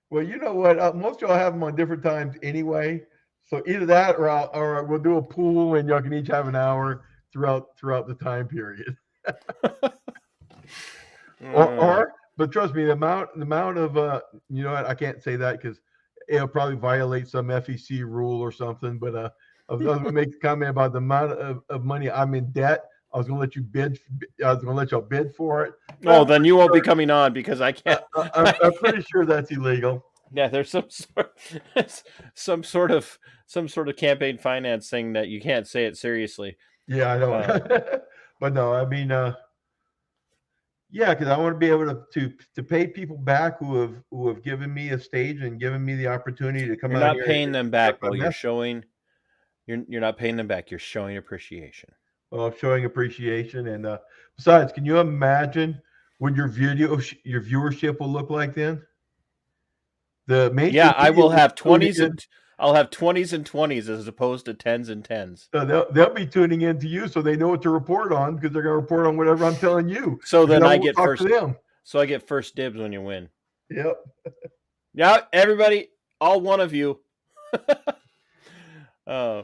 Well, you know what? Most of y'all have them on different times anyway. So either that or we'll do a pool and y'all can each have an hour throughout the time period. but trust me, the amount of you know what, I can't say that because it'll probably violate some FEC rule or something. But I was going to make a comment about the amount of money I'm in debt. I was going to let you bid. I was going to let y'all bid for it. Oh, then you won't be coming on because I can't. I'm pretty sure that's illegal. Yeah, there's some sort of campaign finance thing that you can't say it seriously. Yeah, I know. But no, I mean, yeah, because I want to be able to pay people back who have given me a stage and given me the opportunity to come You're out not here. paying them back, but Bill. You're showing. You're not paying them back. You're showing appreciation. Well, I'm showing appreciation, and besides, can you imagine what your viewership will look like then? I will have 20s. I'll have 20s and 20s as opposed to 10s and 10s. So they'll be tuning in to you, so they know what to report on because they're going to report on whatever I'm telling you. So then I get talk first. To them. So I get first dibs when you win. Yep. Yeah, everybody, all one of you. I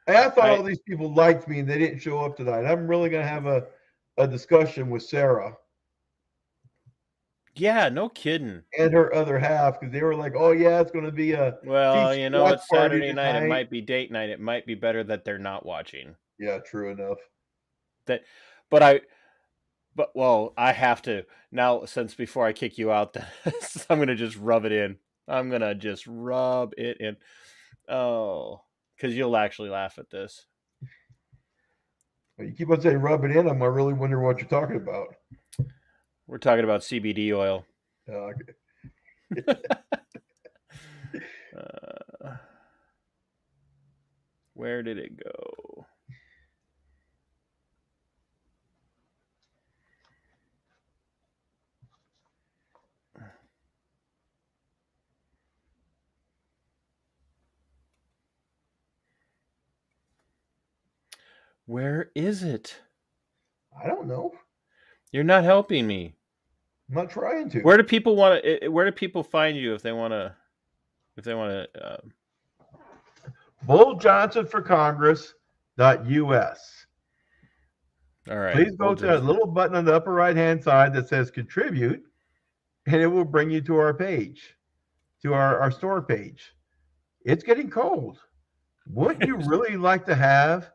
thought all these people liked me and they didn't show up tonight. I'm really going to have a discussion with Sarah. Yeah, no kidding. And her other half, because they were like, "Oh yeah, it's going to be a it's Saturday night. It might be date night. It might be better that they're not watching." Yeah, true enough. I have to now, since before I kick you out, I'm going to just rub it in. I'm going to just rub it in. Oh, because you'll actually laugh at this. Well, you keep on saying rub it in. I'm really wondering what you're talking about. We're talking about CBD oil. Okay. Where did it go? Where is it? I don't know. You're not helping me. I'm not trying to. Where do people want to? Where do people find you if they want to? Bull Johnson for Congress.us. All right. Please go to that little button on the upper right-hand side that says contribute, and it will bring you to our page, to our store page. It's getting cold. Wouldn't you really like to have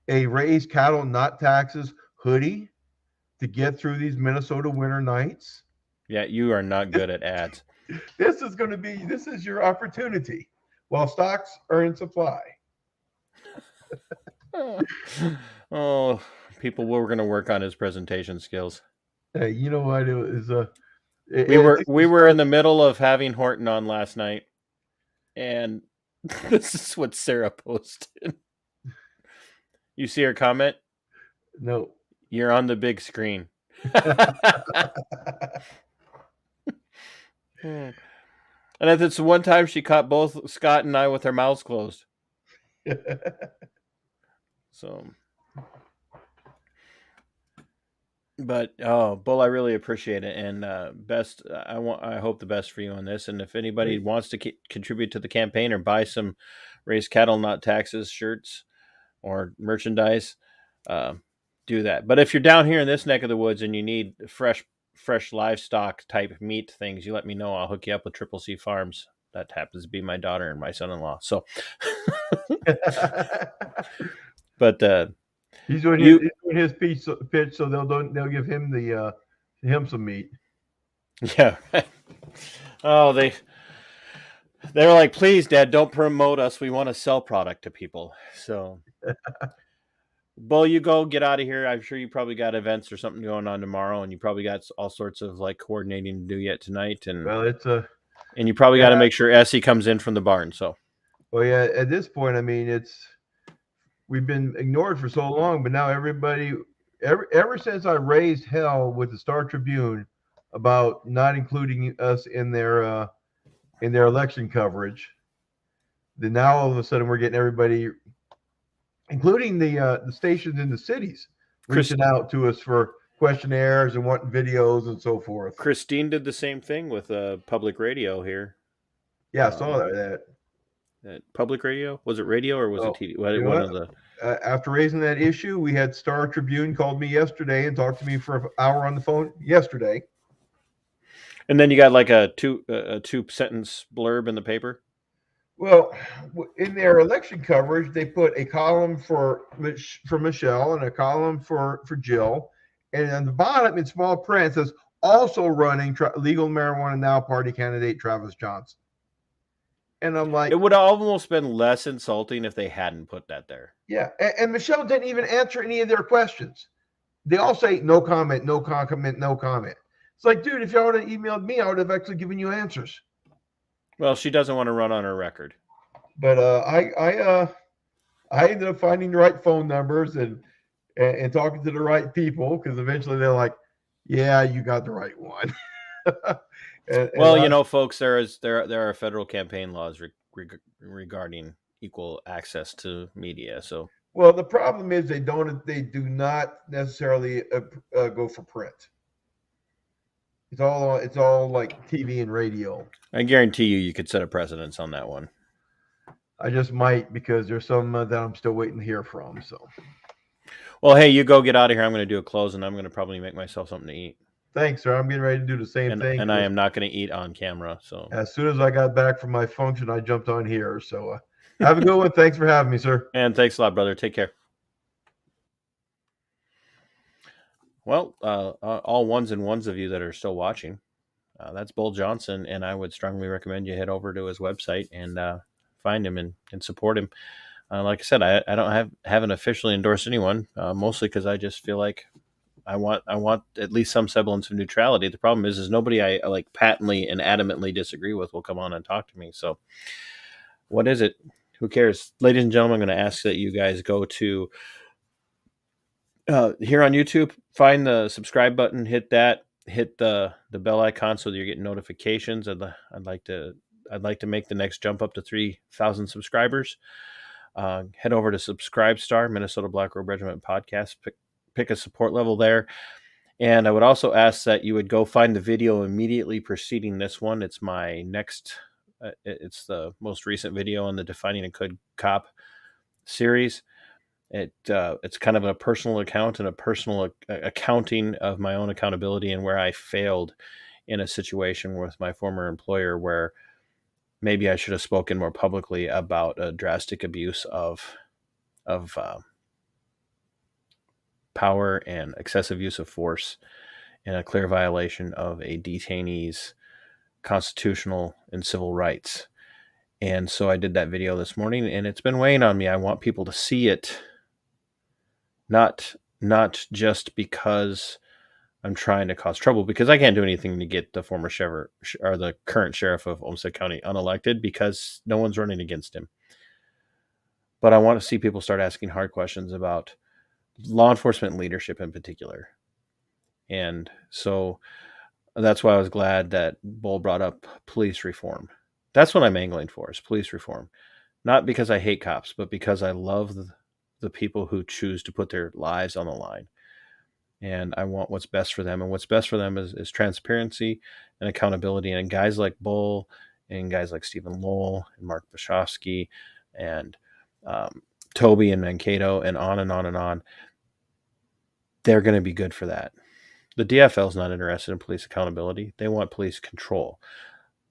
a Raise Cattle Not Taxes hoodie to get through these Minnesota winter nights? Yeah, you are not good at ads. This is your opportunity while stocks are in supply. Oh, people, we're going to work on his presentation skills. Hey, you know what? We were in the middle of having Horton on last night, and this is what Sarah posted. You see her comment? No. You're on the big screen. And it's the one time she caught both Scott and I with our mouths closed. So, but Bull, I really appreciate it, and best. I hope the best for you on this. And if anybody wants to contribute to the campaign or buy some Raise Cattle Not Taxes shirts or merchandise, do that. But if you're down here in this neck of the woods and you need fresh livestock type meat things, you let me know. I'll hook you up with Triple C Farms. That happens to be my daughter and my son-in-law. So, but he's doing his pitch, so they'll give him him some meat. Yeah. Oh, they were like, please, Dad, don't promote us. We want to sell product to people. So, Bull, you go get out of here. I'm sure you probably got events or something going on tomorrow, and you probably got all sorts of like coordinating to do yet tonight. And and you probably got to make sure Essie comes in from the barn. So, well, yeah, at this point, I mean, we've been ignored for so long, but now everybody, ever since I raised hell with the Star Tribune about not including us in their election coverage, then now all of a sudden we're getting everybody, including the stations in the cities, reaching out to us for questionnaires and wanting videos and so forth. Christine did the same thing with public radio here. Yeah, I saw that. Public radio? Was it radio or was it TV? After raising that issue, we had Star Tribune called me yesterday and talked to me for an hour on the phone yesterday. And then you got like a two sentence blurb in the paper. Well, in their election coverage, they put a column for Michelle and a column for Jill, and on the bottom in small print says also running legal marijuana now party candidate Travis Johnson. And I'm like, It would have almost been less insulting if they hadn't put that there. yeah. And Michelle didn't even answer any of their questions. They all say no comment, no comment, no comment. It's like, dude, if y'all would have emailed me, I would have actually given you answers. Well, she doesn't want to run on her record. But I ended up finding the right phone numbers and talking to the right people, because eventually they're like, yeah, you got the right one. Well, folks, there are federal campaign laws regarding equal access to media. So, well, the problem is they do not necessarily go for print. It's all like TV and radio. I guarantee you could set a precedence on that one. I just might, because there's some that I'm still waiting to hear from. So, well, hey, you go get out of here. I'm going to do a close, and I'm going to probably make myself something to eat. Thanks, sir. I'm getting ready to do the same thing. And I am not going to eat on camera. So as soon as I got back from my function, I jumped on here. So have a good one. Thanks for having me, sir. And thanks a lot, brother. Take care. Well, all ones and ones of you that are still watching, that's Bull Johnson, and I would strongly recommend you head over to his website and find him and support him. Like I said, I don't haven't officially endorsed anyone, mostly because I just feel like I want at least some semblance of neutrality. The problem is nobody I like patently and adamantly disagree with will come on and talk to me. So what is it? Who cares? Ladies and gentlemen, I'm going to ask that you guys go to here on YouTube, find the subscribe button, hit that, hit the bell icon so that you're getting notifications. I'd like to make the next jump up to 3,000 subscribers. Head over to Subscribestar, Minnesota Black Robe Regiment podcast. Pick a support level there. And I would also ask that you would go find the video immediately preceding this one. It's my next, it's the most recent video on the Defining a Good Cop series. It's kind of a personal account and a personal accounting of my own accountability and where I failed in a situation with my former employer where maybe I should have spoken more publicly about a drastic abuse of power and excessive use of force and a clear violation of a detainee's constitutional and civil rights. And so I did that video this morning, and it's been weighing on me. I want people to see it, not just because I'm trying to cause trouble, because I can't do anything to get the former sheriff or the current sheriff of Olmsted County unelected because no one's running against him. But I want to see people start asking hard questions about law enforcement leadership in particular. And so that's why I was glad that Bull brought up police reform. That's what I'm angling for, is police reform. Not because I hate cops, but because I love the people who choose to put their lives on the line. And I want what's best for them. And what's best for them is transparency and accountability. And guys like Bull and guys like Stephen Lowell and Mark Bashofsky and Toby and Mankato and on and on and on, they're going to be good for that. The DFL is not interested in police accountability. They want police control.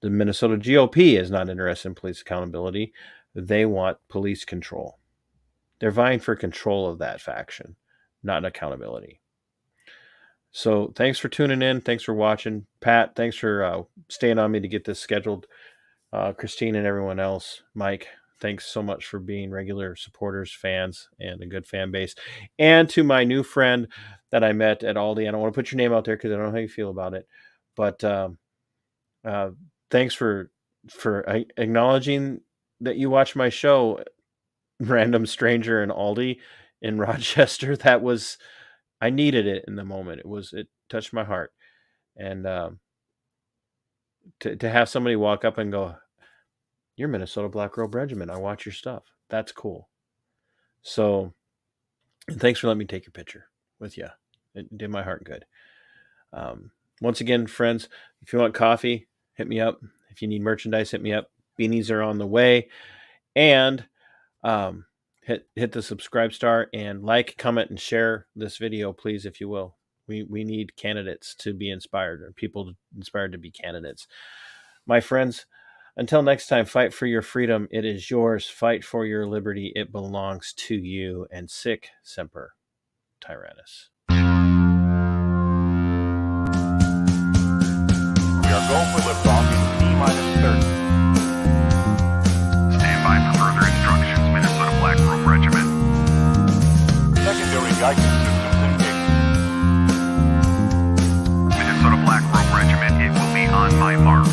The Minnesota GOP is not interested in police accountability. They want police control. They're vying for control of that faction, not accountability. So thanks for tuning in. Thanks for watching. Pat, thanks for staying on me to get this scheduled. Christine and everyone else. Mike, thanks so much for being regular supporters, fans, and a good fan base. And to my new friend that I met at Aldi, I don't want to put your name out there because I don't know how you feel about it, but thanks for acknowledging that you watch my show, Random Stranger in Aldi in Rochester. I needed it in the moment. It touched my heart. And to have somebody walk up and go, "You're Minnesota Black Robe Regiment. I watch your stuff." That's cool. So thanks for letting me take your picture with you. It did my heart good. Once again, friends, if you want coffee, hit me up. If you need merchandise, hit me up. Beanies are on the way. And hit the subscribe star and like, comment, and share this video, please, if you will. We need candidates to be inspired, or people inspired to be candidates. My friends, until next time, fight for your freedom. It is yours. Fight for your liberty. It belongs to you. And sic semper tyrannis. We are going for liftoff in T-minus 30. Stand by for further instructions, Minnesota Black Robe Regiment. Secondary guidance systems engaged. Minnesota Black Robe Regiment, it will be on my mark.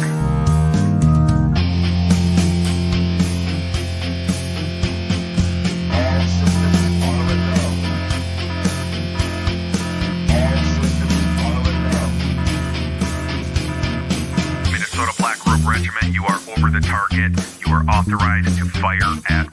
All systems are a go. All systems are a go. Minnesota Black Robe Regiment, you are over the target. You are authorized to fire at